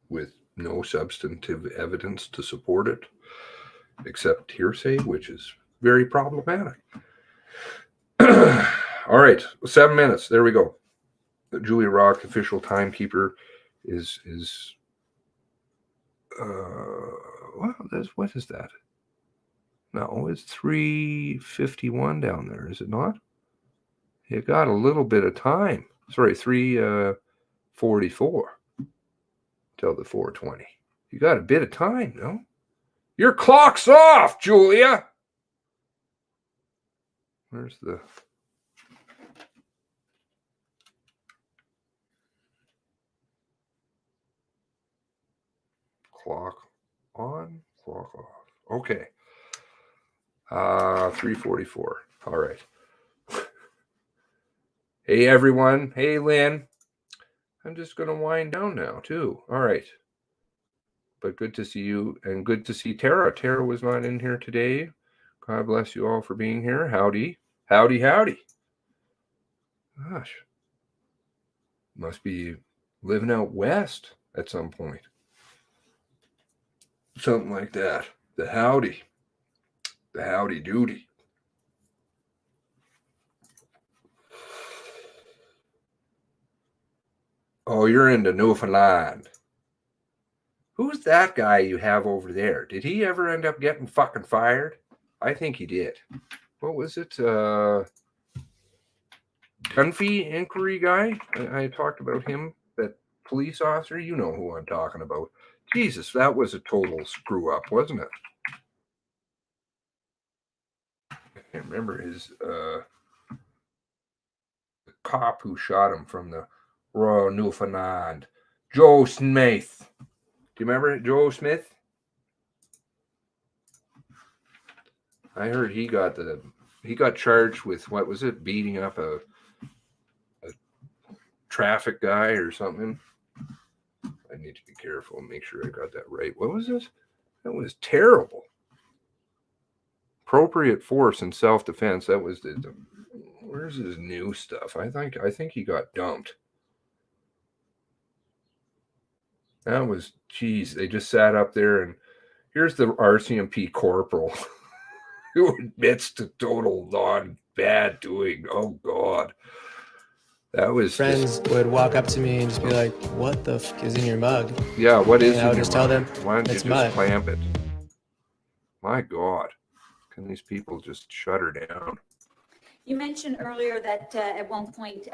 with no substantive evidence to support it, except hearsay, which is very problematic. All right, 7 minutes. There we go. The Julia Rock official timekeeper is what is that? No, it's 3:51 down there, is it not? You got a little bit of time. Sorry, 3:44 till the 4:20. You got a bit of time, no? Your clock's off, Julia. Where's the clock on, clock off? Okay. 3:44. All right. Hey, everyone. Hey, Lynn. I'm just going to wind down now, too. All right. But good to see you, and good to see Tara. Tara was not in here today. God bless you all for being here. Howdy. Howdy, howdy. Gosh. Must be living out west at some point. Something like that. The howdy. The howdy doody. Oh, you're into Newfoundland. Who's that guy you have over there? Did he ever end up getting fucking fired? I think he did. What was it? Dunphy inquiry guy? I talked about him, that police officer. You know who I'm talking about. Jesus, that was a total screw up, wasn't it? I can't remember his the cop who shot him from the Royal Newfoundland. Joe Smith. Do you remember Joe Smith? I heard he got charged with, what was it, beating up a traffic guy or something. I need to be careful and make sure I got that right. What was this? That was terrible. Appropriate force in self-defense. That was the where's his new stuff? I think he got dumped. That was, geez, they just sat up there, and here's the RCMP corporal who admits to total non-bad doing. Oh God. That was friends would walk up to me and just be like, "What the fuck is in your mug?" Yeah, what is? And I would just tell them, why don't you "It's just mud." clamp it? My God, can these people just shut her down? You mentioned earlier that at one point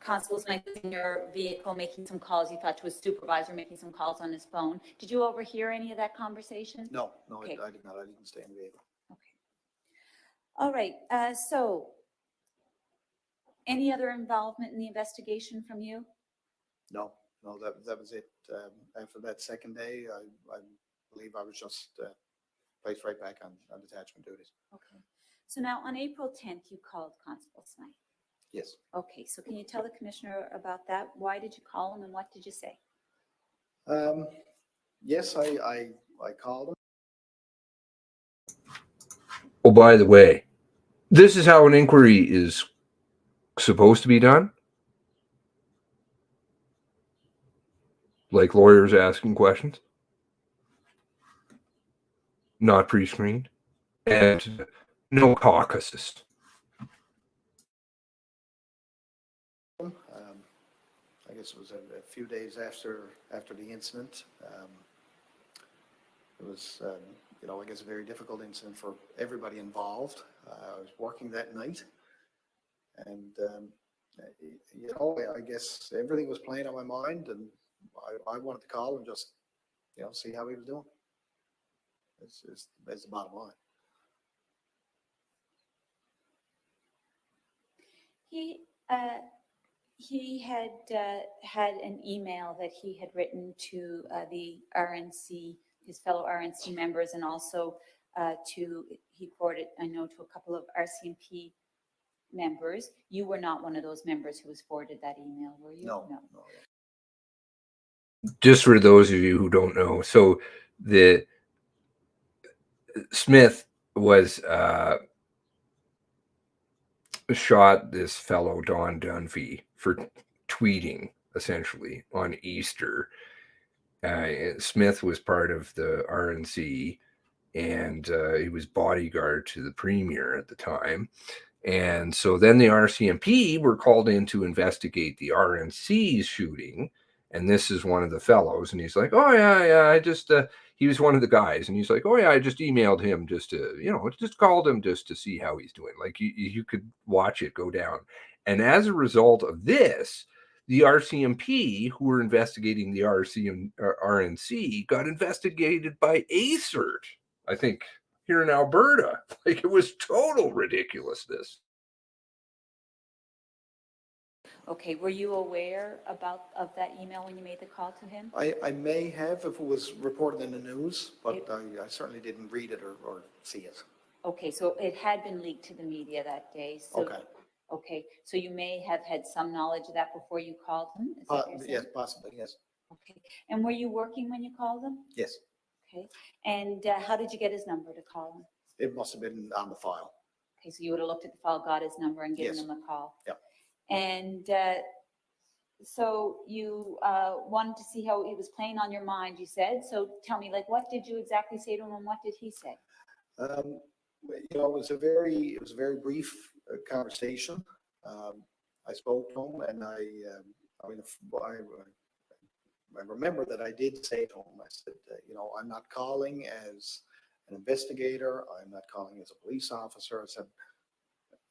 constables might be in your vehicle making some calls. You thought to a supervisor making some calls on his phone. Did you overhear any of that conversation? No, Okay. I did not. I didn't stay in the vehicle. Okay. All right. So, any other involvement in the investigation from you? No, that was it. After that second day, I believe I was just placed right back on detachment duties. Okay. So now on April 10th, you called Constable Smythe. Yes. Okay. So can you tell the commissioner about that? Why did you call him and what did you say? Yes, I called him. Oh, by the way, this is how an inquiry is supposed to be done. Like lawyers asking questions, not pre-screened, and no caucuses. I guess it was a few days after the incident. It was, I guess a very difficult incident for everybody involved. I was working that night, and I guess everything was playing on my mind, and I wanted to call and just, see how he was doing. That's the bottom line. He had had an email that he had written to the RNC, his fellow RNC members, and also he forwarded, I know, to a couple of RCMP members. You were not one of those members who was forwarded that email, were you? No. Just for those of you who don't know, so the Smith was shot this fellow Don Dunphy for tweeting essentially on Easter. Smith was part of the RNC, and he was bodyguard to the premier at the time. And so then the RCMP were called in to investigate the RNC's shooting. And this is one of the fellows. And he's like, oh, yeah, I just, he was one of the guys. And he's like, oh, yeah, I just emailed him just to, just called him just to see how he's doing. Like you could watch it go down. And as a result of this, the RCMP, who were investigating the RNC, got investigated by ACERT, I think, here in Alberta. Like, it was total ridiculousness. Okay, were you aware of that email when you made the call to him? I may have if it was reported in the news, but I certainly didn't read it or see it. Okay, so it had been leaked to the media that day. So, okay, so you may have had some knowledge of that before you called him? Is that what you're saying? Yes, possibly, yes. Okay, and were you working when you called him? Yes. Okay, and how did you get his number to call him? It must have been on the file. Okay, so you would have looked at the file, got his number, and given him a call. Yeah. And so you wanted to see how he was playing on your mind, you said. So tell me, like, what did you exactly say to him, and what did he say? It was a very brief conversation. I spoke to him, and I mean, I remember that I did say to him, I said, you know, I'm not calling as an investigator. I'm not calling as a police officer. I said,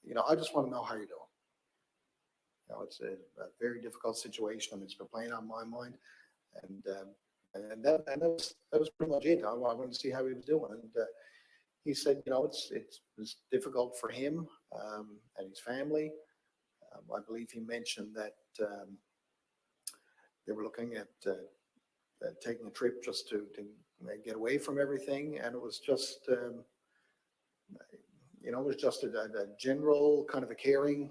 you know, I just want to know how you're doing. You know, it's a very difficult situation. I mean, it's been playing on my mind, and that was pretty much it. I wanted to see how he was doing, and he said, you know, it's difficult for him and his family. I believe he mentioned that they were looking at taking a trip just to get away from everything, and it was just, you know, it was just a general kind of a caring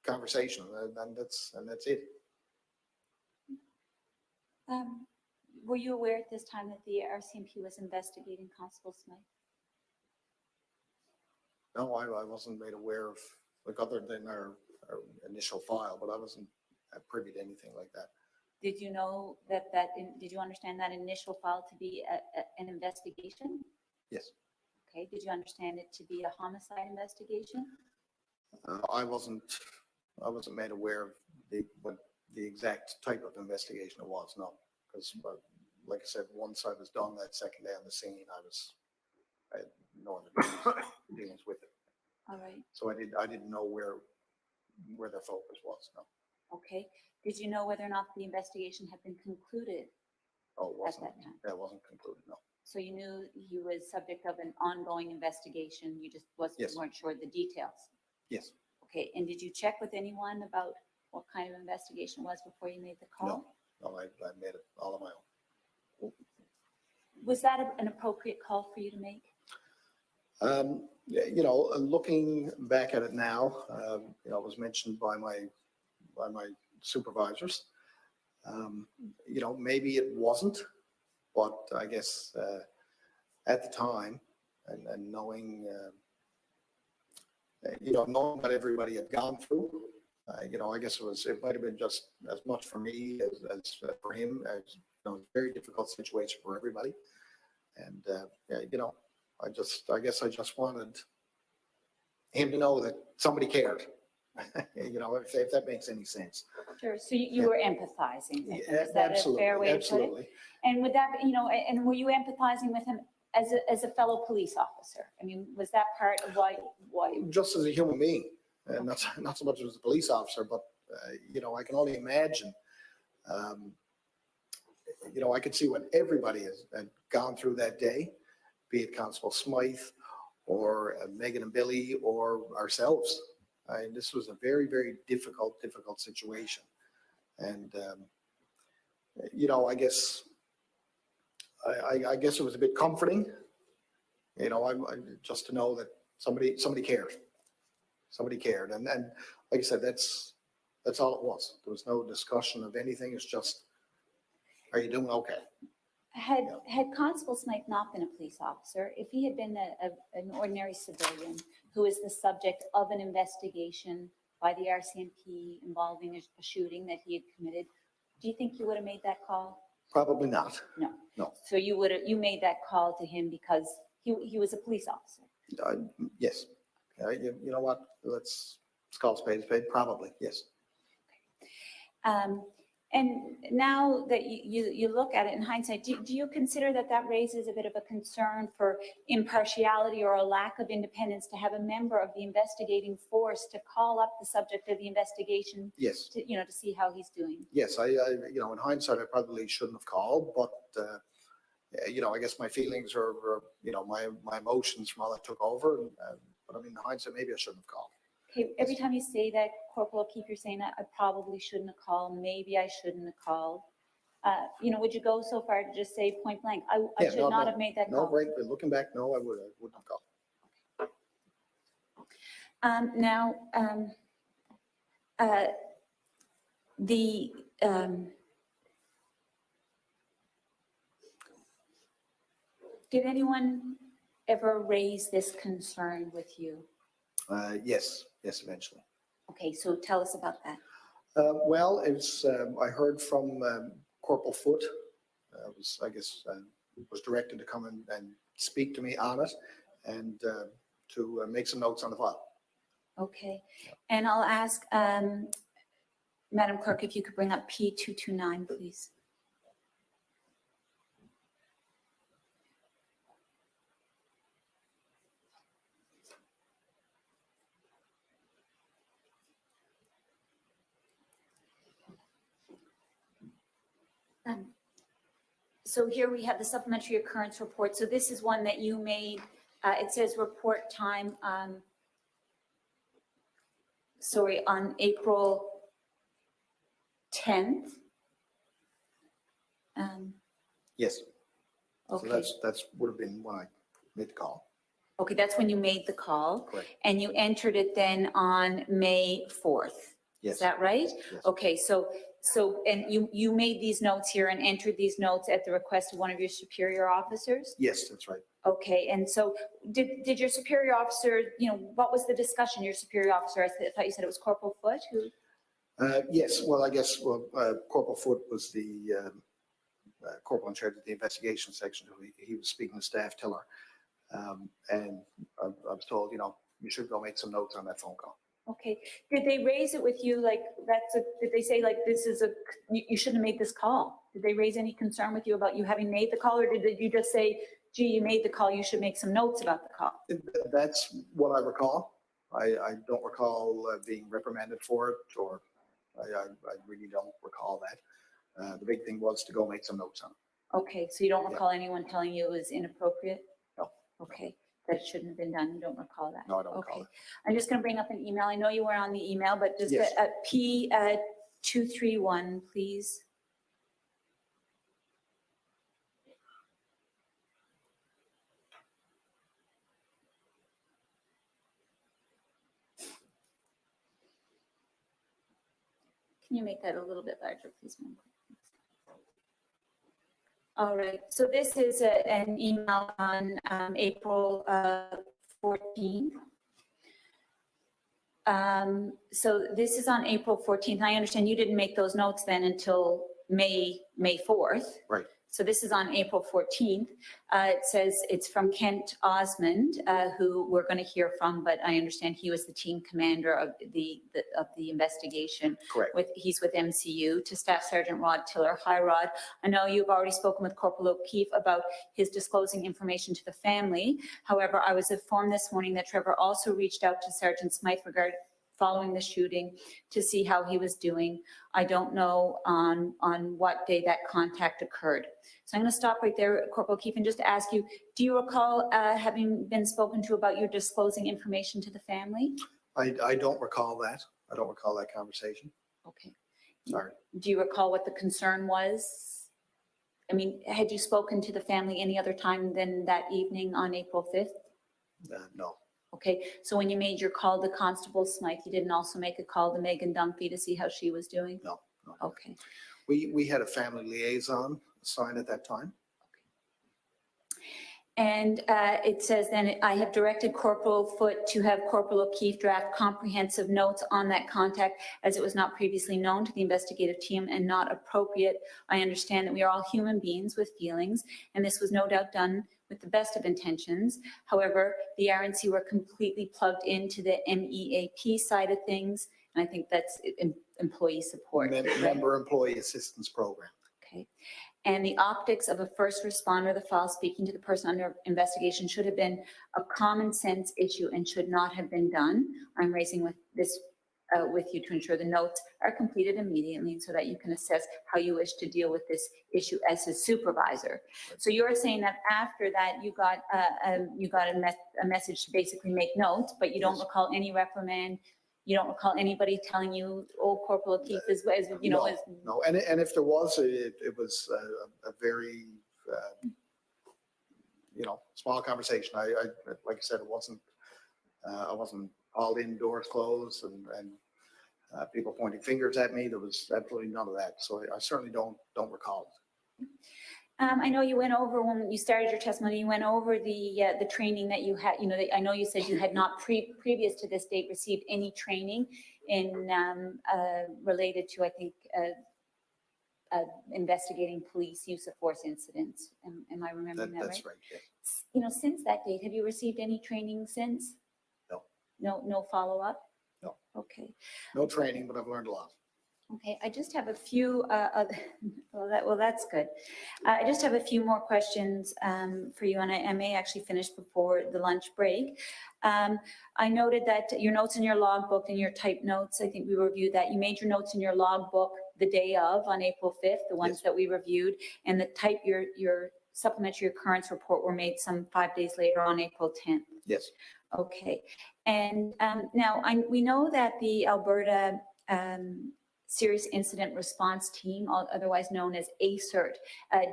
conversation, and that's it. Were you aware at this time that the RCMP was investigating Constable Smythe? No, I wasn't made aware of, like, other than our initial file, but I wasn't privy to anything like that. Did you know did you understand that initial file to be an investigation? Yes. Okay, did you understand it to be a homicide investigation? I wasn't made aware of what the exact type of investigation it was, no. Because, like I said, once I was done that second day on the scene, I had no other dealings with it. All right. So I didn't know where their focus was, no. Okay. Did you know whether or not the investigation had been concluded Oh, it at wasn't, that time? that wasn't concluded, no. So you knew he was subject of an ongoing investigation, you just Yes. weren't sure of the details? Yes. Okay, and did you check with anyone about what kind of investigation it was before you made the call? No, I made it all on my own. Was that an appropriate call for you to make? You know, looking back at it now, you know, it was mentioned by my supervisors. You know, maybe it wasn't, but I guess at the time, and knowing, you know, knowing what everybody had gone through, you know, I guess it might have been just as much for me as for him. As, you know, it's a very difficult situation for everybody, and yeah, you know, I guess I just wanted him to know that somebody cared. You know, if that makes any sense. Sure, so you were empathizing with him, is that Absolutely, a fair way absolutely. to put it? And would that, you know, and were you empathizing with him as a fellow police officer? I mean, was that part of why? Just as a human being, and not so much as a police officer, but you know, I can only imagine. You know, I could see what everybody had gone through that day, be it Constable Smythe or Megan and Billy or ourselves. This was a very, very difficult situation. And, you know, I guess it was a bit comforting, you know, I just to know that somebody cared. Somebody cared. And like I said, that's all it was. There was no discussion of anything. It's just, are you doing okay? Had Constable Smythe not been a police officer, if he had been an ordinary civilian who is the subject of an investigation by the RCMP involving a shooting that he had committed, do you think you would have made that call? Probably not. No. So you made that call to him because he was a police officer? Yes. You know what? Let's call a spade, probably, yes. And now that you look at it in hindsight, do you consider that raises a bit of a concern for impartiality or a lack of independence to have a member of the investigating force to call up the subject of the investigation? Yes. To, you know, to see how he's doing? Yes, I you know, in hindsight, I probably shouldn't have called, but you know, I guess my feelings are you know, my emotions from all that took over. But I mean, in hindsight, maybe I shouldn't have called. Okay, every time you say that, Corporal, keep your saying that I probably shouldn't have called, maybe I shouldn't have called. You know, would you go so far to just say point blank, I should not have made that call? No, right, but looking back, no, I wouldn't have called. Now, did anyone ever raise this concern with you? Yes, eventually. Okay, so tell us about that. Well, it's I heard from Corporal Foote. I guess was directed to come and speak to me on it and to make some notes on the file. Okay, and I'll ask, Madam Clerk, if you could bring up P229, please. So here we have the supplementary occurrence report. So this is one that you made. It says report time, on April 10th. Yes. Okay. So that's would have been when I made the call. Okay, that's when you made the call. Correct. And you entered it then on May 4th. Yes. Is that right? Yes. Okay, so and you made these notes here and entered these notes at the request of one of your superior officers? Yes, that's right. Okay, and so did your superior officer, what was the discussion, your superior officer? I thought you said it was Corporal Foote who? Yes, well, I guess Corporal Foote was the corporal in charge of the investigation section. He was speaking to staff Tiller. And I was told, you should go make some notes on that phone call. Okay. Did they raise it with you did they say you shouldn't have made this call? Did they raise any concern with you about you having made the call, or did you just say, gee, you made the call, you should make some notes about the call? That's what I recall. I don't recall being reprimanded for it, or I really don't recall that. The big thing was to go make some notes on it. Okay, so you don't recall anyone telling you it was inappropriate? No. Okay, that it shouldn't have been done. You don't recall that? No, I don't recall it. I'm just going to bring up an email. I know you were on the email, but just Yes. P231, please. Can you make that a little bit larger, please, ma'am? All right, so this is an email on April 14th. So this is on April 14th. I understand you didn't make those notes then until May 4th. Right. So this is on April 14th. It says it's from Kent Osmond, who we're going to hear from, but I understand he was the team commander of the investigation. Correct. He's with MCU. To Staff Sergeant Rod Tiller. Hi, Rod. I know you've already spoken with Corporal O'Keefe about his disclosing information to the family. However, I was informed this morning that Trevor also reached out to Sergeant Smythe following the shooting to see how he was doing. I don't know on what day that contact occurred. So I'm going to stop right there, Corporal O'Keefe, and just ask you, do you recall having been spoken to about your disclosing information to the family? I don't recall that. I don't recall that conversation. Okay. Sorry. Do you recall what the concern was? I mean, had you spoken to the family any other time than that evening on April 5th? No. Okay, so when you made your call to Constable Smythe, you didn't also make a call to Megan Dunphy to see how she was doing? No. Okay. We had a family liaison assigned at that time. And it says then, I have directed Corporal Foote to have Corporal O'Keefe draft comprehensive notes on that contact, as it was not previously known to the investigative team and not appropriate. I understand that we are all human beings with feelings, and this was no doubt done with the best of intentions. However, the RNC were completely plugged into the MEAP side of things, and I think that's employee support. Member Employee Assistance Program. Okay. And the optics of a first responder, the file speaking to the person under investigation, should have been a common sense issue and should not have been done. I'm raising with you to ensure the notes are completed immediately so that you can assess how you wish to deal with this issue as a supervisor. So you're saying that after that you got a message to basically make notes, but you don't recall any reprimand. You don't recall anybody telling you, "Oh, Corporal O'Keefe is No. And if there was, it was a very small conversation. I like I said, it wasn't. I wasn't all indoors closed and people pointing fingers at me. There was absolutely none of that. So I certainly don't recall it. I know you went over, when you started your testimony, you went over the training that you had. I know you said you had not previous to this date received any training in related to, I think, investigating police use of force incidents. Am I remembering that right? That's right. Yeah. Since that date, have you received any training since? No. No follow-up? No. Okay. No training, but I've learned a lot. Okay, I just have a few, that's good. I just have a few more questions for you, and I may actually finish before the lunch break. I noted that your notes in your logbook and your type notes, I think we reviewed that. You made your notes in your logbook the day of, on April 5th, the ones that we reviewed, and the type, your supplementary occurrence report were made some 5 days later on April 10th. Yes. Okay, and now we know that the Alberta Serious Incident Response Team, otherwise known as ACERT,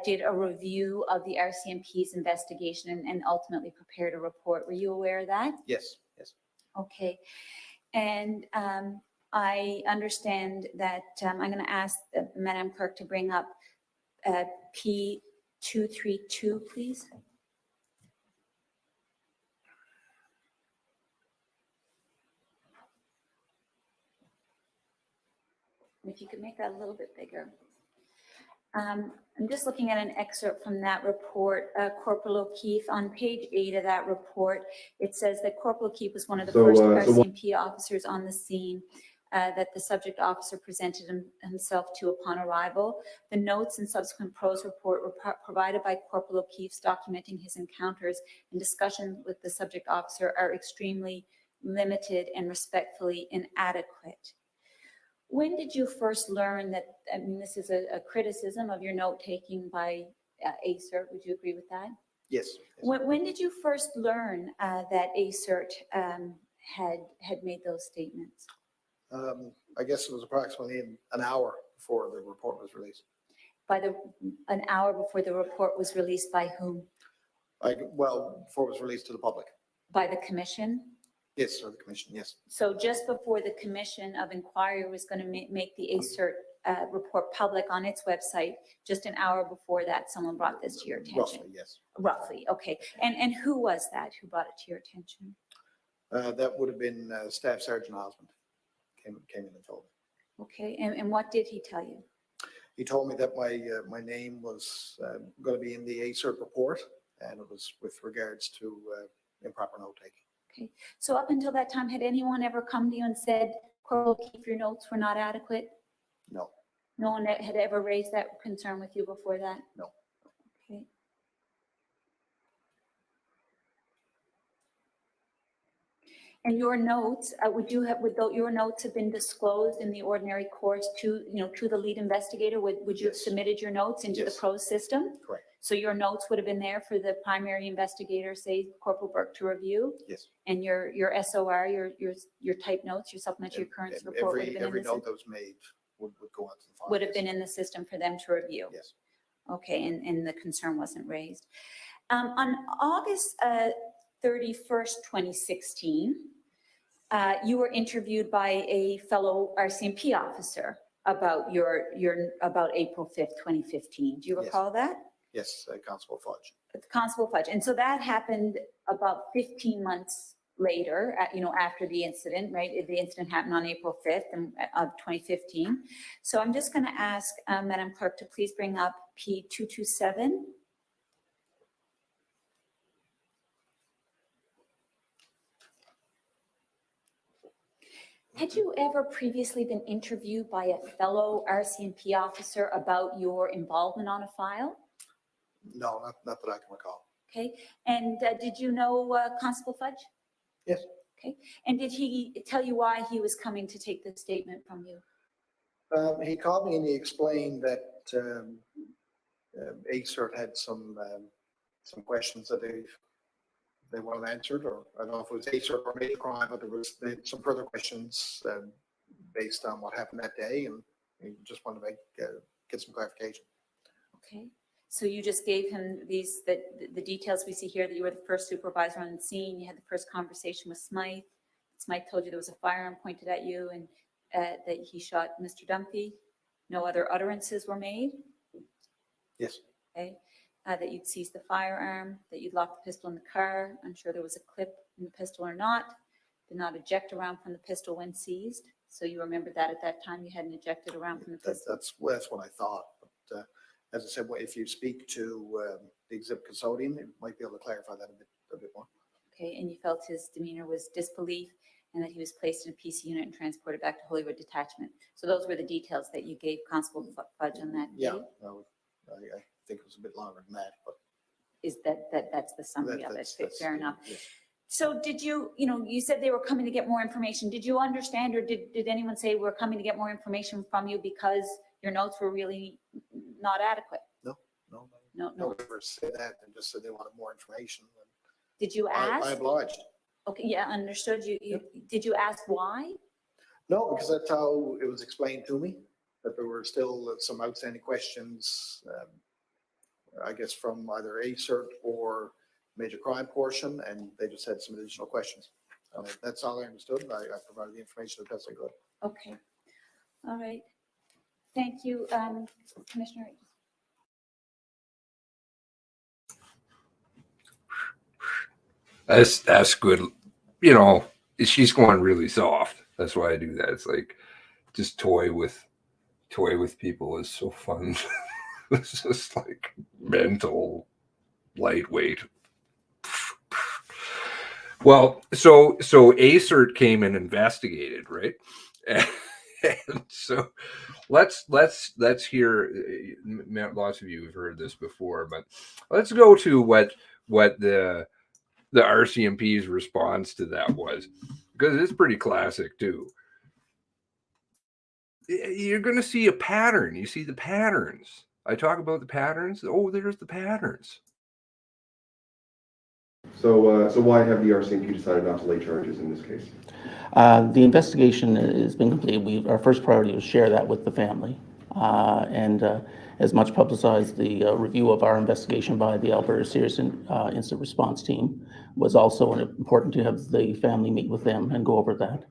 did a review of the RCMP's investigation and ultimately prepared a report. Were you aware of that? Yes, yes. Okay. And I understand that I'm going to ask Madam Clerk to bring up P232, please. If you could make that a little bit bigger. I'm just looking at an excerpt from that report. Corporal O'Keefe, on page 8 of that report, it says that Corporal O'Keefe was one of the first RCMP officers on the scene that the subject officer presented himself to upon arrival. The notes and subsequent prose report were provided by Corporal O'Keefe documenting his encounters and discussion with the subject officer are extremely limited and respectfully inadequate. When did you first learn that, I mean, this is a criticism of your note-taking by ACERT, would you agree with that? Yes. When did you first learn that ACERT had made those statements? I guess it was approximately an hour before the report was released. An hour before the report was released by whom? Before it was released to the public. By the commission? Yes, or the commission, yes. So just before the commission of inquiry was going to make the ACERT report public on its website, just an hour before that, someone brought this to your attention? Roughly, yes. Roughly, okay. And who was that who brought it to your attention? That would have been Staff Sergeant Osmond came in and told me. Okay, and what did he tell you? He told me that my name was going to be in the ACERT report, and it was with regards to improper note-taking. Okay, so up until that time, had anyone ever come to you and said, Corporal O'Keefe, your notes were not adequate? No. No one had ever raised that concern with you before that? No. Okay. And your notes, would your notes have been disclosed in the ordinary course to the lead investigator? Would you have submitted your notes into the PROS system? Correct. So your notes would have been there for the primary investigator, say Corporal Burke, to review? Yes. And your SOR, your type notes, your supplementary occurrence report would have been every in the note that was made would go onto the file. would have been in the system for them to review? Yes. Okay, and the concern wasn't raised. On August 31st, 2016, you were interviewed by a fellow RCMP officer about about April 5th, 2015. Do you recall that? Yes, Constable Fudge. Constable Fudge. And so that happened about 15 months later, after the incident, right? The incident happened on April 5th of 2015. So I'm just going to ask Madam Clerk to please bring up P227. Had you ever previously been interviewed by a fellow RCMP officer about your involvement on a file? No, not that I can recall. Okay, and did you know Constable Fudge? Yes. Okay, and did he tell you why he was coming to take this statement from you? He called me and he explained that ACERT had some questions that they wanted answered, or I don't know if it was ACERT or made a crime, but they had some further questions based on what happened that day, and he just wanted to get some clarification. Okay. So you just gave him the details we see here, that you were the first supervisor on the scene, you had the first conversation with Smythe. Smythe told you there was a firearm pointed at you and that he shot Mr. Dunphy. No other utterances were made? Yes. Okay. That you'd seized the firearm, that you'd locked the pistol in the car. I'm sure there was a clip in the pistol or not. Did not eject around from the pistol when seized. So you remembered that at that time you hadn't ejected around from the pistol? That's what I thought. But as I said, if you speak to the exhibit custodian, it might be able to clarify that a bit more. Okay, and you felt his demeanor was disbelief and that he was placed in a PC unit and transported back to Holywood Detachment. So those were the details that you gave Constable Fudge on that Yeah, day? I think it was a bit longer than that, but. Is that's the summary of it? Fair enough. Yes. So did you, you said they were coming to get more information. Did you understand, or did anyone say we're coming to get more information from you because your notes were really not adequate? No. No. Never said that. They just said they wanted more information. Did you ask? I obliged. Okay, yeah, understood. Did you ask why? No, because that's how it was explained to me, that there were still some outstanding questions, I guess from either ACERT or major crime portion, and they just had some additional questions. That's all I understood, and I provided the information as best I could. Okay. All right. Thank you, Commissioner. That's good. She's going really soft. That's why I do that. It's like just toy with people is so fun. It's just like mental, lightweight. Well, so ACERT came and investigated, right? And so let's hear. Lots of you have heard this before, but let's go to what the RCMP's response to that was, because it's pretty classic too. You're going to see a pattern. You see the patterns. I talk about the patterns. Oh, there's the patterns. So why have the RCMP decided not to lay charges in this case? The investigation has been completed. Our first priority was share that with the family, and as much publicized, the review of our investigation by the Alberta Serious Incident Response Team was also important to have the family meet with them and go over that.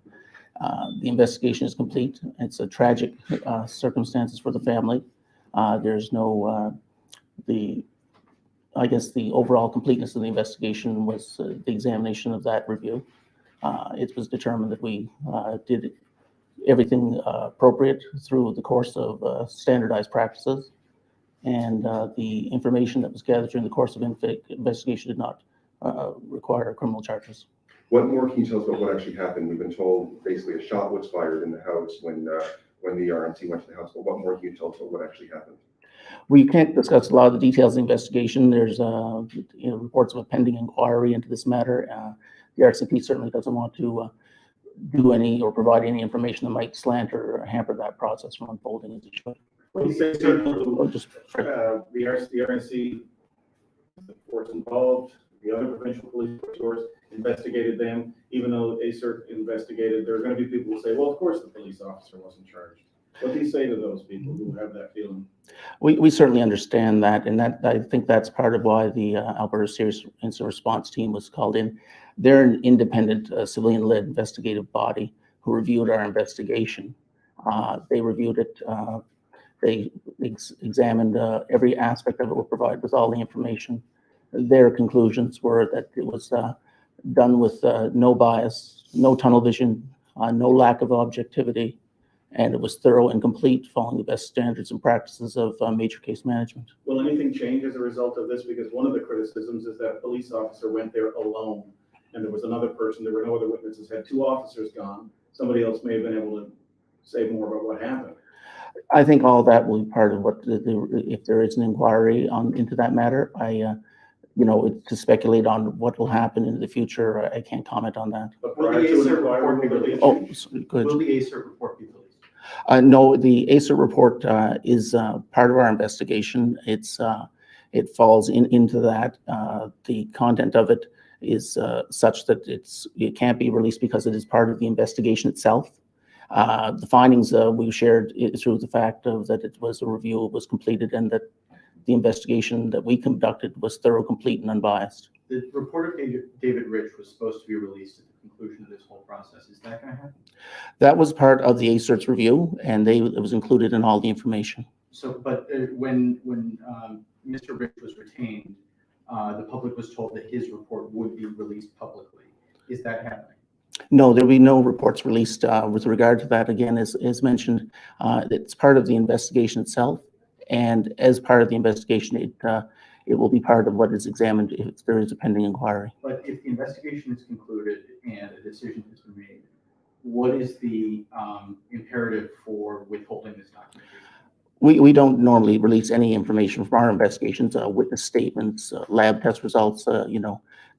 The investigation is complete. It's a tragic circumstances for the family. There's no, I guess the overall completeness of the investigation was the examination of that review. It was determined that we did everything appropriate through the course of standardized practices, and the information that was gathered during the course of investigation did not require criminal charges. What more can you tell us about what actually happened? We've been told basically a shot was fired in the house when the RMC went to the house, but what more can you tell us about what actually happened? We can't discuss a lot of the details of the investigation. There's reports of a pending inquiry into this matter. The RCMP certainly doesn't want to do any or provide any information that might slant or hamper that process from unfolding as it should. The RNC, the force involved, the other provincial police force investigated them. Even though ACERT investigated, there are going to be people who say, well, of course the police officer wasn't charged. What do you say to those people who have that feeling? We certainly understand that, and that I think that's part of why the Alberta Serious Incident Response Team was called in. They're an independent civilian-led investigative body who reviewed our investigation. They reviewed it. They examined every aspect of it, were provided with all the information. Their conclusions were that it was done with no bias, no tunnel vision, no lack of objectivity, and it was thorough and complete, following the best standards and practices of major case management. Will anything change as a result of this? Because one of the criticisms is that a police officer went there alone, and there was another person, there were no other witnesses. Had two officers gone, somebody else may have been able to say more about what happened. I think all that will be part of what, if there is an inquiry into that matter. To speculate on what will happen in the future, I can't comment on that. But will the ACERT report be released? Good. Will the ACERT report be released? No, the ACERT report is part of our investigation. It falls into that. The content of it is such that it can't be released because it is part of the investigation itself. The findings we shared through the fact of that it was a review was completed, and that the investigation that we conducted was thorough, complete, and unbiased. The report of David Rich was supposed to be released at the conclusion of this whole process. Is that going to happen? That was part of the ACERT's review, and it was included in all the information. So, but when Mr. Rich was retained, the public was told that his report would be released publicly. Is that happening? No, there will be no reports released with regard to that. Again, as mentioned, it's part of the investigation itself, and as part of the investigation, it will be part of what is examined if there is a pending inquiry. But if the investigation is concluded and a decision has been made, what is the imperative for withholding this documentation? We don't normally release any information from our investigations, witness statements, lab test results.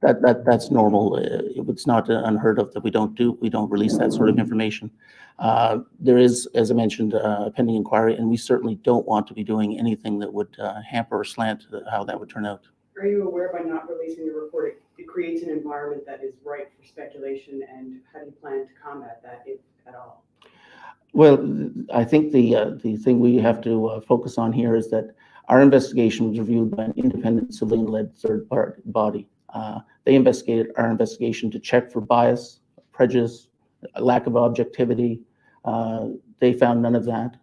That's normal. It's not unheard of that we don't release that sort of information. There is, as I mentioned, a pending inquiry, and we certainly don't want to be doing anything that would hamper or slant how that would turn out. Are you aware by not releasing the report, it creates an environment that is ripe for speculation, and how do you plan to combat that, if at all? Well, I think the thing we have to focus on here is that our investigation was reviewed by an independent civilian-led third-party body. They investigated our investigation to check for bias, prejudice, lack of objectivity. They found none of that.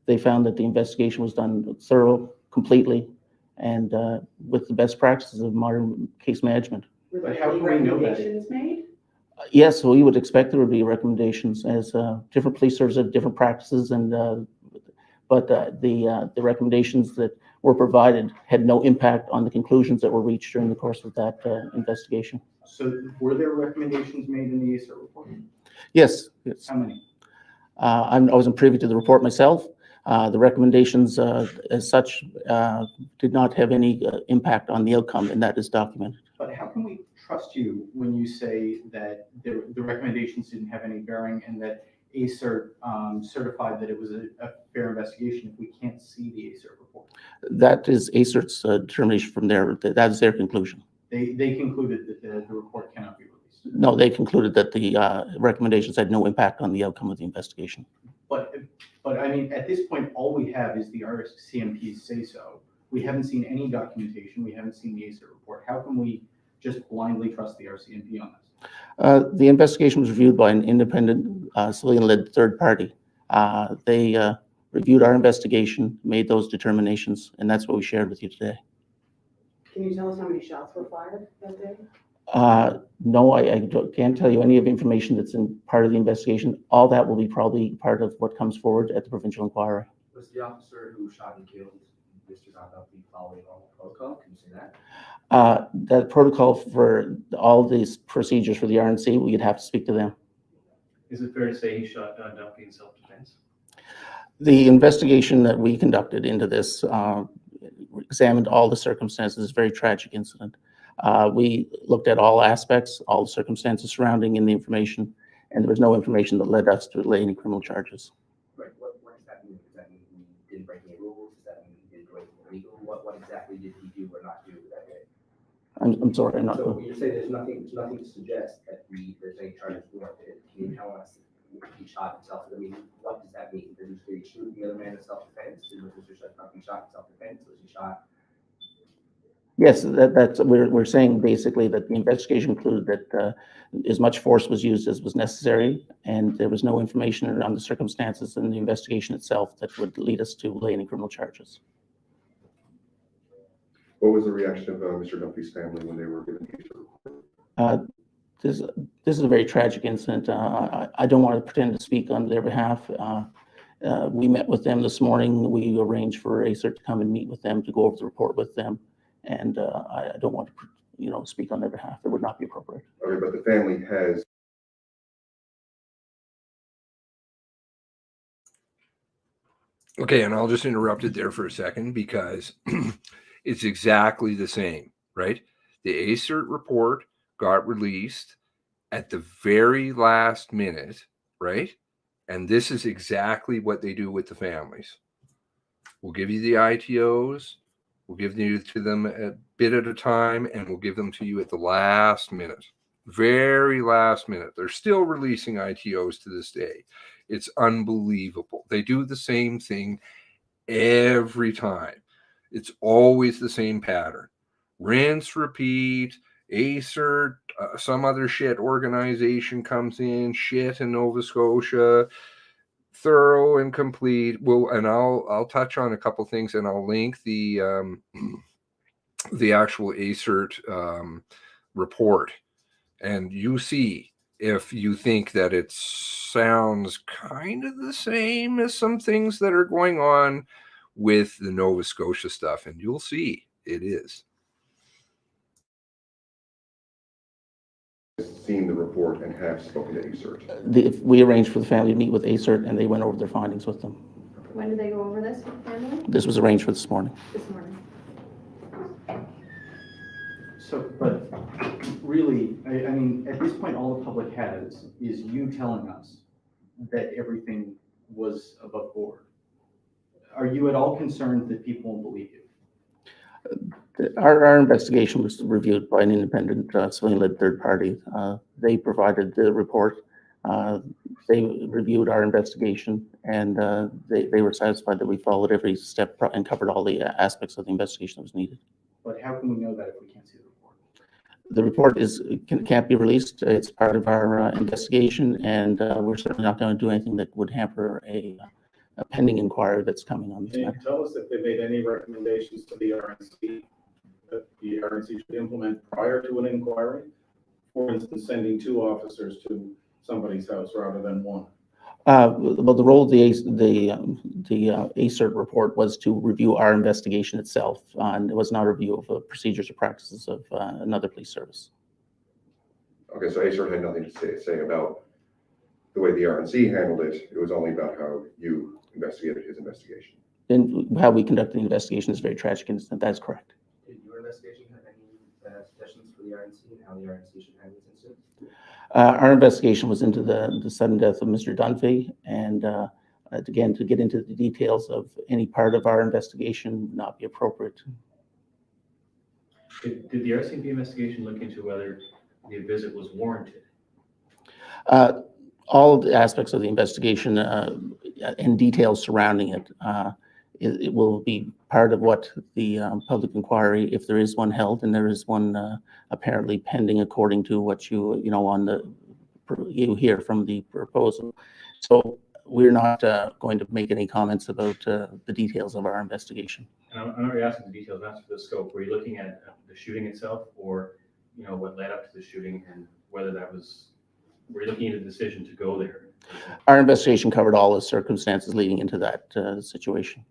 They found that the investigation was done thorough, completely, and with the best practices of modern case management. Were there any recommendations made? Yes, we would expect there would be recommendations, as different police services have different practices, and but the recommendations that were provided had no impact on the conclusions that were reached during the course of that investigation. So were there recommendations made in the ACER report? Yes. Yes. How many? I wasn't privy to the report myself. The recommendations as such did not have any impact on the outcome, and that is documented. But how can we trust you when you say that the recommendations didn't have any bearing and that ACER certified that it was a fair investigation if we can't see the ACER report? That is ACER's determination from there. That is their conclusion. They concluded that the report cannot be released. No, they concluded that the recommendations had no impact on the outcome of the investigation. But I mean, at this point, all we have is the RCMP say so. We haven't seen any documentation. We haven't seen the ACER report. How can we just blindly trust the RCMP on this? The investigation was reviewed by an independent civilian-led third party. They reviewed our investigation, made those determinations, and that's what we shared with you today. Can you tell us how many shots were fired that day? No, I can't tell you any of the information that's in part of the investigation. All that will be probably part of what comes forward at the provincial inquiry. Was the officer who shot and killed Mr. Duffy following all protocol? Can you say that? That protocol for all these procedures for the RNC, we'd have to speak to them. Is it fair to say he shot Duffy in self-defense? The investigation that we conducted into this examined all the circumstances. It's a very tragic incident. We looked at all aspects, all the circumstances surrounding in the information, and there was no information that led us to lay any criminal charges. Right. What does that mean? Does that mean he didn't break any rules? Does that mean he didn't do anything illegal? What exactly did he do or not do that day? I'm sorry, I'm not. So you say there's nothing to suggest that there's any charges warranted. Can you tell us if he shot himself? I mean, what does that mean? Did he shoot the other man in self-defense? Did Mr. Duffy shot in self-defense? Was he shot? Yes, that's we're saying basically that the investigation concluded that as much force was used as was necessary, and there was no information on the circumstances in the investigation itself that would lead us to lay any criminal charges. What was the reaction of Mr. Duffy's family when they were given the report? This is a very tragic incident. I don't want to pretend to speak on their behalf. We met with them this morning. We arranged for ACER to come and meet with them to go over the report with them. And I don't want to, speak on their behalf. It would not be appropriate. Okay, but the family has. Okay, and I'll just interrupt it there for a second because it's exactly the same, right? The ACER report got released at the very last minute, right? And this is exactly what they do with the families. We'll give you the ITOs. We'll give you to them a bit at a time, and we'll give them to you at the last minute, very last minute. They're still releasing ITOs to this day. It's unbelievable. They do the same thing every time. It's always the same pattern. Rinse, repeat, ACER, some other shit organization comes in, shit in Nova Scotia, thorough and complete. Well, and I'll touch on a couple things, and I'll link the actual ACERT report, and you see if you think that it sounds kind of the same as some things that are going on with the Nova Scotia stuff, and you'll see it is. seen the report and have spoken to ACERT. We arranged for the family to meet with ACERT, and they went over their findings with them. When did they go over this with the family? This was arranged for this morning. This morning. So, but really, I mean, at this point, all the public has is you telling us that everything was above board. Are you at all concerned that people won't believe you? Our investigation was reviewed by an independent civilian-led third party. They provided the report. They reviewed our investigation, and they were satisfied that we followed every step and covered all the aspects of the investigation that was needed. But how can we know that if we can't see the report? The report can't be released. It's part of our investigation, and we're certainly not going to do anything that would hamper a pending inquiry that's coming on this Can you matter. tell us if they made any recommendations to the RNC that the RNC should implement prior to an inquiry? For instance, sending 2 officers to somebody's house rather than 1. Well, the role of the ACERT report was to review our investigation itself, and it was not a review of the procedures or practices of another police service. Okay, so ACERT had nothing to say about the way the RNC handled it. It was only about how you investigated his investigation. And how we conducted the investigation is very tragic, and that's correct. Did your investigation have any suggestions for the RNC and how the RNC should handle this incident? Our investigation was into the sudden death of Mr. Dunphy, and again, to get into the details of any part of our investigation would not be appropriate. Did the RCMP investigation look into whether the visit was warranted? All the aspects of the investigation and details surrounding it, it will be part of what the public inquiry, if there is one held, and there is one apparently pending according to what you hear from the proposal. So we're not going to make any comments about the details of our investigation. And I'm not really asking the details, I'm asking the scope. Were you looking at the shooting itself, or what led up to the shooting, and whether that was, were you looking at a decision to go there? Our investigation covered all the circumstances leading into that situation.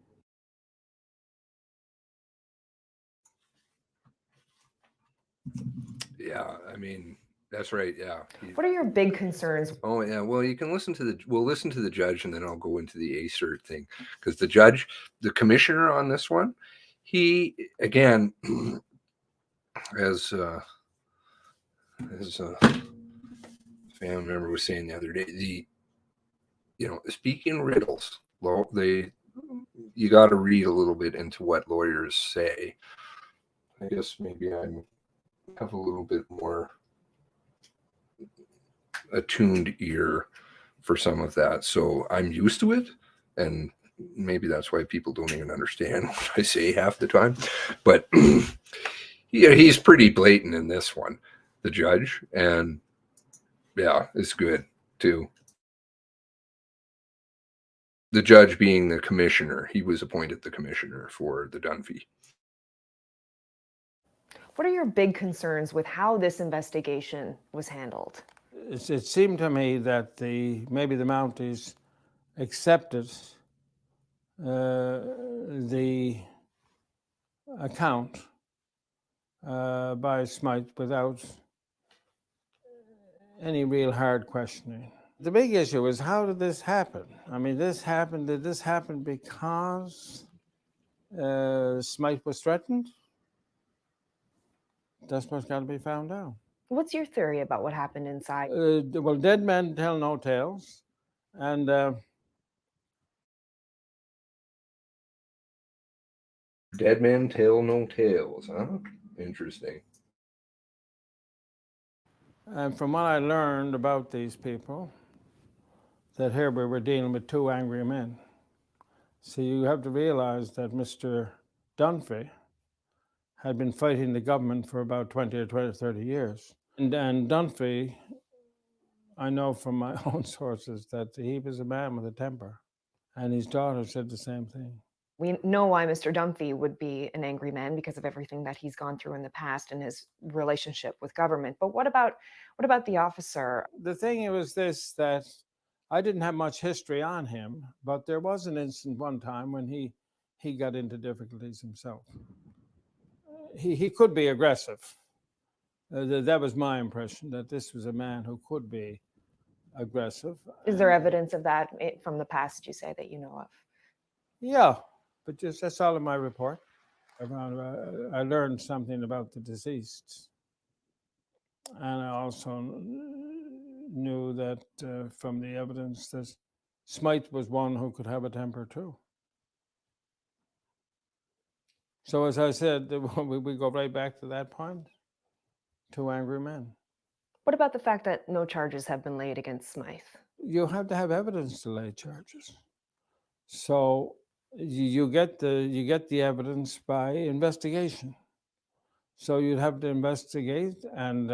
Yeah, I mean, that's right. Yeah. What are your big concerns? Oh yeah. Well, you can listen to we'll listen to the judge, and then I'll go into the ACERT thing, because the judge, the commissioner on this one, he again, as a family member was saying the other day, speaking riddles, you got to read a little bit into what lawyers say. I guess maybe I have a little bit more attuned ear for some of that, so I'm used to it, and maybe that's why people don't even understand what I say half the time. But he's pretty blatant in this one, the judge, and yeah, it's good too. The judge being the commissioner, he was appointed the commissioner for the Dunphy. What are your big concerns with how this investigation was handled? It seemed to me that maybe the Mounties accepted the account by Smythe without any real hard questioning. The big issue is, how did this happen? I mean, did this happen because Smythe was threatened? That's what's got to be found out. What's your theory about what happened inside? Well, dead men tell no tales, and dead men tell no tales, huh? Interesting. And from what I learned about these people, that here we were dealing with 2 angry men. So you have to realize that Mr. Dunphy had been fighting the government for about 20 or 30 years. And Dunphy, I know from my own sources that he was a man with a temper, and his daughter said the same thing. We know why Mr. Dunphy would be an angry man because of everything that he's gone through in the past and his relationship with government. But what about the officer? The thing was this, that I didn't have much history on him, but there was an incident one time when he got into difficulties himself. He could be aggressive. That was my impression, that this was a man who could be aggressive. Is there evidence of that from the past, you say, that you know of? Yeah, but just that's all in my report. I learned something about the deceased. And I also knew that from the evidence that Smythe was one who could have a temper too. So as I said, we go right back to that point. 2 angry men. What about the fact that no charges have been laid against Smythe? You have to have evidence to lay charges. So you get the evidence by investigation. So you'd have to investigate and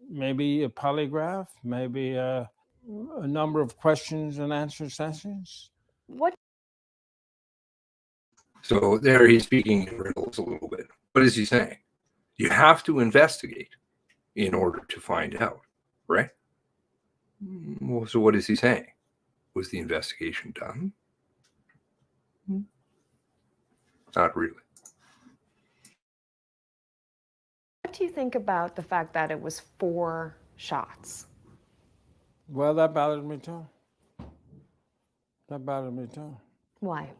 maybe a polygraph, maybe a number of questions and answer sessions. What? So there he's speaking in riddles a little bit. What is he saying? You have to investigate in order to find out, right? Well, so what is he saying? Was the investigation done? Not really. What do you think about the fact that it was 4 shots? Well, that bothered me too. That bothered me too. Why?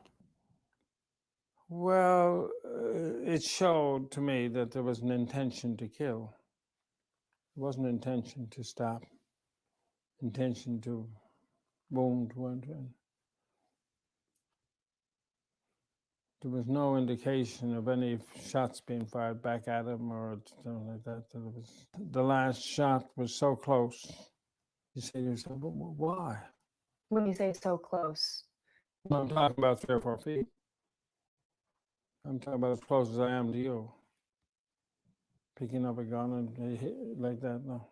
Well, it showed to me that there was an intention to kill. There wasn't an intention to stop. Intention to wound one. There was no indication of any shots being fired back at him or something like that. The last shot was so close. You say to yourself, why? When you say so close? Well, I'm talking about 3 or 4 feet. I'm talking about as close as I am to you. Picking up a gun and hit like that, no.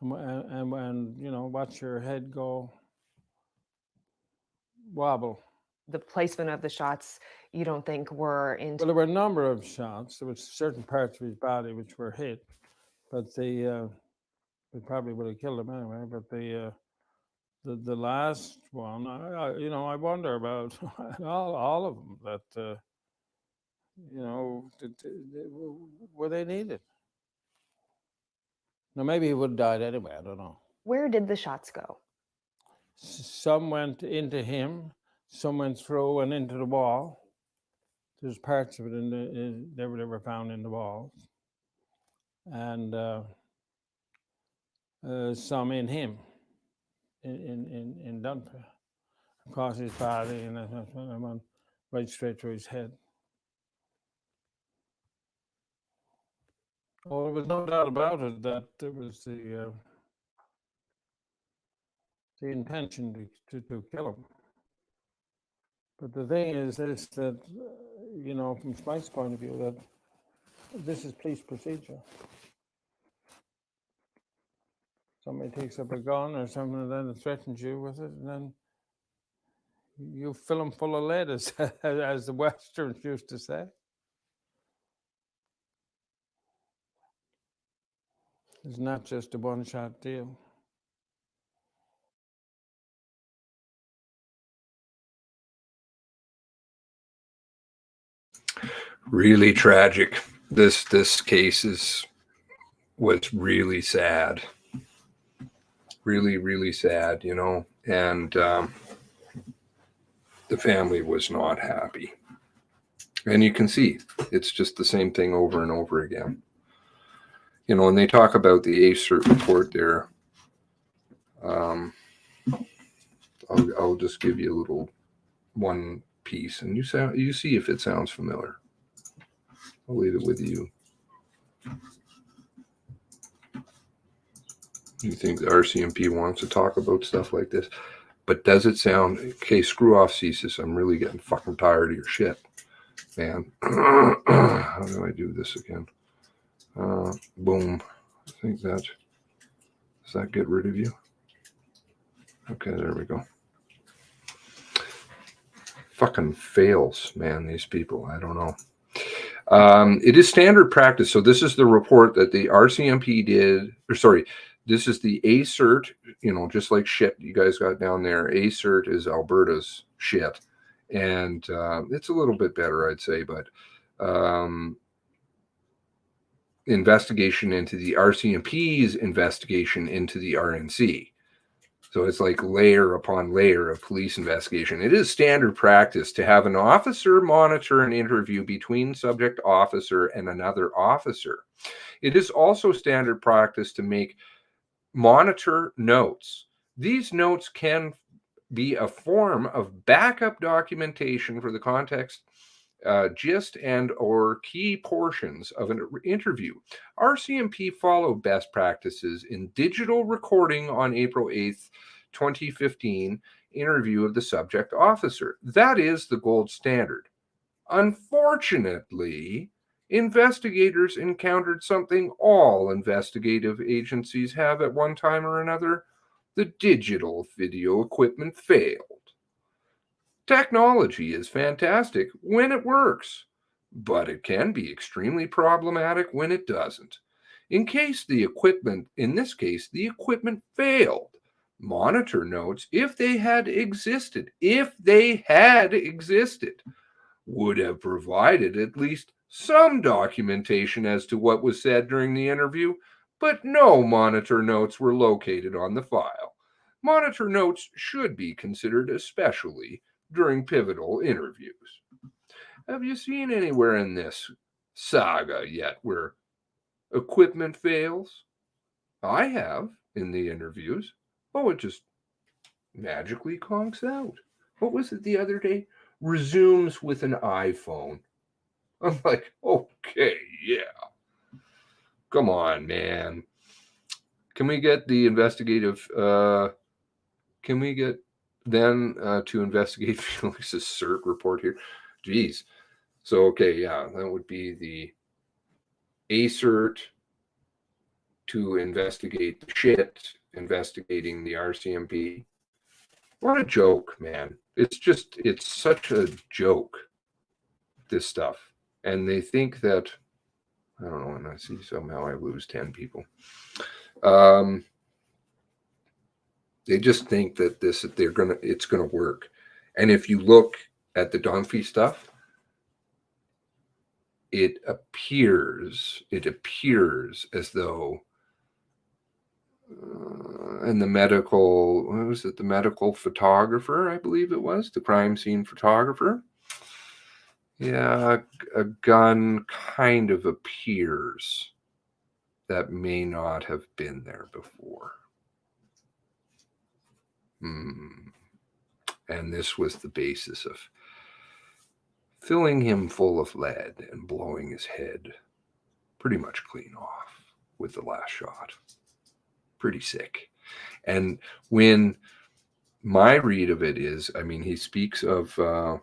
And you know, watch your head go wobble. The placement of the shots, you don't think were in? Well, there were a number of shots. There were certain parts of his body which were hit, but they probably would have killed him anyway. But the last one, I wonder about all of them. That were they needed? Now maybe he would have died anyway. I don't know. Where did the shots go? Some went into him. Some went through and into the wall. There's parts of it they were found in the walls, and some in him, in Dunphy, across his body, and went right straight through his head. Oh, there was no doubt about it that there was the intention to kill him. But the thing is this, that, from Smythe's point of view, that this is police procedure. Somebody takes up a gun or something and then threatens you with it, and then you fill them full of lead, as the Westerns used to say. It's not just a one-shot deal. Really tragic. This case was really sad. Really, really sad, and the family was not happy. And you can see it's just the same thing over and over again. When they talk about the ACERT report there, I'll just give you a little one piece, and you see if it sounds familiar. I'll leave it with you. You think the RCMP wants to talk about stuff like this, but does it sound, okay, screw off CSIS, I'm really getting fucking tired of your shit, man. How do I do this again? Boom. I think does that get rid of you? Okay, there we go. Fucking fails, man, these people. I don't know. It is standard practice. So this is the report that the RCMP did, this is the ACERT, just like shit you guys got down there. ACERT is Alberta's shit. And it's a little bit better, I'd say, but investigation into the RCMP's investigation into the RNC. So it's like layer upon layer of police investigation. It is standard practice to have an officer monitor an interview between subject officer and another officer. It is also standard practice to monitor notes. These notes can be a form of backup documentation for the context, gist and or key portions of an interview. RCMP followed best practices in digital recording on April 8th, 2015 interview of the subject officer. That is the gold standard. Unfortunately, investigators encountered something all investigative agencies have at one time or another. The digital video equipment failed. Technology is fantastic when it works, but it can be extremely problematic when it doesn't. In this case, the equipment failed. Monitor notes, if they had existed, would have provided at least some documentation as to what was said during the interview, but no monitor notes were located on the file. Monitor notes should be considered especially during pivotal interviews. Have you seen anywhere in this saga yet where equipment fails? I have in the interviews. Oh, it just magically conks out. What was it the other day? Resumes with an iPhone. I'm like, okay, yeah. Come on, man. Can we get the investigative, can we get then to investigate Felix's CERT report here? Geez. So, okay, yeah, that would be the ACERT to investigate the shit, investigating the RCMP. What a joke, man. It's such a joke, this stuff. And they think that, I don't know, and I see somehow I lose 10 people. They just think that it's gonna work. And if you look at the Dunphy stuff, it appears as though and the medical photographer, I believe it was, the crime scene photographer. Yeah, a gun kind of appears that may not have been there before. And this was the basis of filling him full of lead and blowing his head pretty much clean off with the last shot. Pretty sick. And when my read of it is, I mean, he speaks of Mr.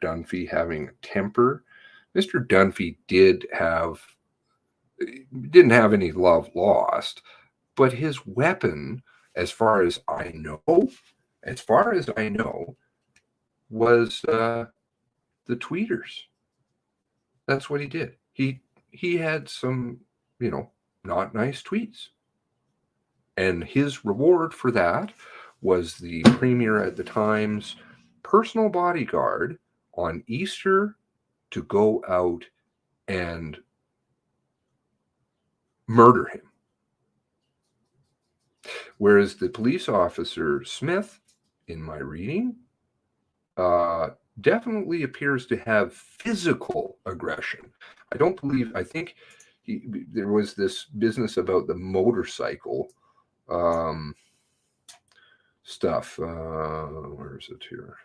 Dunphy having a temper. Mr. Dunphy didn't have any love lost, but his weapon, as far as I know, was the tweeters. That's what he did. He had some, not nice tweets. And his reward for that was the premier at the time's personal bodyguard on Easter to go out and murder him. Whereas the police officer Smith, in my reading, definitely appears to have physical aggression. I think there was this business about the motorcycle stuff. Where is it here?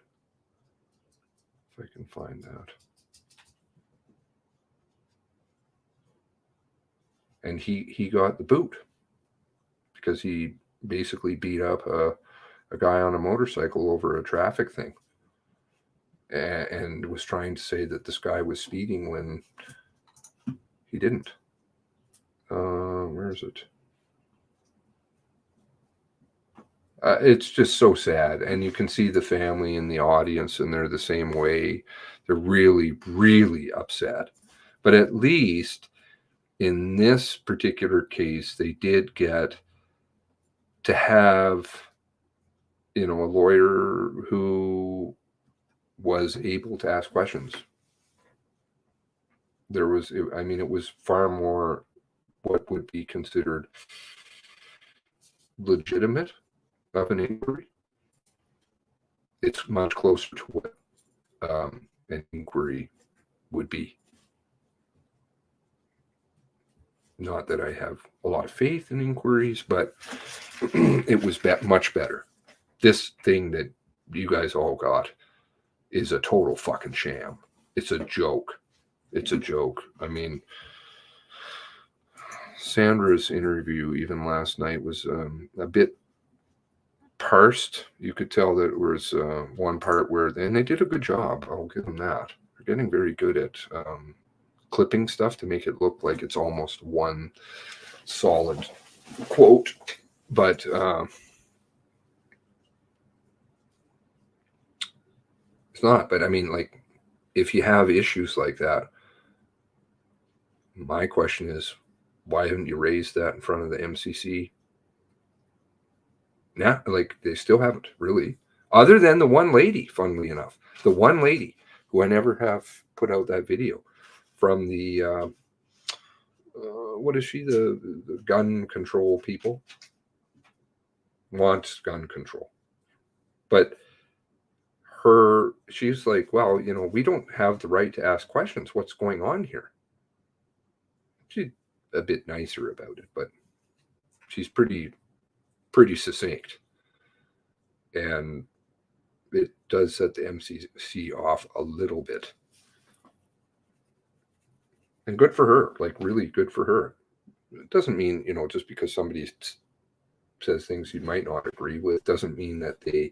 If I can find that. And he got the boot because he basically beat up a guy on a motorcycle over a traffic thing, and was trying to say that this guy was speeding when he didn't. Where is it? It's just so sad. And you can see the family in the audience, and they're the same way. They're really, really upset. But at least in this particular case, they did get to have, a lawyer who was able to ask questions. there was, I mean, it was far more what would be considered legitimate of an inquiry. It's much closer to what an inquiry would be. Not that I have a lot of faith in inquiries, but it was much better. This thing that you guys all got is a total fucking sham. It's a joke. It's a joke. I mean, Sandra's interview, even last night, was a bit parsed. You could tell that it was one part where, and they did a good job. I'll give them that. They're getting very good at clipping stuff to make it look like it's almost one solid quote. But it's not. But I mean, like, if you have issues like that, my question is, why haven't you raised that in front of the MCC? Nah, like, they still haven't really, other than the one lady, funnily enough, the one lady who I never have put out that video from the what is she, the gun control people wants gun control, but she's like, well, you know, we don't have the right to ask questions. What's going on here? She's a bit nicer about it, but she's pretty succinct, and it does set the MCC off a little bit. And good for her, like, really good for her. It doesn't mean, you know, just because somebody says things you might not agree with, doesn't mean that they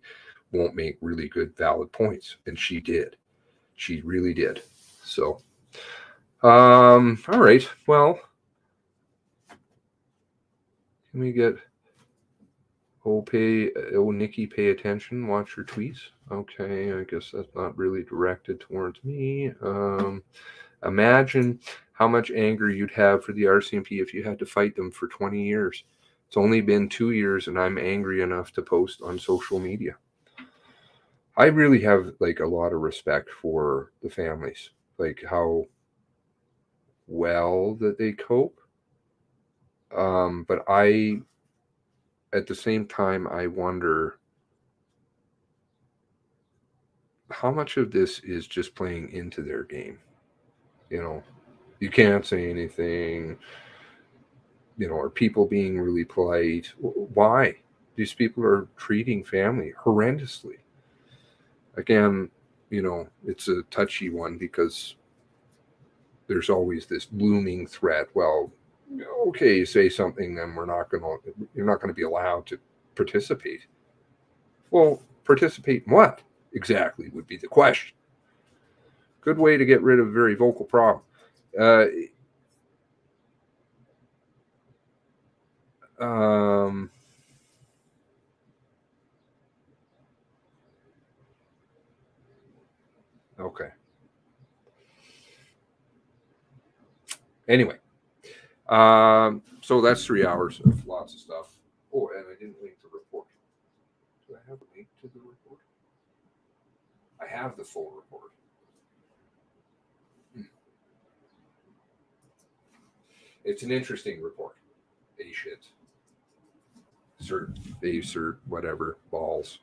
won't make really good, valid points. And she did. She really did. So, all right. Well, can we get, Nikki, pay attention, watch your tweets. Okay, I guess that's not really directed towards me. Imagine how much anger you'd have for the RCMP if you had to fight them for 20 years. It's only been 2 years and I'm angry enough to post on social media. I really have, like, a lot of respect for the families, like how well that they cope. But at the same time, I wonder how much of this is just playing into their game. You know, you can't say anything. You know, are people being really polite? Why? These people are treating family horrendously. Again, you know, it's a touchy one because there's always this looming threat. Well, okay, you say something, then you're not going to be allowed to participate. Well, participate in what exactly would be the question. Good way to get rid of a very vocal problem. Okay. Anyway, so that's 3 hours of lots of stuff. Oh, and I didn't link the report. Do I have a link to the report? I have the full report. It's an interesting report. Cert, whatever, balls.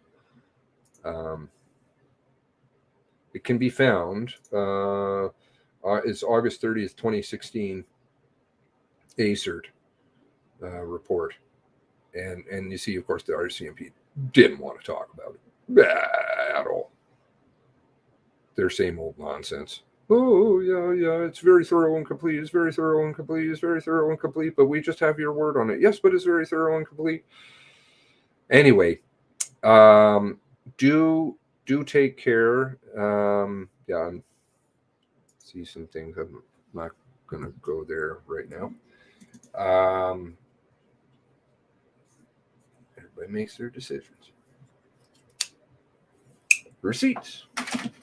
It can be found. It's August 30th, 2016. ACERT report. And you see, of course, the RCMP didn't want to talk about it at all. Their same old nonsense. Oh, yeah, it's very thorough and complete. It's very thorough and complete. It's very thorough and complete, but we just have your word on it. Yes, but it's very thorough and complete. Anyway, do take care. Yeah, see some things. I'm not going to go there right now. Everybody makes their decisions. Receipts.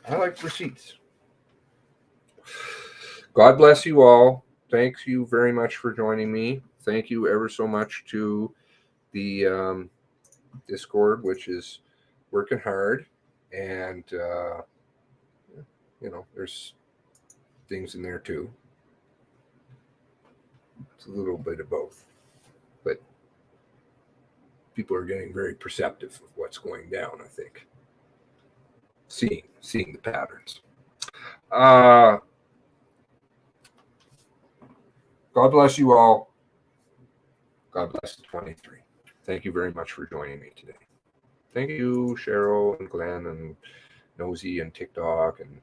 I like receipts. God bless you all. Thanks you very much for joining me. Thank you ever so much to the Discord, which is working hard. And, you know, there's things in there too. It's a little bit of both. But people are getting very perceptive of what's going down, I think. Seeing the patterns. God bless you all. God bless the 23. Thank you very much for joining me today. Thank you, Cheryl and Glenn and Nosy and TikTok and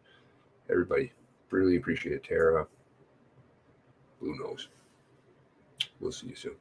everybody. Really appreciate it. Tara, Blue Nose. We'll see you soon.